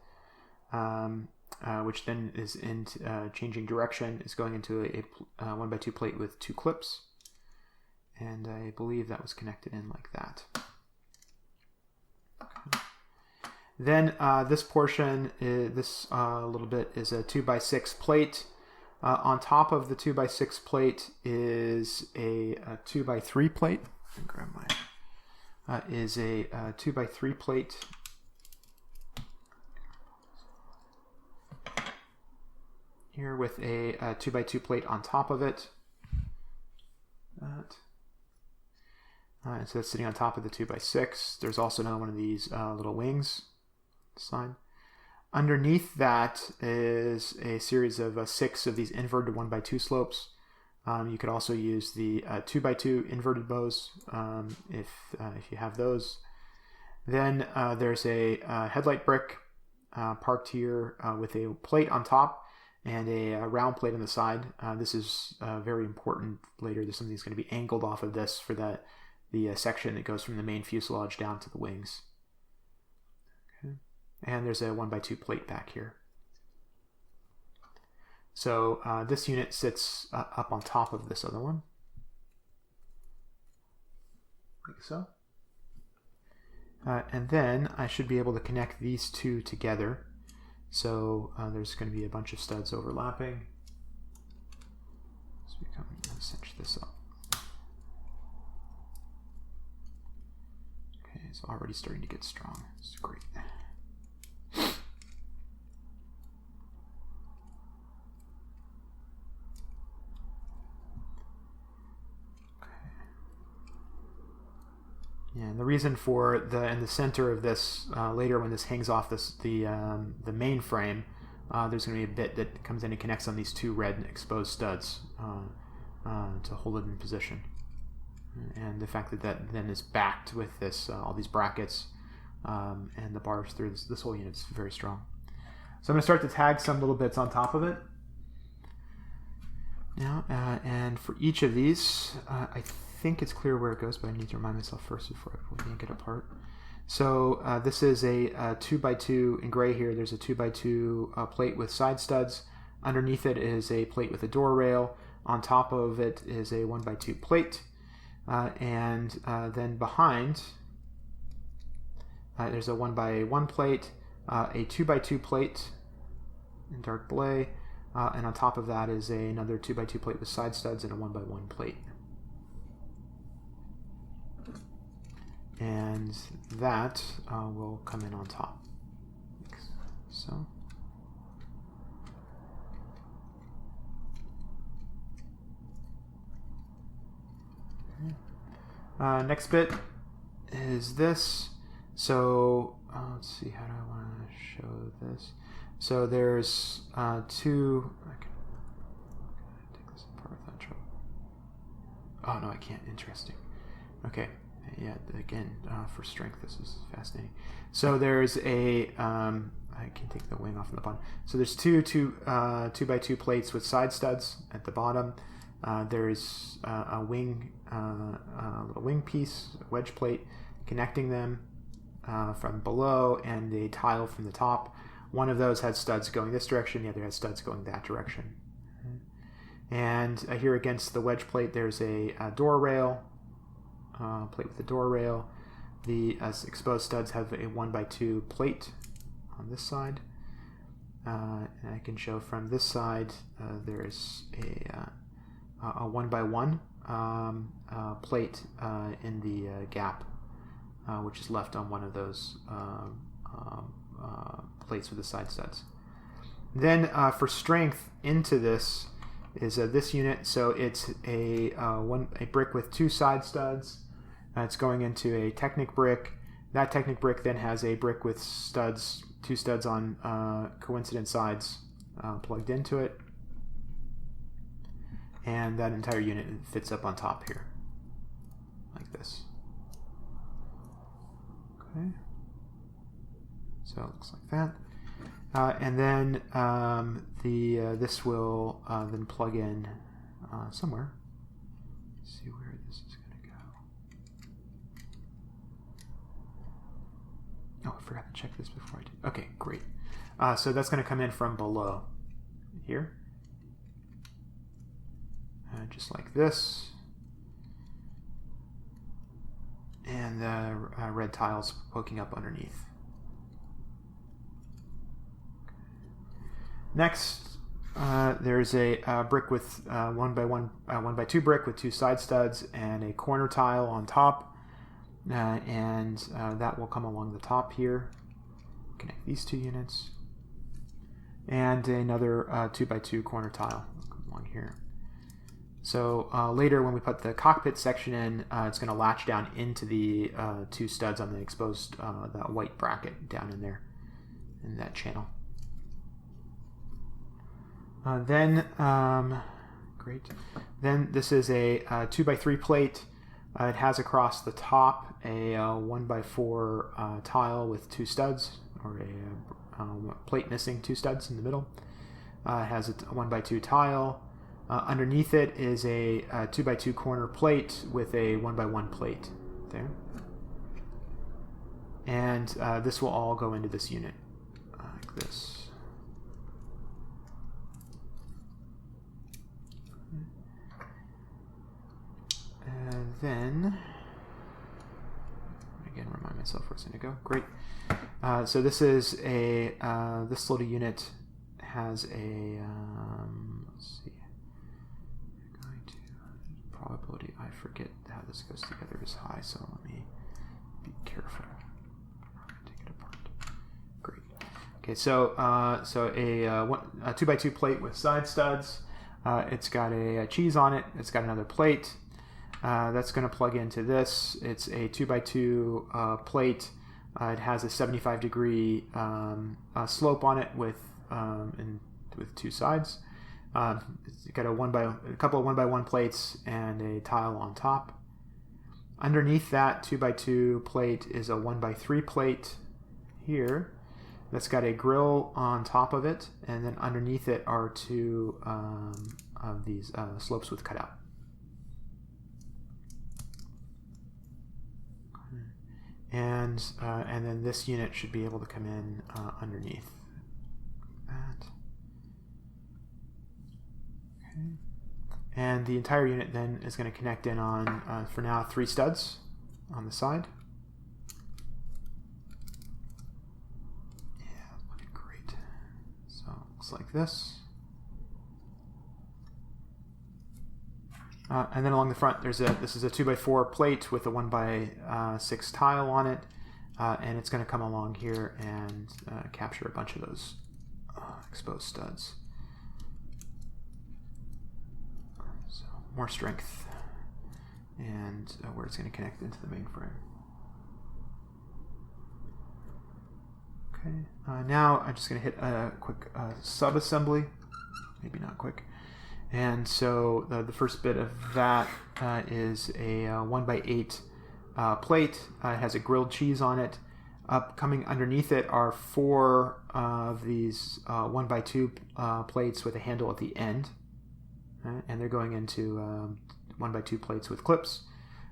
which then is in changing direction. Is going into a 1x2 plate with two clips, and I believe that was connected in like that. Okay. Then this portion, this little bit, is a 2x6 plate. On top of the 2x6 plate is a 2x3 plate. Let me grab my. Is a 2x3 plate. Here with a 2x2 plate on top of it. And so that's sitting on top of the 2x6. There's also another one of these little wings. Side. Underneath that is a series of 6 of these inverted 1x2 slopes. You could also use the 2x2 inverted bows if you have those. Then there's a headlight brick parked here with a plate on top and a round plate on the side. This is very important later. There's something that's going to be angled off of this for the section that goes from the main fuselage down to the wings. Okay. And there's a 1x2 plate back here. So this unit sits up on top of this other one, like so. And then I should be able to connect these two together. So there's going to be a bunch of studs overlapping. So we can cinch this up. Okay, it's already starting to get strong. It's great. Yeah, and the reason for in the center of this later when this hangs off the main frame, there's going to be a bit that comes in and connects on these two red exposed studs to hold it in position. And the fact that then is backed with this all these brackets and the bars through this whole unit is very strong. So I'm going to start to tag some little bits on top of it. Now, and for each of these, I think it's clear where it goes, but I need to remind myself first before I yank it apart. So this is a 2x2 in gray here. There's a 2x2 plate with side studs. Underneath it is a plate with a door rail. On top of it is a 1x2 plate. And then behind, there's a 1x1 plate, a 2x2 plate in dark blue, and on top of that is another 2x2 plate with side studs and a 1x1 plate. And that will come in on top, like so. Next bit is this. So let's see, how do I want to show this? So there's two. I can take this apart without trouble. Oh no, I can't. Interesting. Okay. Yeah, again, for strength, this is fascinating. So there's a, I can take the wing off from the bottom. So there's two 2x2 plates with side studs at the bottom. There's a wing, a little wing piece, a wedge plate connecting them from below, and a tile from the top. One of those has studs going this direction, the other has studs going that direction. And here against the wedge plate, there's a door rail. Plate with the door rail. The exposed studs have a 1x2 plate on this side. And I can show from this side there's a 1x1 plate in the gap, which is left on one of those plates with the side studs. Then for strength into this is this unit. So it's a brick with two side studs. It's going into a Technic brick. That Technic brick then has a brick with studs, two studs on coincident sides plugged into it. And that entire unit fits up on top here, like this. Okay. So it looks like that. And then this will then plug in somewhere. Let's see where this is going to go. Oh, I forgot to check this before I did. Okay, great. So that's going to come in from below here. Just like this. And the red tiles poking up underneath. Next, there's a brick with 1x2 brick with 2 side studs and a corner tile on top, and that will come along the top here. Connect these 2 units, and another 2x2 corner tile along here. So later, when we put the cockpit section in, it's going to latch down into the 2 studs on the exposed that white bracket down in there in that channel. Great. Then this is a 2x3 plate. It has across the top a 1x4 tile with 2 studs, or a plate missing 2 studs in the middle. It has a 1x2 tile. Underneath it is a 2x2 corner plate with a 1x1 plate there. And this will all go into this unit like this. And then, again, remind myself where it's going to go. Great. So this is a, this little unit has a, let's see, I'm going to, probability, I forget how this goes together is high, so let me be careful. Take it apart. Great. Okay, so a 2x2 plate with side studs. It's got a cheese on it. It's got another plate. That's going to plug into this. It's a 2x2 plate. It has a 75-degree slope on it with 2 sides. It's got a couple of 1x1 plates and a tile on top. Underneath that 2x2 plate is a 1x3 plate here. That's got a grill on top of it, and then underneath it are 2 of these slopes with cutout. And then this unit should be able to come in underneath that. Okay. And the entire unit then is going to connect in on, for now, 3 studs on the side. Yeah, looking great. So it looks like this. And then along the front, this is a 2x4 plate with a 1x6 tile on it, and it's going to come along here and capture a bunch of those exposed studs. So more strength, and where it's going to connect into the main frame. Okay. Now I'm just going to hit a quick sub-assembly, maybe not quick. And so the first bit of that is a 1x8 plate. It has a grilled cheese on it. Coming underneath it are 4 of these 1x2 plates with a handle at the end. And they're going into 1x2 plates with clips.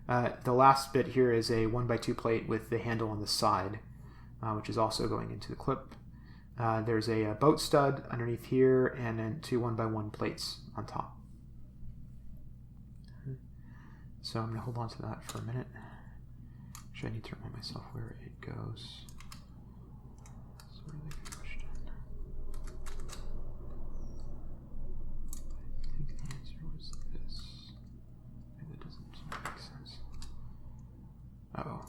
The last bit here is a 1x2 plate with the handle on the side, which is also going into the clip. There's a boat stud underneath here, and then 2 1x1 plates on top. So I'm going to hold on to that for a minute. Actually, I need to remind myself where it goes. That's a really good question. I think the answer was this. Maybe that doesn't make sense. Uh-oh.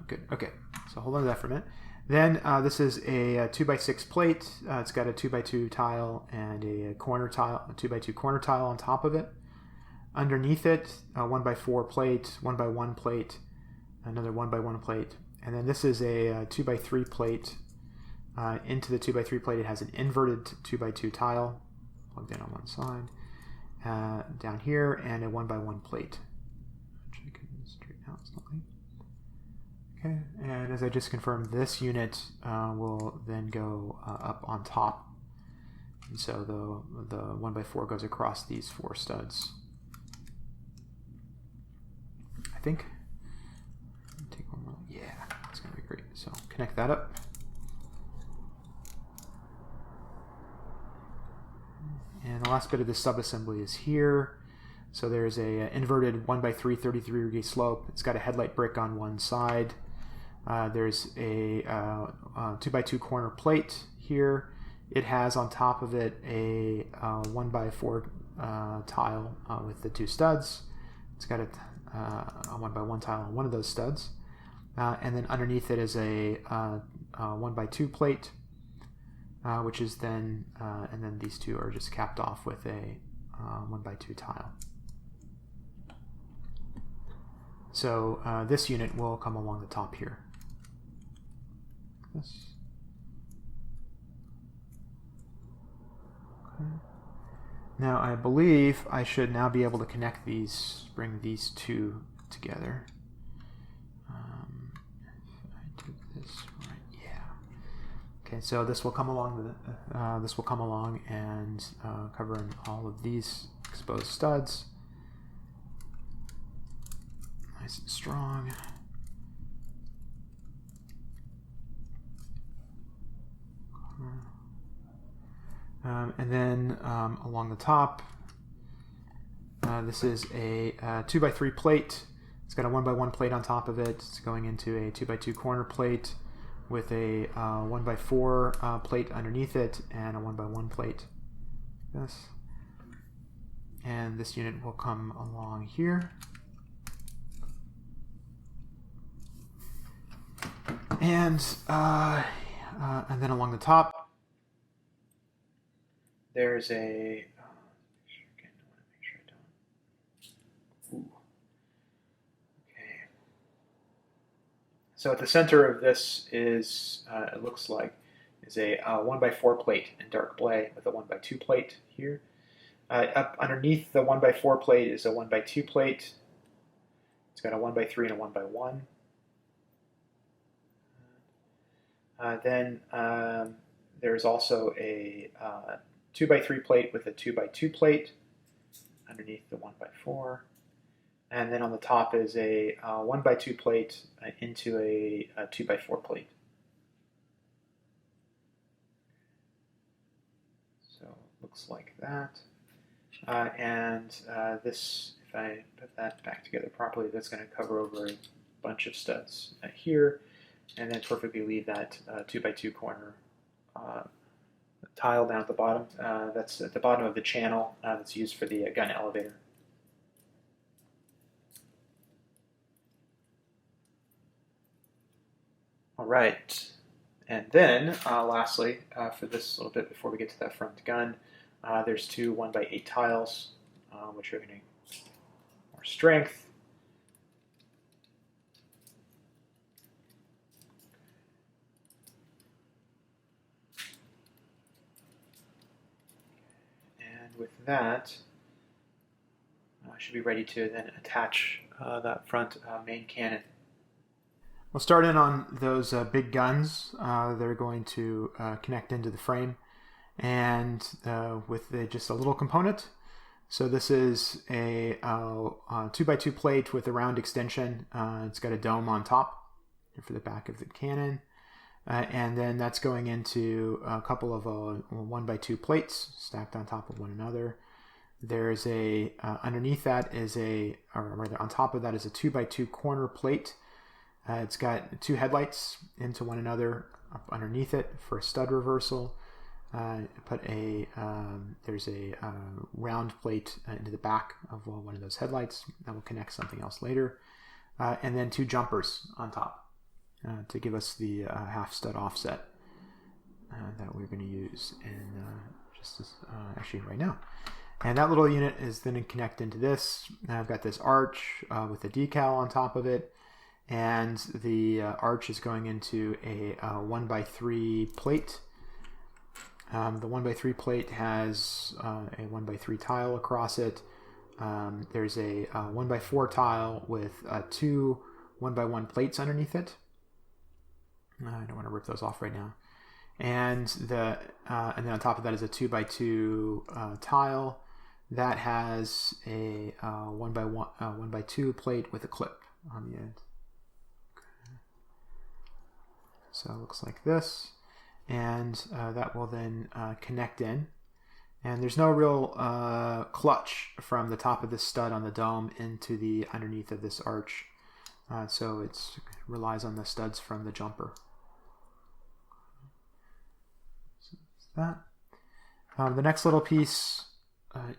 Good. Okay, so hold on to that for a minute. Then this is a 2x6 plate. It's got a 2x2 tile and a corner tile, a 2x2 corner tile on top of it. Underneath it, a 1x4 plate, 1x1 plate, another 1x1 plate, and then this is a 2x3 plate into the 2x3 plate, it has an inverted 2x2 tile plugged in on one side down here, and a 1x1 plate. Which I can straighten out slightly. Okay, and as I just confirmed, this unit will then go up on top. And so the 1x4 goes across these 4 studs. I think. Take one more. Yeah, that's going to be great. So connect that up. And the last bit of this subassembly is here. So there's a inverted 1x3 33-degree slope. It's got a headlight brick on one side. There's a 2x2 corner plate here. It has on top of it a 1x4 tile with the 2 studs. It's got a 1x1 tile on one of those studs. And then underneath it is a 1x2 plate, which is then, and then these 2 are just capped off with a 1x2 tile. So this unit will come along the top here. This. Okay. Now I believe I should now be able to connect these, bring these 2 together. If I do this right, yeah. Okay, so this will come along. This will come along and cover all of these exposed studs. Nice and strong. And then along the top, this is a 2x3 plate. It's got a 1x1 plate on top of it. It's going into a 2x2 corner plate with a 1x4 plate underneath it and a 1x1 plate. This. And this unit will come along here. And then along the top, there's a. Okay. So at the center of this is, it looks like, is a 1x4 plate in dark gray with a 1x2 plate here. Up underneath the 1x4 plate is a 1x2 plate. It's got a 1x3 and a 1x1. Then there's also a 2x3 plate with a 2x2 plate underneath the 1x4. And then on the top is a 1x2 plate into a 2x4 plate. So it looks like that. This, if I put that back together properly, that's going to cover over a bunch of studs here, and then perfectly leave that 2x2 corner tile down at the bottom. That's at the bottom of the channel that's used for the gun elevator. All right, and then lastly, for this little bit before we get to that front gun, there's 2 1x8 tiles, which are getting more strength. With that, I should be ready to then attach that front main cannon. We'll start in on those big guns. They're going to connect into the frame, and with just a little component. So this is a 2x2 plate with a round extension. It's got a dome on top for the back of the cannon. And then that's going into a couple of 1x2 plates stacked on top of one another. There's a, underneath that is a, or rather on top of that is a 2x2 corner plate. It's got 2 headlights into one another up underneath it for a stud reversal. There's a round plate into the back of one of those headlights that will connect something else later. And then 2 jumpers on top. To give us the half stud offset that we're going to use in actually right now. And that little unit is then connected into this. I've got this arch with a decal on top of it, and the arch is going into a 1x3 plate. The 1x3 plate has a 1x3 tile across it. There's a 1x4 tile with two 1x1 plates underneath it. I don't want to rip those off right now. And then on top of that is a 2x2 tile that has a 1x2 plate with a clip on the end. Okay. So it looks like this, and that will then connect in. And there's no real clutch from the top of this stud on the dome into the underneath of this arch, so it relies on the studs from the jumper. So that's that. The next little piece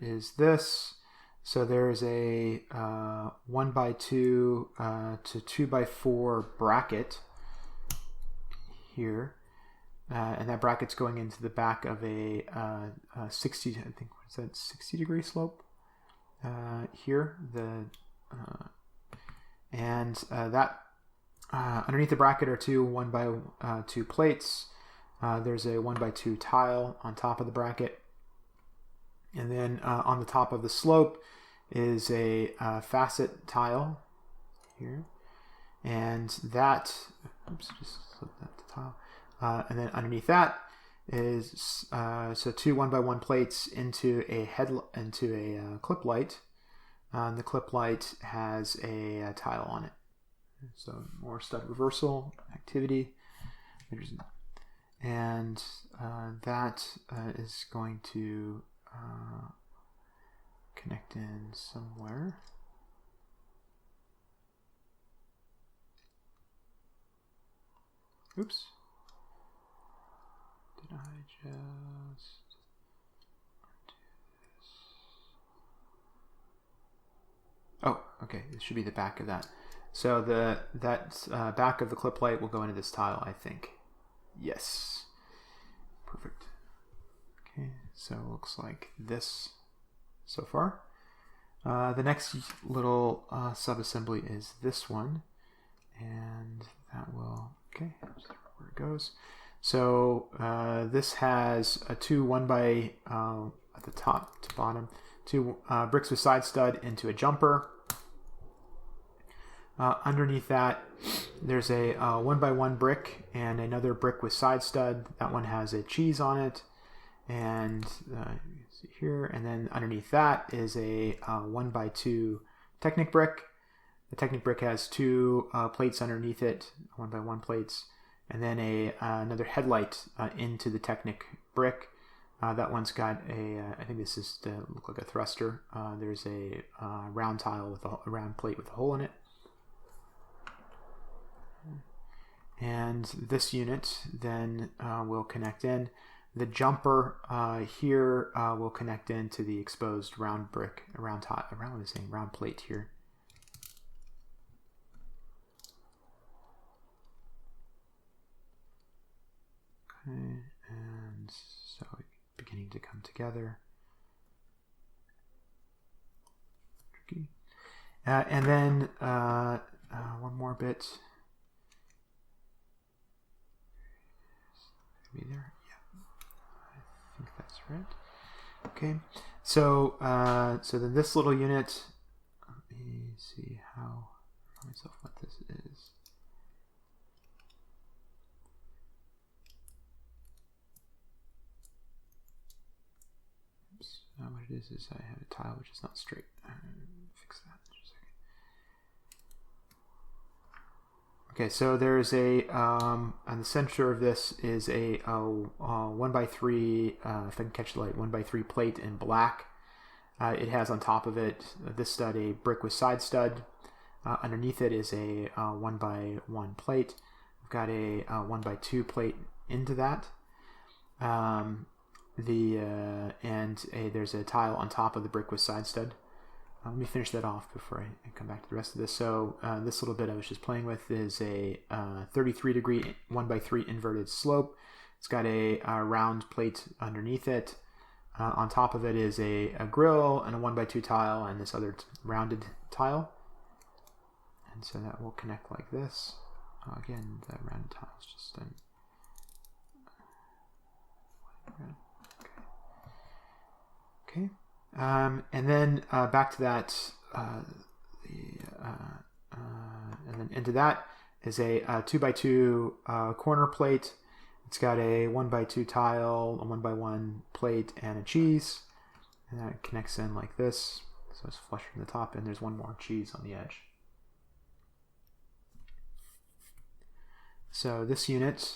is this. So there's a 1x2 to 2x4 bracket here. And that bracket's going into the back of a 60, I think, what is that, 60-degree slope here. That underneath the bracket are two 1x2 plates. There's a 1x2 tile on top of the bracket. And then on the top of the slope is a facet tile here. And that, oops, just slip that to tile. And then underneath that is so two 1x1 plates into a clip light. The clip light has a tile on it. So more stud reversal activity. And that is going to connect in somewhere. Oops. Did I just do this? Oh, okay. This should be the back of that. So that back of the clip light will go into this tile, I think. Yes. Perfect. Okay, so it looks like this so far. The next little sub-assembly is this one, and that will, okay, just where it goes. So this has a two 1x at the top to bottom, two bricks with side stud into a jumper. Underneath that, there's a 1x1 brick and another brick with side stud. That one has a cheese on it, and see here. And then underneath that is a 1x2 Technic brick. The Technic brick has two plates underneath it, 1x1 plates, and then another headlight into the Technic brick. That one's got I think this is to look like a thruster. There's a round tile with a round plate with a hole in it. And this unit then will connect in. The jumper here will connect into the exposed round brick, round plate here. Okay, and so beginning to come together. Tricky. And then one more bit. Be there, yeah. I think that's right. Okay, so so then this little unit. Let me see how myself what this is. Oops. What it is I have a tile which is not straight. Fix that in just a second. Okay, so there's on the center of this is a 1x3, if I can catch the light, 1x3 plate in black. It has on top of it, this stud, a brick with side stud. Underneath it is a 1x1 plate. I've got a 1x2 plate into that. There's a tile on top of the brick with side stud. Let me finish that off before I come back to the rest of this. So this little bit I was just playing with is a 33-degree 1x3 inverted slope. It's got a round plate underneath it. On top of it is a grill and a 1x2 tile and this other rounded tile. And so that will connect like this. Again, the rounded tiles just done. Okay. And then back to that, and then into that is a 2x2 corner plate. It's got a 1x2 tile, a 1x1 plate, and a cheese. And that connects in like this. So it's flush from the top, and there's one more cheese on the edge. So this unit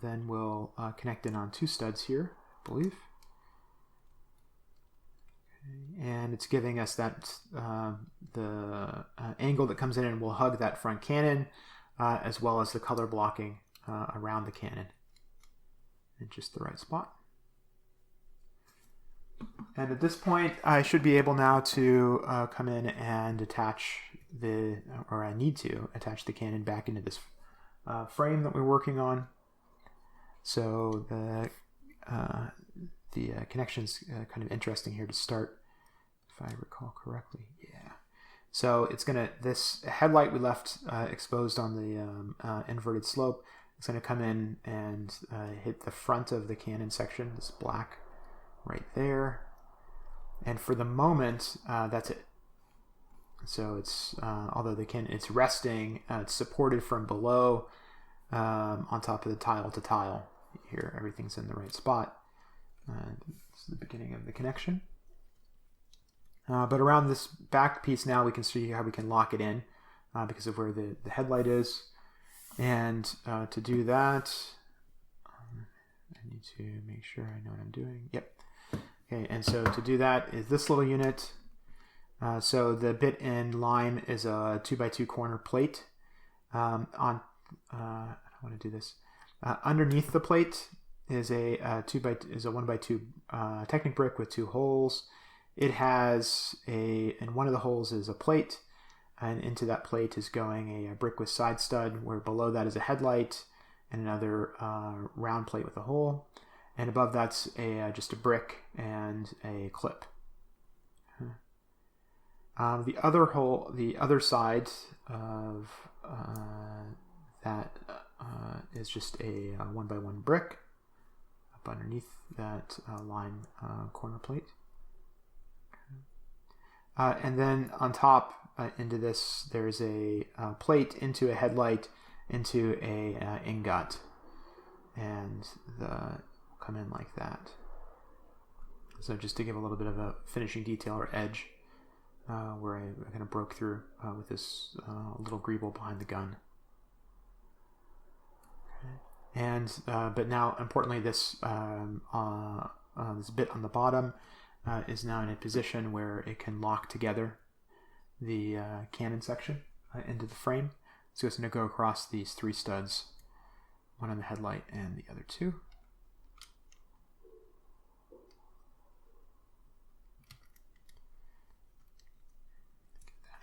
then will connect in on 2 studs here, I believe. Okay. And it's giving us that the angle that comes in and will hug that front cannon, as well as the color blocking around the cannon in just the right spot. And at this point, I should be able now to come in and attach or I need to attach the cannon back into this frame that we're working on. So the connection's kind of interesting here to start, if I recall correctly. Yeah. So it's this headlight we left exposed on the inverted slope. It's going to come in and hit the front of the cannon section, this black right there. And for the moment, that's it. So it's, although it's resting, it's supported from below on top of the tile to tile. Here, everything's in the right spot. This is the beginning of the connection. But around this back piece now, we can see how we can lock it in because of where the headlight is. And to do that, I need to make sure I know what I'm doing. Yep. Okay, and so to do that is this little unit. So the bit in lime is a 2x2 corner plate. I don't want to do this. Underneath the plate is a 1x2 Technic brick with 2 holes. It has and one of the holes is a plate, and into that plate is going a brick with side stud, where below that is a headlight and another round plate with a hole, and above that's just a brick and a clip. The other side of that is just a 1x1 brick up underneath that lime corner plate. And then on top into this, there's a plate into a headlight into a ingot, and will come in like that. So just to give a little bit of a finishing detail or edge, where I kind of broke through with this little greeble behind the gun. Okay. And but now importantly, this this bit on the bottom is now in a position where it can lock together the cannon section into the frame. So it's going to go across these 3 studs, one on the headlight and the other 2. Get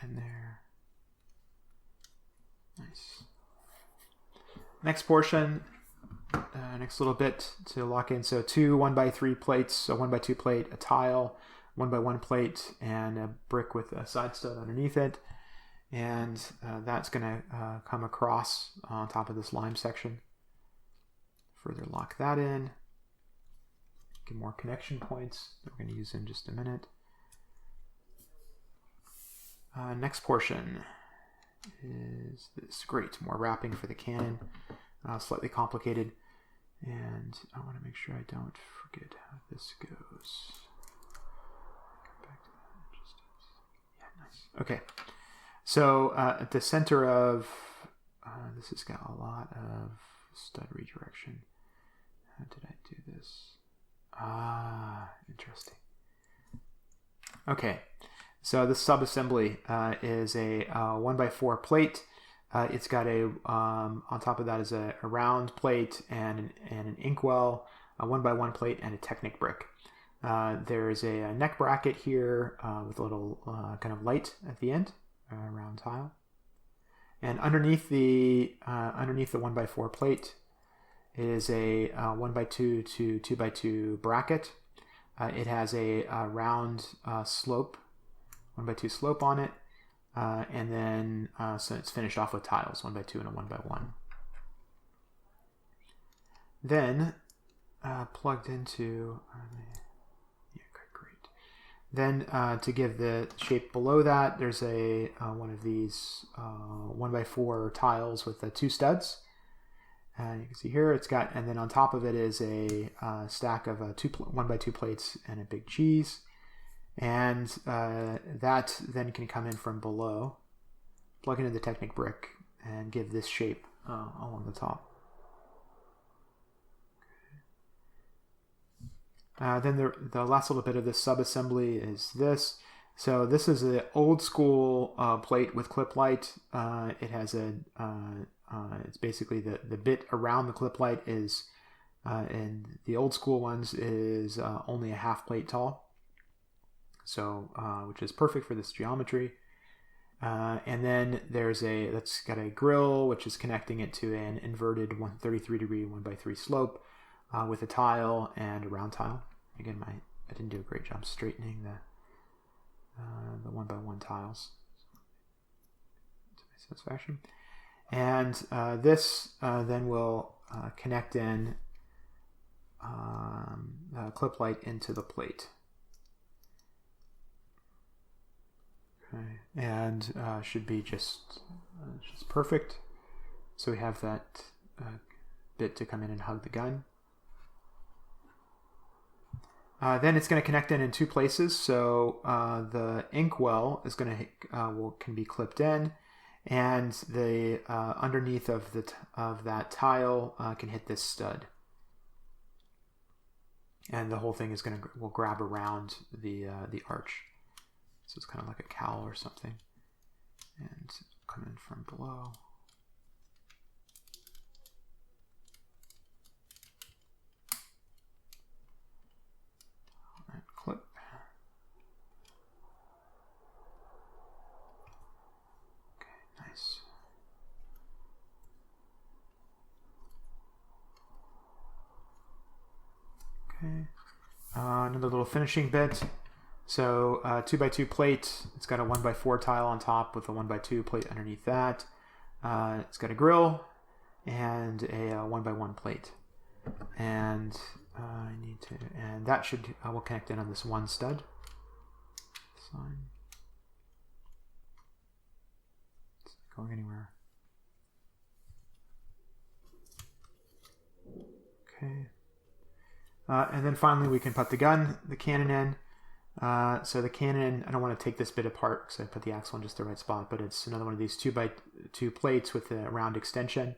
that in there. Nice. Next portion, next little bit to lock in. So 2 1x3 plates, a 1x2 plate, a tile, 1x1 plate, and a brick with a side stud underneath it. And that's going to come across on top of this lime section. Further lock that in. Get more connection points that we're going to use in just a minute. Next portion is this. Great, more wrapping for the cannon. Slightly complicated. And I want to make sure I don't forget how this goes. Go back to that. Yeah, nice. Okay. So at the center of this has got a lot of stud redirection. How did I do this? Interesting. Okay. So this subassembly is a 1x4 plate. It's got on top of that is a round plate and an inkwell, a 1x1 plate, and a Technic brick. There's a neck bracket here with a little kind of light at the end, round tile. And underneath the 1x4 plate is a 1x2 to 2x2 bracket. It has a round slope, 1x2 slope on it. and then so it's finished off with tiles, 1 by 2 and a 1 by 1. Then plugged into, yeah, great. Then to give the shape below that, there's a one of these 1 by 4 tiles with 2 studs. You can see here it's got, and then on top of it is a stack of 1 by 2 plates and a big cheese. And that then can come in from below, plug into the Technic brick, and give this shape along the top. Then the last little bit of this subassembly is this. So this is an old school plate with clip light. It has it's basically the bit around the clip light is, and the old school ones is only a half plate tall. So, which is perfect for this geometry. And then that's got a grill, which is connecting it to an inverted 133-degree 1 by 3 slope with a tile and a round tile. Again, I didn't do a great job straightening the 1 by 1 tiles to my satisfaction. And this then will connect in clip light into the plate. Okay. And should be just perfect. So we have that bit to come in and hug the gun. Then it's going to connect in 2 places. So the inkwell is going to can be clipped in, and the underneath of that tile can hit this stud, and the whole thing is will grab around the arch. So it's kind of like a cowl or something, and come in from below. And clip. Okay, nice. Okay, another little finishing bit. So 2 by 2 plate, it's got a 1 by 4 tile on top with a 1 by 2 plate underneath that. It's got a grill and a 1 by 1 plate. And and that will connect in on this one stud. It's not going anywhere. Okay. And then finally we can put the cannon in. So the cannon, I don't want to take this bit apart because I put the axle in just the right spot, but it's another one of these 2 by 2 plates with a round extension.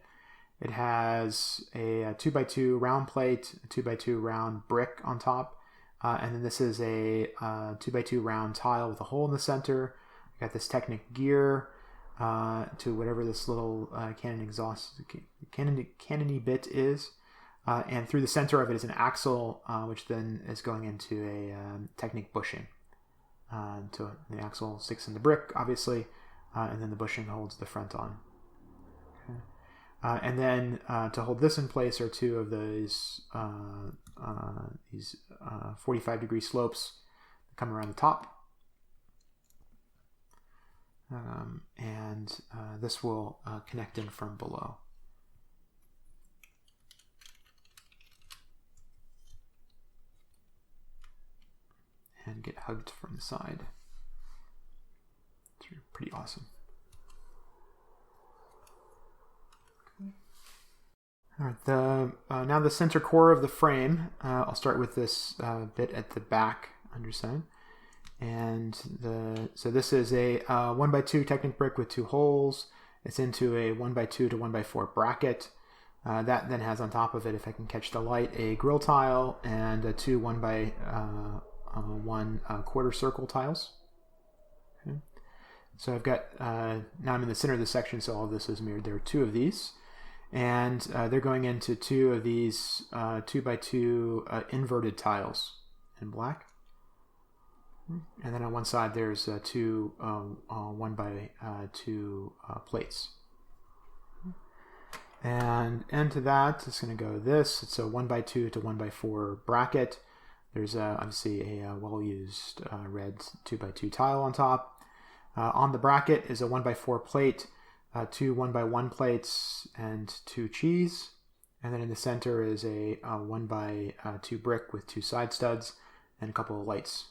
It has a 2 by 2 round plate, a 2 by 2 round brick on top, and then this is a 2 by 2 round tile with a hole in the center. We got this Technic gear to whatever this little cannon-y bit is. And through the center of it is an axle, which then is going into a Technic bushing. So the axle sticks in the brick, obviously, and then the bushing holds the front on. Okay. And then to hold this in place are 2 of these 45-degree slopes that come around the top. And this will connect in from below. And get hugged from the side. It's pretty awesome. Okay. All right, now the center core of the frame. I'll start with this bit at the back underside, and so this is a 1 by 2 Technic brick with 2 holes. It's into a 1 by 2 to 1 by 4 bracket. That then has on top of it, if I can catch the light, a grill tile and a 2 1 by 1 quarter circle tiles. Okay. So I've got, now I'm in the center of the section, so all of this is mirrored. There are 2 of these, and they're going into 2 of these 2 by 2 inverted tiles in black. And then on one side there's 2 1 by 2 plates. And into that, it's going to go this. It's a 1 by 2 to 1 by 4 bracket. There's obviously a well-used red 2 by 2 tile on top. On the bracket is a 1x4 plate, 2 1x1 plates, and 2 cheese. And then in the center is a 1x2 brick with 2 side studs and a couple of lights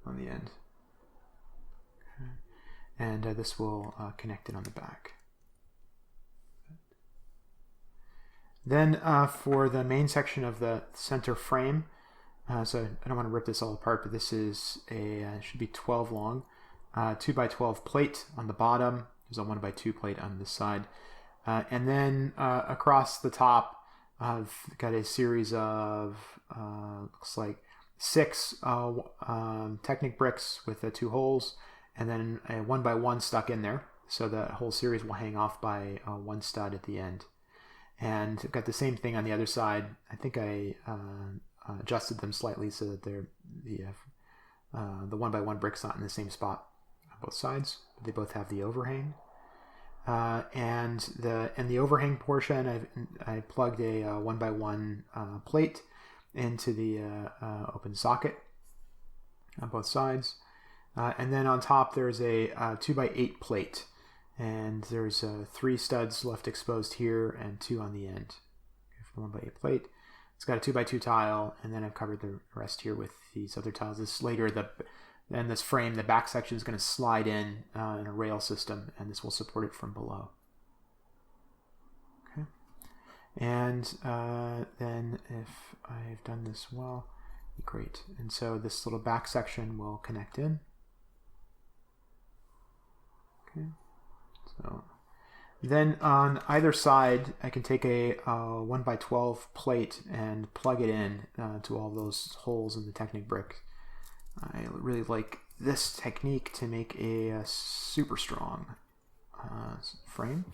on the end. Okay. And this will connect it on the back. Then for the main section of the center frame, so I don't want to rip this all apart, but this is should be 12 long, 2x12 plate on the bottom. There's a 1x2 plate on this side. And then across the top, I've got a series of, looks like 6 Technic bricks with 2 holes, and then a 1x1 stuck in there. So the whole series will hang off by 1 stud at the end. And I've got the same thing on the other side. I think I adjusted them slightly so that they're the 1x1 bricks not in the same spot on both sides. They both have the overhang. And the overhang portion, I plugged a 1x1 plate into the open socket on both sides. And then on top there's a 2x8 plate. And there's 3 studs left exposed here and 2 on the end for the 1x8 plate. It's got a 2x2 tile, and then I've covered the rest here with these other tiles. This frame, the back section is going to slide in a rail system, and this will support it from below. Okay. And then if I've done this well, great. And so this little back section will connect in. Okay. So then on either side, I can take a 1x12 plate and plug it in to all those holes in the Technic brick. I really like this technique to make a super strong frame.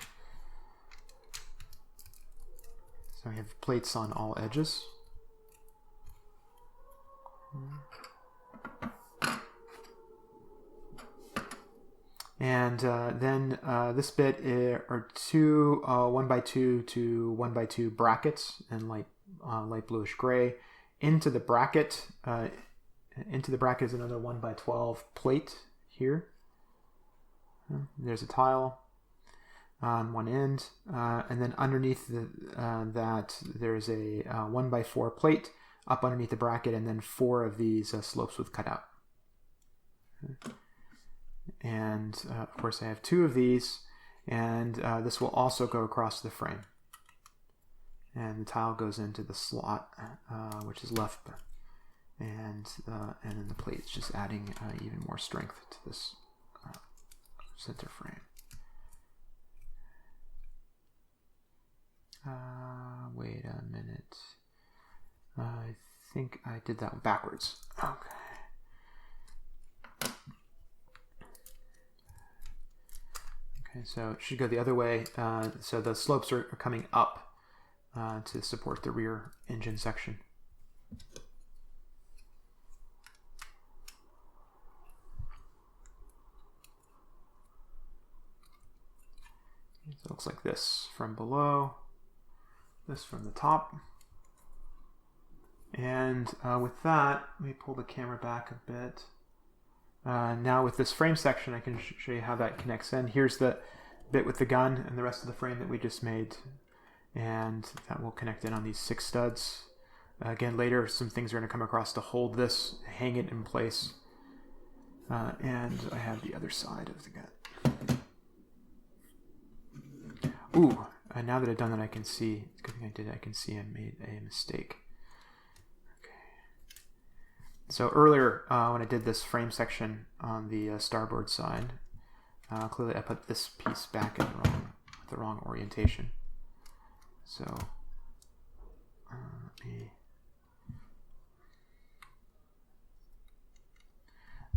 So I have plates on all edges. And then this bit are 2 1x2 to 1x2 brackets in light bluish gray. Into the bracket is another 1x12 plate here. There's a tile on one end, and then underneath that there's a 1x4 plate up underneath the bracket, and then 4 of these slopes with cutout. And of course I have 2 of these, and this will also go across the frame. And the tile goes into the slot, which is left, and then the plate is just adding even more strength to this center frame. Wait a minute. I think I did that one backwards. Okay. Okay, so it should go the other way. So the slopes are coming up to support the rear engine section. So it looks like this from below, this from the top. And with that, let me pull the camera back a bit. Now with this frame section, I can show you how that connects in. Here's the bit with the gun and the rest of the frame that we just made. And that will connect in on these 6 studs. Again, later some things are going to come across to hold this, hang it in place. And I have the other side of the gun. Ooh, now that I've done that, I can see, it's a good thing I did, I can see I made a mistake. So earlier, when I did this frame section on the starboard side, clearly I put this piece back in the wrong orientation. So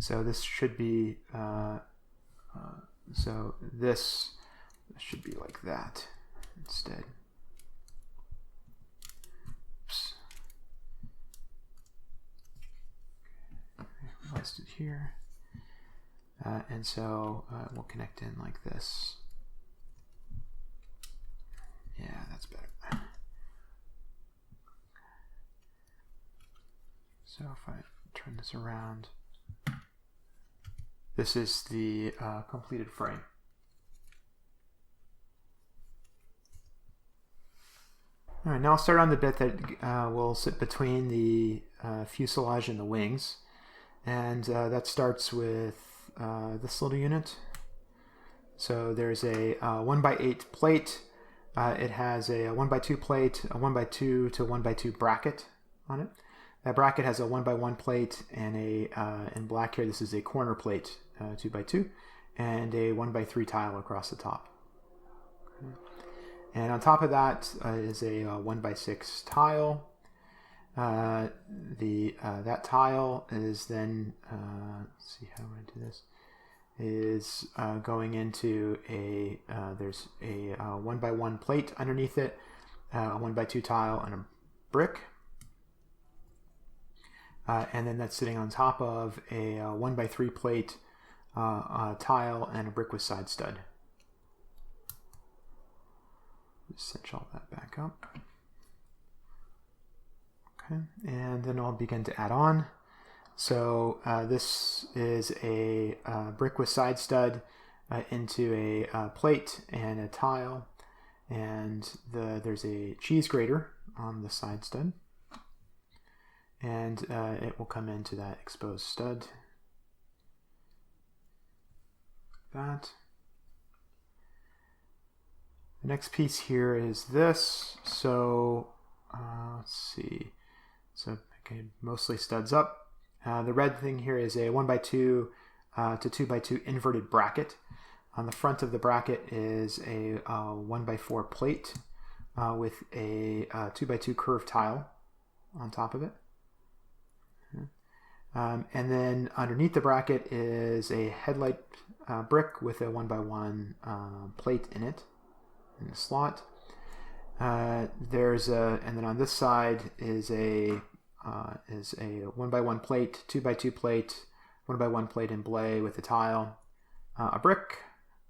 so this should be so this should be like that instead. Oops. Realized it here, and so we'll connect in like this. Yeah, that's better. So if I turn this around, this is the completed frame. All right, now I'll start on the bit that will sit between the fuselage and the wings, and that starts with this little unit. So there's a 1x8 plate. It has a 1x2 plate, a 1x2 to 1x2 bracket on it. That bracket has a 1x1 plate and in black here, this is a corner plate, 2x2, and a 1x3 tile across the top. Okay. And on top of that is a 1x6 tile. That tile is then, let's see how I'm going to do this, is going into there's a 1x1 plate underneath it, a 1x2 tile, and a brick. And then that's sitting on top of a 1x3 plate, tile, and a brick with side stud. Just cinch all that back up. Okay, and then I'll begin to add on. So this is a brick with side stud into a plate and a tile, and there's a cheese grater on the side stud, and it will come into that exposed stud. That. The next piece here is this. So let's see. So okay, mostly studs up. The red thing here is a 1x2 to 2x2 inverted bracket. On the front of the bracket is a 1x4 plate with a 2x2 curved tile on top of it. And then underneath the bracket is a headlight brick with a 1x1 plate in it, in the slot. And then on this side is a 1x1 plate, 2x2 plate, 1x1 plate in blay with a tile, a brick,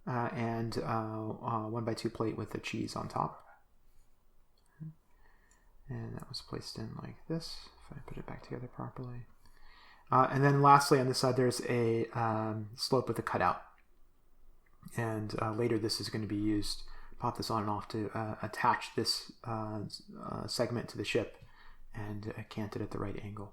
and 1x2 plate with the cheese on top. And that was placed in like this, if I put it back together properly. And then lastly on this side there's a slope with a cutout. And later this is going to be used, pop this on and off to attach this segment to the ship and cant it at the right angle.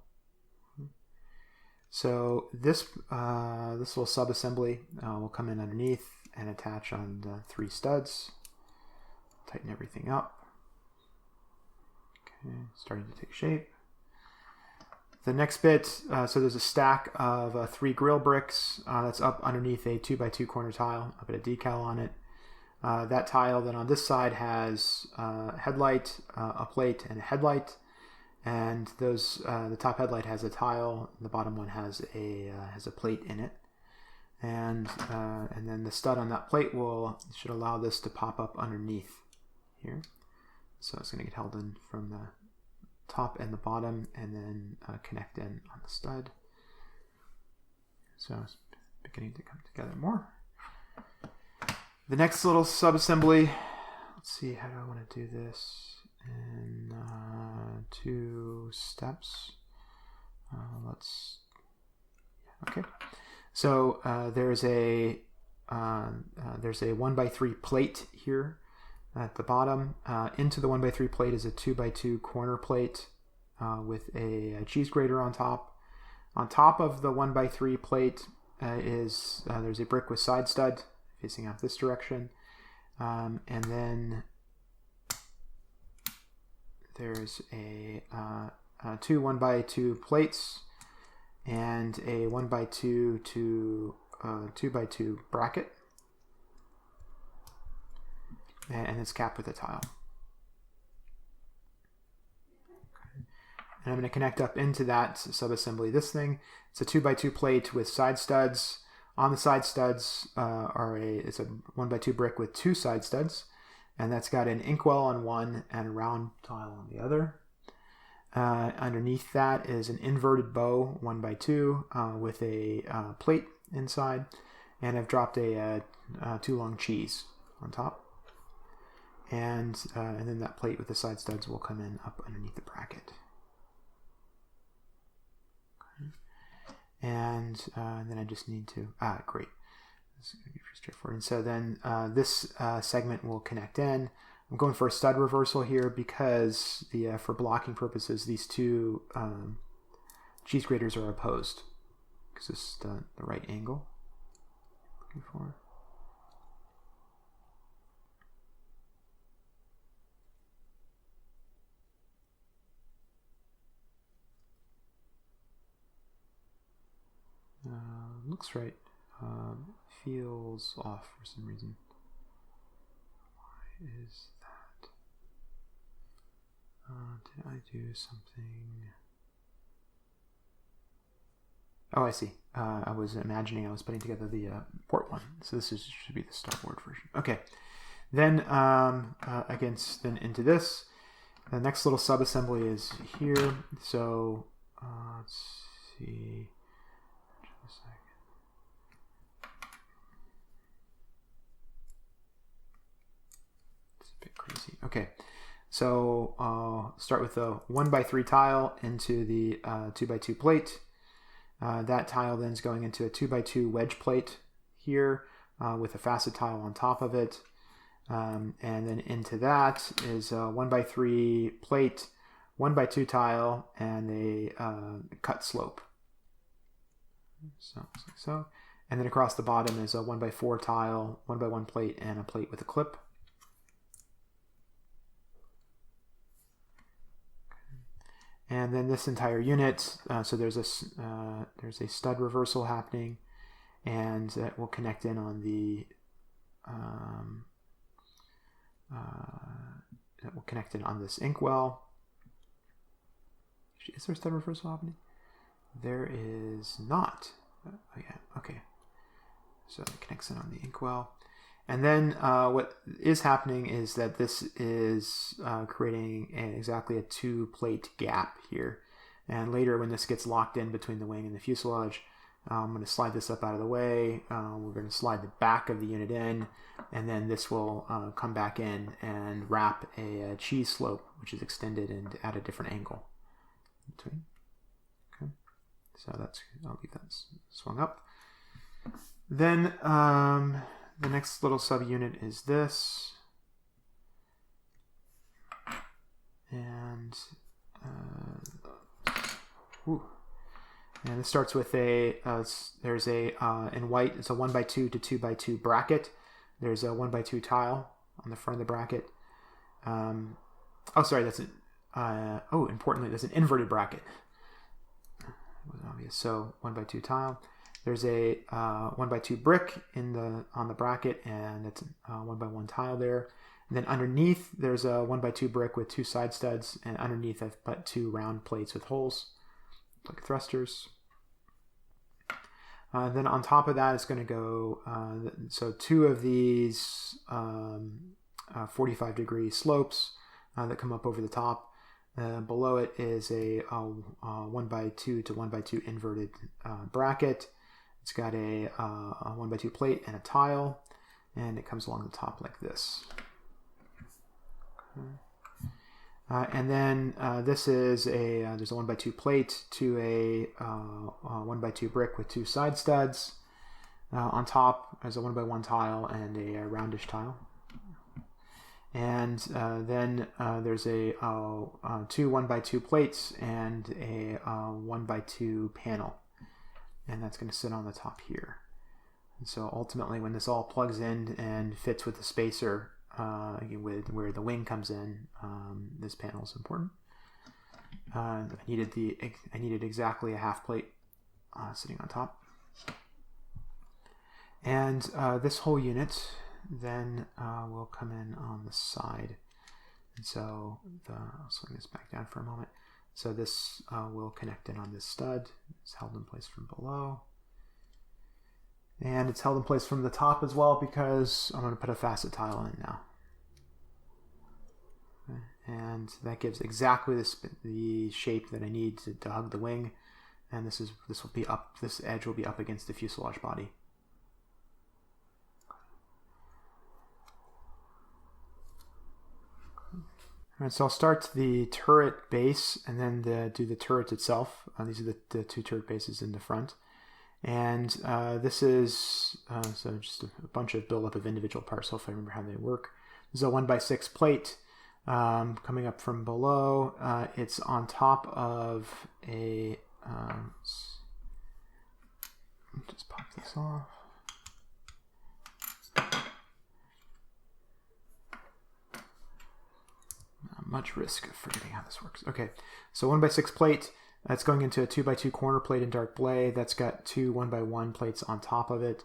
So this little sub-assembly will come in underneath and attach on the 3 studs. Tighten everything up. Okay, starting to take shape. The next bit, so there's a stack of 3 grill bricks that's up underneath a 2x2 corner tile. I put a decal on it. That tile then on this side has a headlight, a plate, and a headlight. And those the top headlight has a tile, the bottom one has a plate in it, and then the stud on that plate should allow this to pop up underneath here. So it's going to get held in from the top and the bottom, and then connect in on the stud. So it's beginning to come together more. The next little sub-assembly. Let's see, how do I want to do this? In 2 steps. Okay. So there's a 1x3 plate here at the bottom. Into the 1x3 plate is a 2x2 corner plate with a cheese grater on top. On top of the 1x3 plate there's a brick with side stud facing out this direction, and then there's a 2 1x2 plates and a 1x2 to 2x2 bracket, and it's capped with a tile. Okay. And I'm going to connect up into that subassembly this thing. It's a 2x2 plate with side studs. On the side studs it's a 1x2 brick with 2 side studs. And that's got an inkwell on one and a round tile on the other. Underneath that is an inverted bow 1x2 with a plate inside, and I've dropped a 2 long cheese on top. And then that plate with the side studs will come in up underneath the bracket. Okay. And then I just need to, great. This is going to be pretty straightforward. And so then this segment will connect in. I'm going for a stud reversal here because for blocking purposes, these two cheese graters are opposed because this is the right angle. Looking for. Looks right. Feels off for some reason. Why is that? Did I do something? Oh, I see. I was imagining I was putting together the port one. So this should be the starboard version. Okay. Then then into this. The next little subassembly is here. So let's see. Just a second. It's a bit crazy. Okay. So start with a 1x3 tile into the 2x2 plate. That tile then is going into a 2x2 wedge plate here with a facet tile on top of it. And then into that is a 1x3 plate, 1x2 tile, and a cut slope. So, like so. And then across the bottom is a 1x4 tile, 1x1 plate, and a plate with a clip. And then this entire unit, so there's a stud reversal happening, and that will connect in on the this inkwell. Is there a stud reversal happening? There is not. Oh yeah, okay. So it connects in on the inkwell. And then what is happening is that this is creating exactly a 2-plate gap here. And later when this gets locked in between the wing and the fuselage, I'm going to slide this up out of the way. We're going to slide the back of the unit in, and then this will come back in and wrap a cheese slope, which is extended and at a different angle. Okay. So I'll leave that swung up. Then the next little subunit is this, and this starts with there's in white, it's a 1x2 to 2x2 bracket. There's a 1x2 tile on the front of the bracket. Importantly, there's an inverted bracket. It wasn't obvious. So 1x2 tile. There's a 1x2 brick on the bracket, and it's a 1x1 tile there. And then underneath, there's a 1x2 brick with 2 side studs, and underneath I've put 2 round plates with holes, like thrusters. Then on top of that, it's going to go, so 2 of these 45-degree slopes that come up over the top. Below it is a 1x2 to 1x2 inverted bracket. It's got a 1x2 plate and a tile, and it comes along the top like this. Okay. And then this is there's a 1x2 plate to a 1x2 brick with 2 side studs. On top there's a 1x1 tile and a roundish tile. And then there's a 2 1x2 plates and a 1x2 panel. And that's going to sit on the top here. And so ultimately, when this all plugs in and fits with the spacer, with where the wing comes in, this panel is important. I needed exactly a half plate sitting on top. And this whole unit then will come in on the side. And so I'll swing this back down for a moment. So this will connect in on this stud. It's held in place from below. And it's held in place from the top as well because I'm going to put a facet tile in now. Okay. And that gives exactly the shape that I need to hug the wing. And this will be up. This edge will be up against the fuselage body. All right, so I'll start the turret base and then do the turret itself. These are the 2 turret bases in the front. And this is so just a bunch of buildup of individual parts. Hopefully I remember how they work. This is a 1x6 plate coming up from below. It's on top of a just pop this off. Not much risk of forgetting how this works. Okay, so 1x6 plate. That's going into a 2x2 corner plate in dark blay. That's got two 1x1 plates on top of it.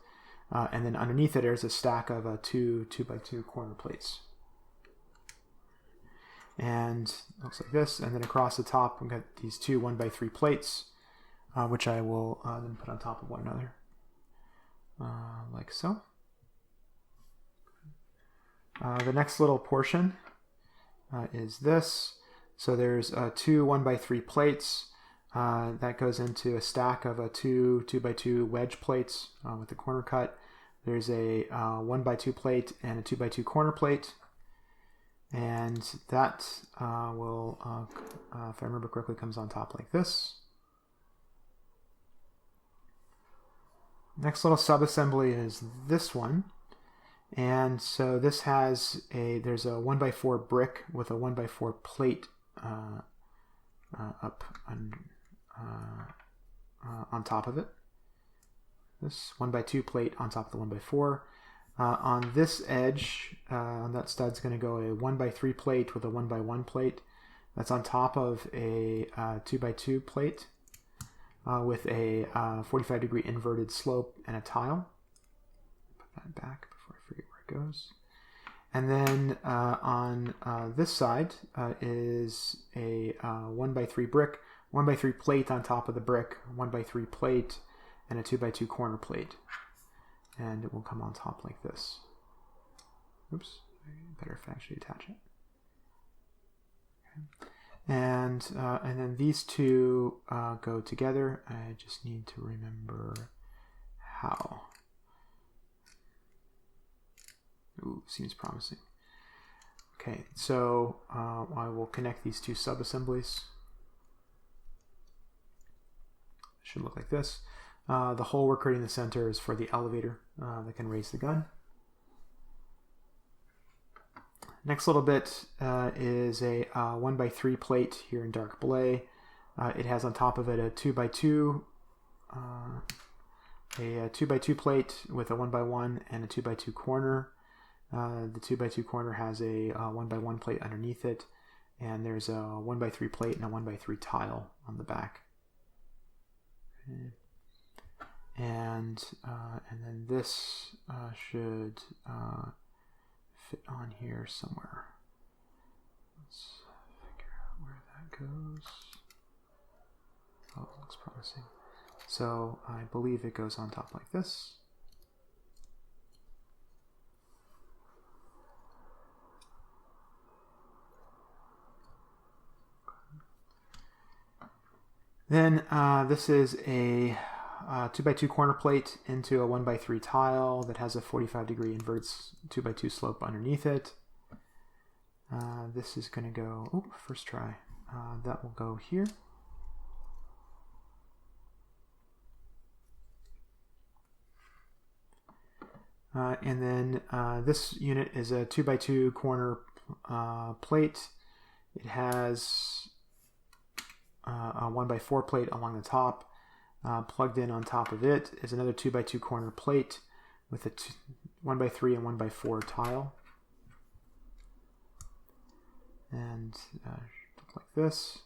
And then underneath it, there's a stack of two 2x2 corner plates. And it looks like this. And then across the top, we've got these two 1x3 plates, which I will then put on top of one another, like so. The next little portion is this. So there's two 1x3 plates. That goes into a stack of two 2x2 wedge plates with a corner cut. There's a 1x2 plate and a 2x2 corner plate. And that will, if I remember correctly, comes on top like this. Next little subassembly is this one. And so this has there's a 1x4 brick with a 1x4 plate up on top of it. This 1x2 plate on top of the 1x4. On this edge, on that stud's going to go a 1x3 plate with a 1x1 plate. That's on top of a 2x2 plate with a 45-degree inverted slope and a tile. Put that back before I forget where it goes. And then on this side is a 1x3 brick, 1x3 plate on top of the brick, 1x3 plate, and a 2x2 corner plate. And it will come on top like this. Oops, better if I actually attach it. Okay. And then these two go together. I just need to remember how. Ooh, seems promising. Okay, so I will connect these two sub-assemblies. It should look like this. The hole we're creating in the center is for the elevator that can raise the gun. Next little bit is a 1x3 plate here in dark blay. It has on top of it a 2x2 plate with a 1x1 and a 2x2 corner. The 2x2 corner has a 1x1 plate underneath it, and there's a 1x3 plate and a 1x3 tile on the back. Okay. And then this should fit on here somewhere. Let's figure out where that goes. Oh, it looks promising. So I believe it goes on top like this. Then this is a 2x2 corner plate into a 1x3 tile that has a 45-degree inverts 2x2 slope underneath it. This is going to go, first try, that will go here. And then this unit is a 2x2 corner plate. It has a 1x4 plate along the top. Plugged in on top of it is another 2x2 corner plate with a 1x3 and 1x4 tile. And look like this.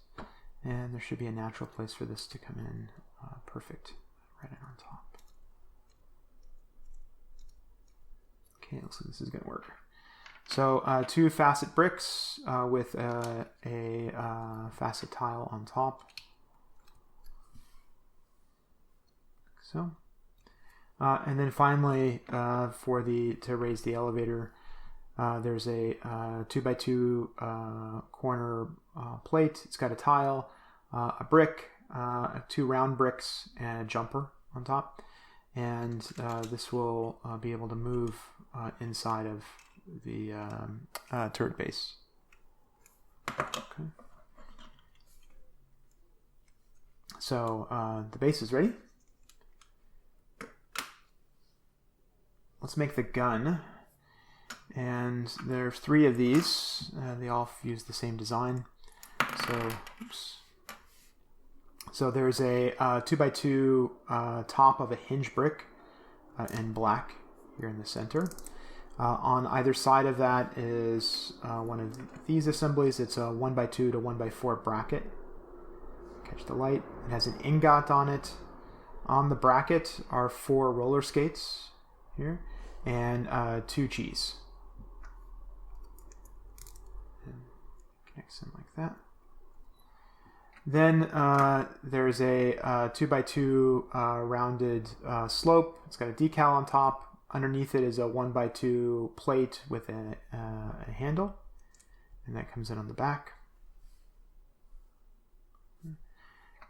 And there should be a natural place for this to come in. Perfect. Right in on top. Okay, looks like this is going to work. So two facet bricks with a facet tile on top. So, and then finally, to raise the elevator, there's a 2x2 corner plate. It's got a tile, a brick, two round bricks, and a jumper on top. And this will be able to move inside of the turret base. Okay. So the base is ready. let's make the gun. And there's 3 of these. They all use the same design. So, oops. So there's a 2x2 top of a hinge brick in black here in the center. On either side of that is one of these assemblies. It's a 1x2 to 1x4 bracket. Catch the light. It has an ingot on it. On the bracket are 4 roller skates here and 2 cheese. And connects them like that. Then there's a 2x2 rounded slope. It's got a decal on top. Underneath it is a 1x2 plate with a handle, and that comes in on the back.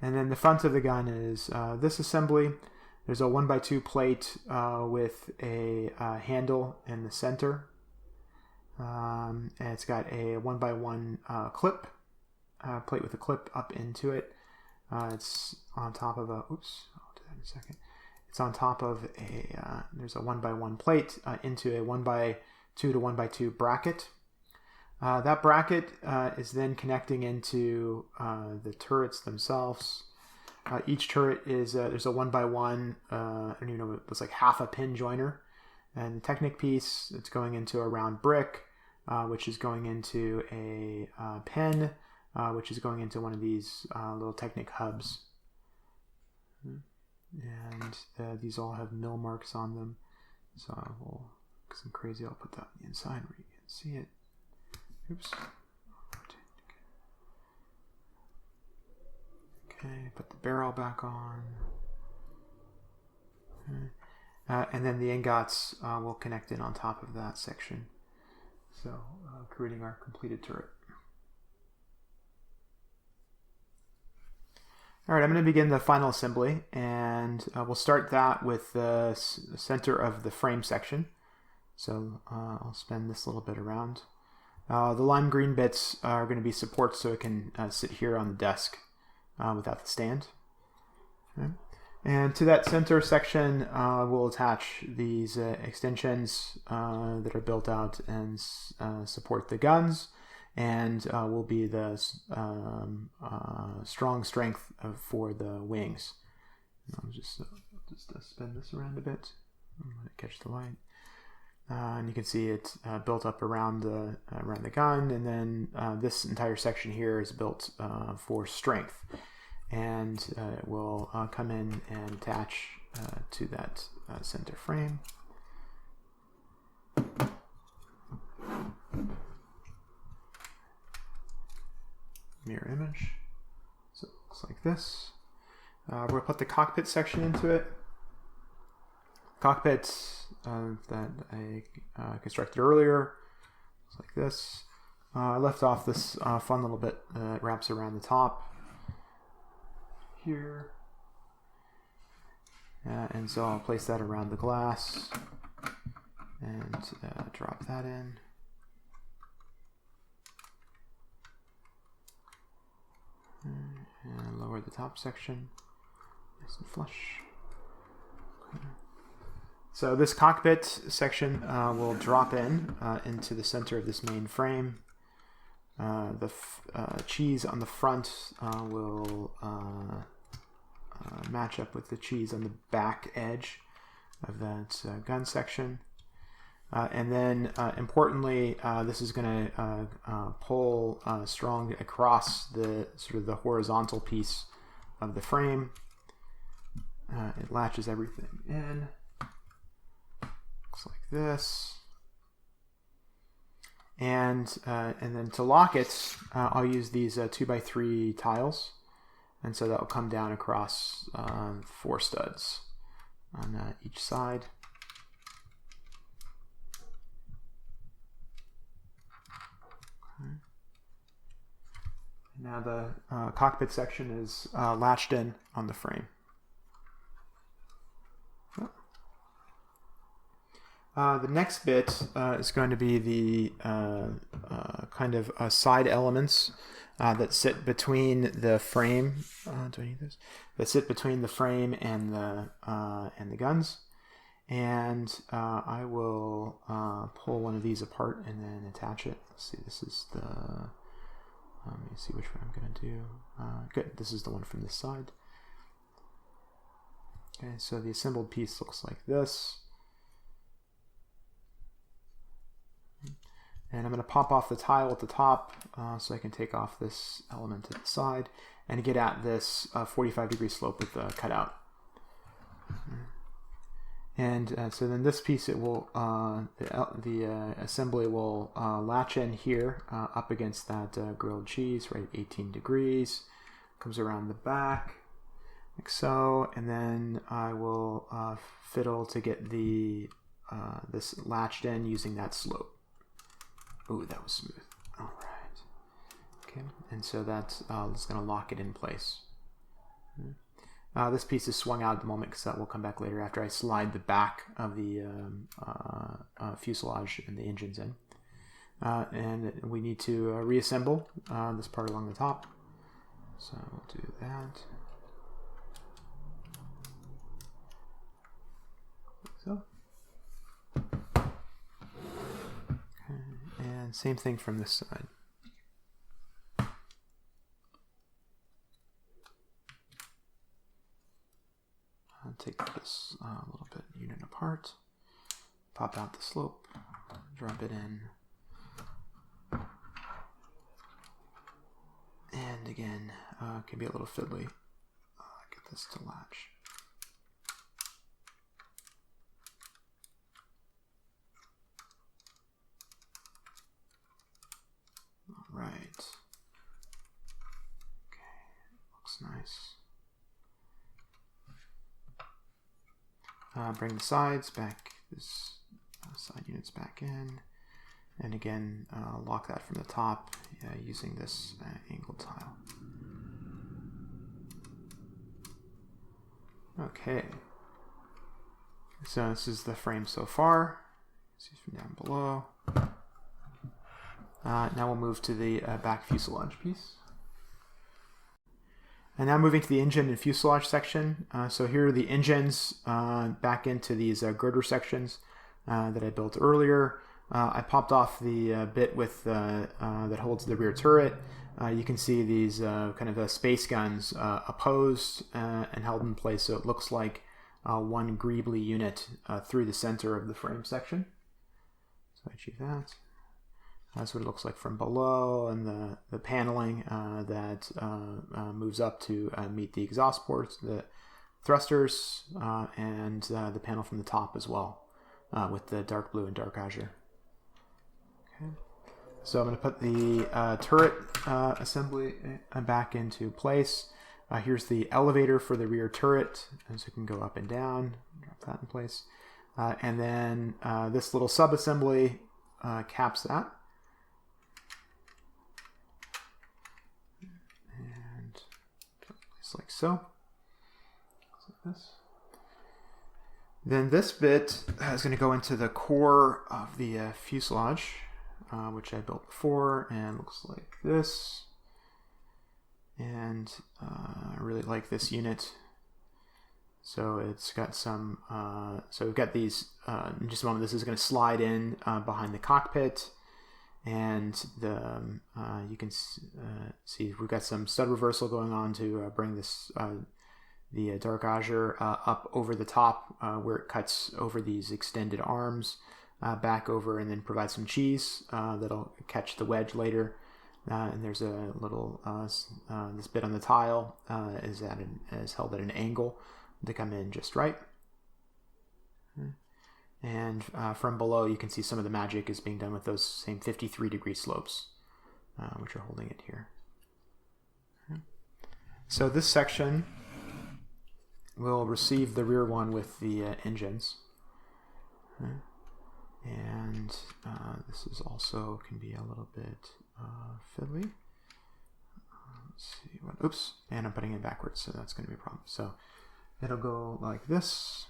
And then the front of the gun is this assembly. There's a 1x2 plate with a handle in the center. And it's got a 1x1 clip. Plate with a clip up into it. It's on top of a, oops, I'll do that in a second. It's on top of a, there's a 1x1 plate into a 1x2 to 1x2 bracket. That bracket is then connecting into the turrets themselves. Each turret is, there's a 1x1, I don't even know, it was like half a pin joiner. And the Technic piece, it's going into a round brick, which is going into a pen, which is going into one of these little Technic hubs. And these all have mill marks on them. So I will, because I'm crazy, I'll put that on the inside where you can see it. Oops. Okay, put the barrel back on. Okay. And then the ingots will connect in on top of that section. So creating our completed turret. All right, I'm going to begin the final assembly, and we'll start that with the center of the frame section. So I'll spin this little bit around. The lime green bits are going to be supports so it can sit here on the desk without the stand. Okay. And to that center section, we'll attach these extensions that are built out and support the guns. And will be the strong strength for the wings. I'll just spin this around a bit. Let it catch the light. And you can see it built up around the gun, and then this entire section here is built for strength, and it will come in and attach to that center frame. Mirror image. So it looks like this. We're going to put the cockpit section into it. Cockpit that I constructed earlier. Looks like this. I left off this fun little bit that wraps around the top here. And so I'll place that around the glass and drop that in. And lower the top section, nice and flush. Okay. So this cockpit section will drop in into the center of this main frame. The cheese on the front will match up with the cheese on the back edge of that gun section. And then, importantly, this is going to pull strong across the sort of the horizontal piece of the frame. It latches everything in. Looks like this. And then to lock it, I'll use these 2x3 tiles, and so that will come down across 4 studs on each side. Now the cockpit section is latched in on the frame. The next bit is going to be the kind of side elements that sit between the frame. Do I need this? That sit between the frame and the guns. And I will pull one of these apart and then attach it. Let's see, this is the, let me see which one I'm going to do. Good, this is the one from this side. Okay, so the assembled piece looks like this. And I'm going to pop off the tile at the top so I can take off this element to the side and get at this 45-degree slope with the cutout. And so then this piece, it will the assembly will latch in here up against that grilled cheese, right at 18 degrees. Comes around the back, like so, and then I will fiddle to get the this latched in using that slope. Ooh, that was smooth. All right. Okay, and so that's just going to lock it in place. This piece is swung out at the moment because that will come back later after I slide the back of the fuselage and the engines in. And we need to reassemble this part along the top. So we'll do that. So. Okay. And same thing from this side. Take this little bit unit apart, pop out the slope, drop it in, and again, can be a little fiddly. Get this to latch. All right. Okay, looks nice. Bring the sides back, this side units back in, and again lock that from the top using this angled tile. Okay, so this is the frame so far. See from down below. Now we'll move to the back fuselage piece. And now moving to the engine and fuselage section. So here are the engines back into these girder sections that I built earlier. I popped off the bit with that holds the rear turret. You can see these kind of space guns opposed and held in place, so it looks like one greebly unit through the center of the frame section. So I achieve that. That's what it looks like from below, and the paneling that moves up to meet the exhaust ports, the thrusters, and the panel from the top as well, with the dark blue and dark azure. Okay. So I'm going to put the turret assembly back into place. Here's the elevator for the rear turret, and so it can go up and down. Drop that in place. And then this little sub-assembly caps that. Like so. Like this. Then this bit is going to go into the core of the fuselage, which I built before, and looks like this. And I really like this unit. So it's got some. So we've got these. In just a moment, this is going to slide in behind the cockpit. And the you can see we've got some stud reversal going on to bring this the dark azure up over the top where it cuts over these extended arms back over, and then provide some cheese that'll catch the wedge later. And there's a little this bit on the tile is held at an angle to come in just right. And from below, you can see some of the magic is being done with those same 53-degree slopes, which are holding it here. So this section will receive the rear one with the engines. And this is also can be a little bit fiddly. Let's see. Oops, and I'm putting it backwards, so that's going to be a problem. So it'll go like this.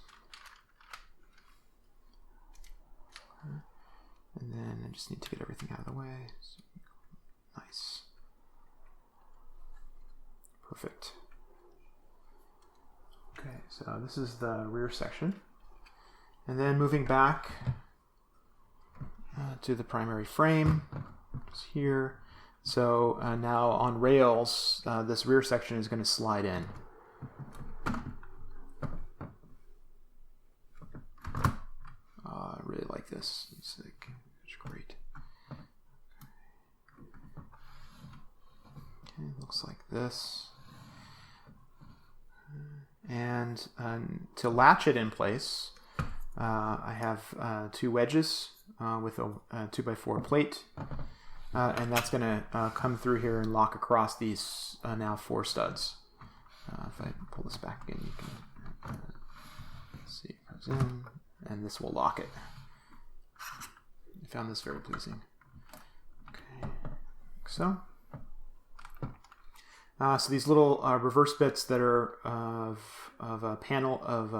And then I just need to get everything out of the way. So, nice. Perfect. Okay, so this is the rear section. And then moving back to the primary frame, just here. So now on rails, this rear section is going to slide in. I really like this. It's great. Okay, looks like this. And to latch it in place, I have 2 wedges with a 2x4 plate, and that's going to come through here and lock across these now 4 studs. If I pull this back again, you can see it comes in, and this will lock it. I found this very pleasing. Okay, so these little reverse bits that are of a panel of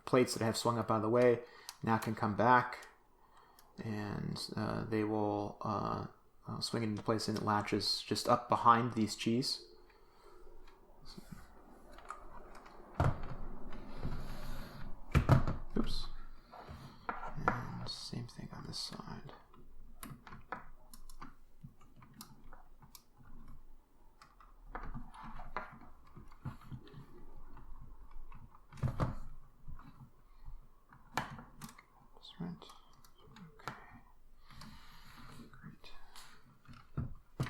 plates that I have swung up out of the way now can come back, and they will swing it into place, and it latches just up behind these cheese. Oops. And same thing on this side. Right. Okay. Great.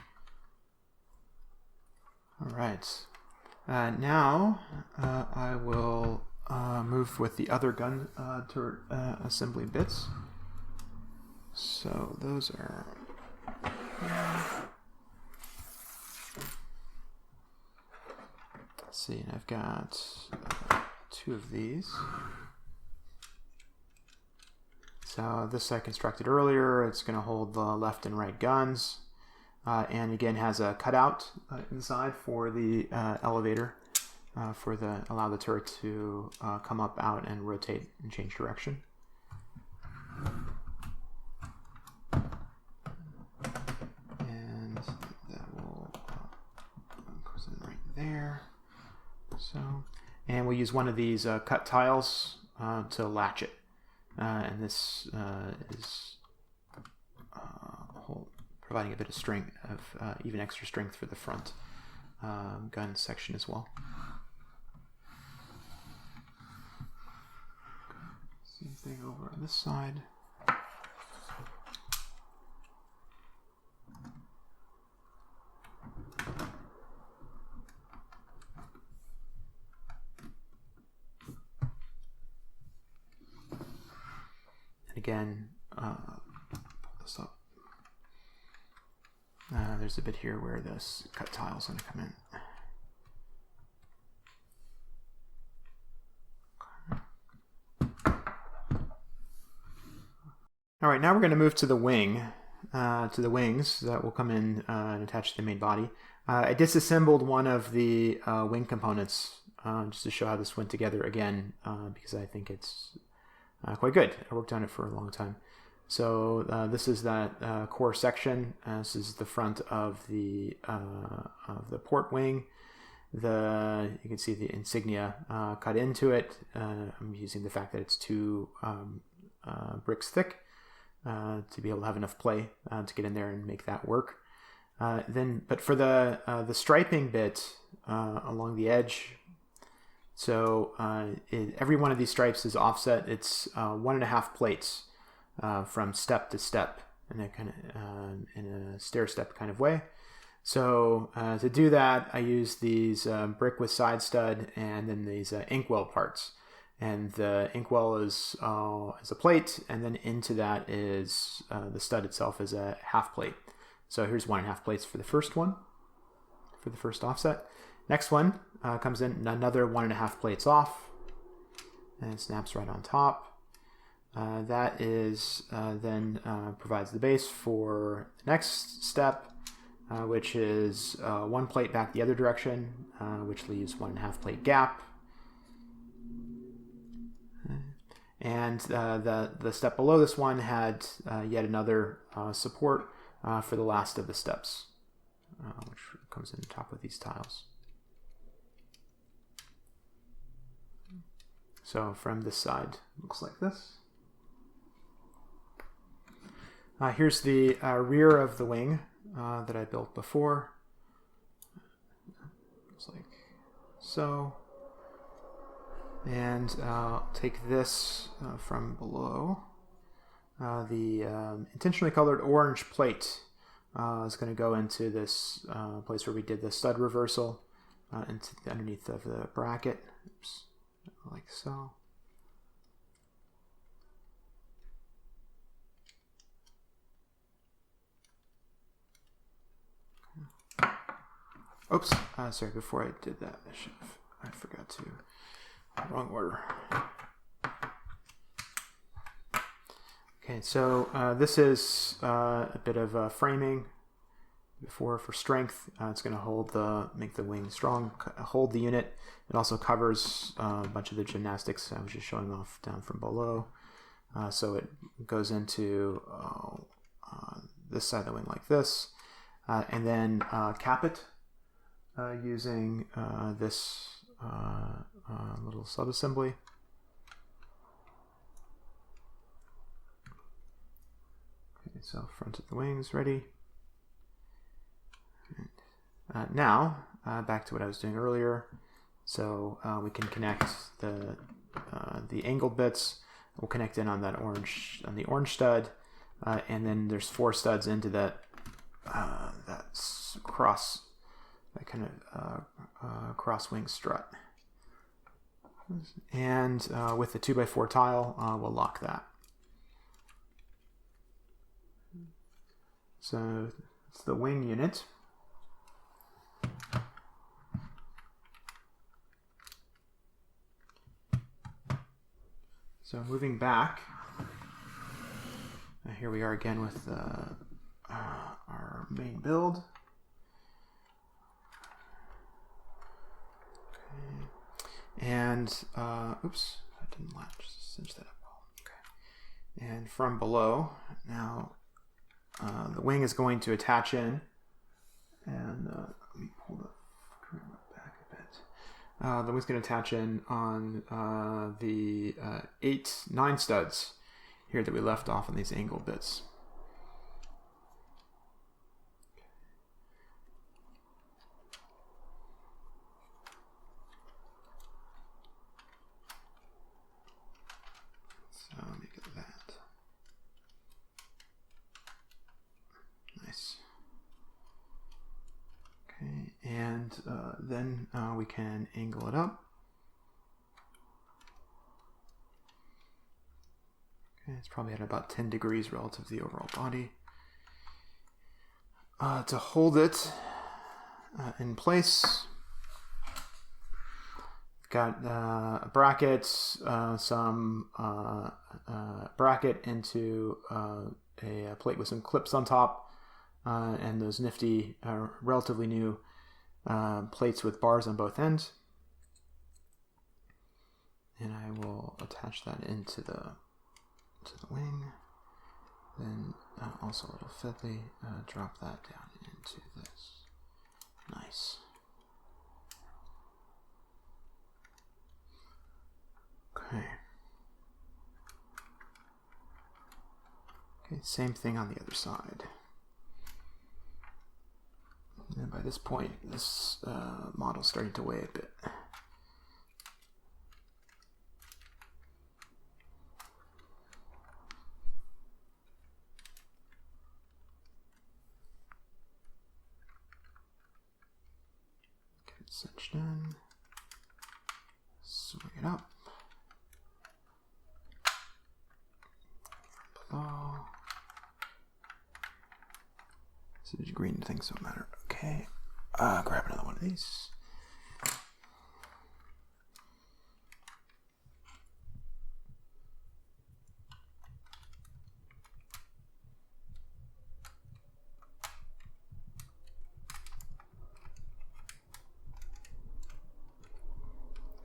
All right. Now I will move with the other gun turret assembly bits. So those are. Let's see, and I've got 2 of these. So this I constructed earlier. It's going to hold the left and right guns, and again has a cutout inside for the elevator, allow the turret to come up, out, and rotate and change direction. And that will goes in right there. So, and we'll use one of these cut tiles to latch it. And this is providing a bit of strength, even extra strength for the front gun section as well. Same thing over on this side. Again, pull this up. There's a bit here where this cut tile is going to come in. All right, now we're going to move to the wing, to the wings that will come in and attach to the main body. I disassembled one of the wing components just to show how this went together again, because I think it's quite good. I worked on it for a long time. So this is that core section. This is the front of the port wing. You can see the insignia cut into it. I'm using the fact that it's 2 bricks thick to be able to have enough play to get in there and make that work. But for the striping bit along the edge. So every one of these stripes is offset. It's 1.5 plates from step to step in a stair step kind of way. So to do that, I use these brick with side stud and then these inkwell parts. And the inkwell is a plate, and then into that is the stud itself is a half plate. So here's 1.5 plates for the first one, for the first offset. Next one comes in another 1.5 plates off, and it snaps right on top. That is then provides the base for the next step, which is 1 plate back the other direction, which leaves 1.5 plate gap. And the step below this one had yet another support for the last of the steps, which comes in the top of these tiles. So from this side, Looks like this. Here's the rear of the wing that I built before. Looks like so. And I'll take this from below. The intentionally colored orange plate is going to go into this place where we did the stud reversal, into the underneath of the bracket. Oops. Like so. Oops, sorry, before I did that, I forgot to, wrong order. Okay, so this is a bit of framing for strength. It's going to make the wing strong, hold the unit. It also covers a bunch of the gymnastics I was just showing off down from below. So it goes into this side of the wing like this, and then cap it using this little subassembly. Okay, so front of the wings ready. Now, back to what I was doing earlier. So we can connect the angled bits. We'll connect in on the orange stud, and then there's 4 studs into that cross, that kind of cross wing strut. And with the 2x4 tile, we'll lock that. So it's the wing unit. So moving back, here we are again with our main build. Okay. And, oops, I didn't latch, cinch that up. Okay. And from below, now the wing is going to attach in, and let me pull the camera back a bit. The wing's going to attach in on the 9 studs here that we left off on these angled bits. So let me get that. Nice. Okay, and then we can angle it up. Okay, it's probably at about 10 degrees relative to the overall body. To hold it in place, got brackets, some bracket into a plate with some clips on top, and those nifty, relatively new plates with bars on both ends. And I will attach that into the wing. Then also a little fiddly, drop that down into this. Nice. Okay. Okay, same thing on the other side. And by this point, this model's starting to weigh a bit. Get it cinched in. Swing it up. From below. So these green things don't matter. Okay. Grab another one of these.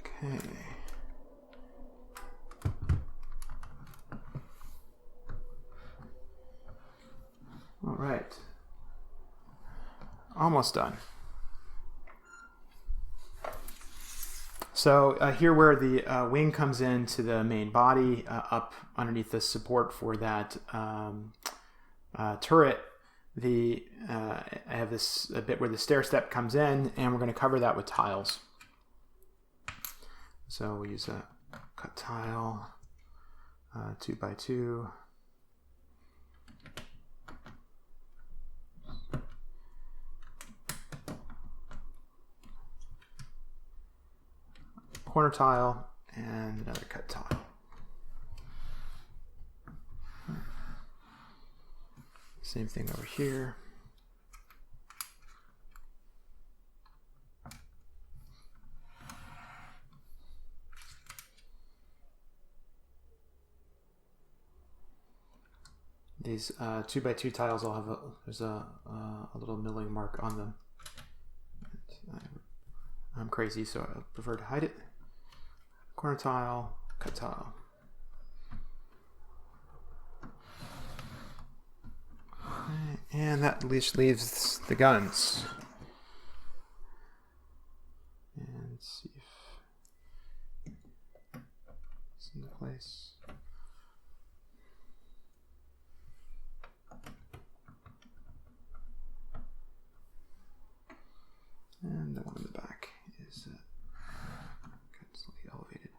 Okay. All right. Almost done. So here where the wing comes into the main body, up underneath the support for that turret, I have this a bit where the stair step comes in, and we're going to cover that with tiles. So we use a cut tile, 2x2. Corner tile and another cut tile. Same thing over here. These 2x2 tiles all have there's a little milling mark on them. I'm crazy, so I prefer to hide it. Corner tile, cut tile. And that at least leaves the guns. And see if it's into place. And the one in the back is slightly elevated.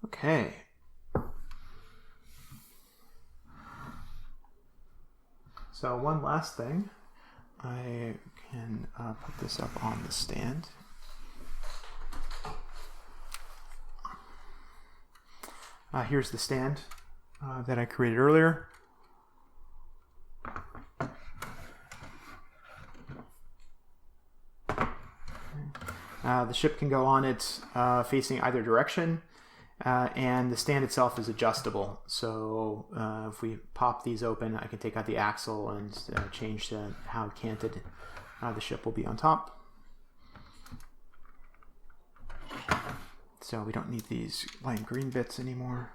Okay. So one last thing, I can put this up on the stand. Here's the stand that I created earlier. The ship can go on it facing either direction, and the stand itself is adjustable. So if we pop these open, I can take out the axle and change how canted the ship will be on top. So we don't need these lime green bits anymore.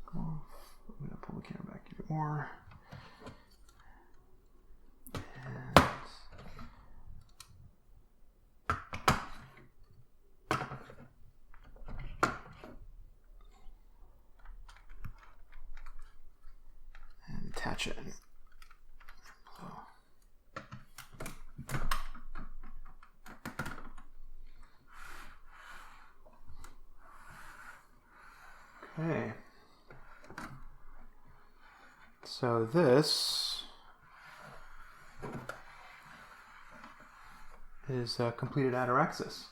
Cool. I'm going to pull the camera back a bit more. And attach it. Okay, so this is a completed Ataraxis.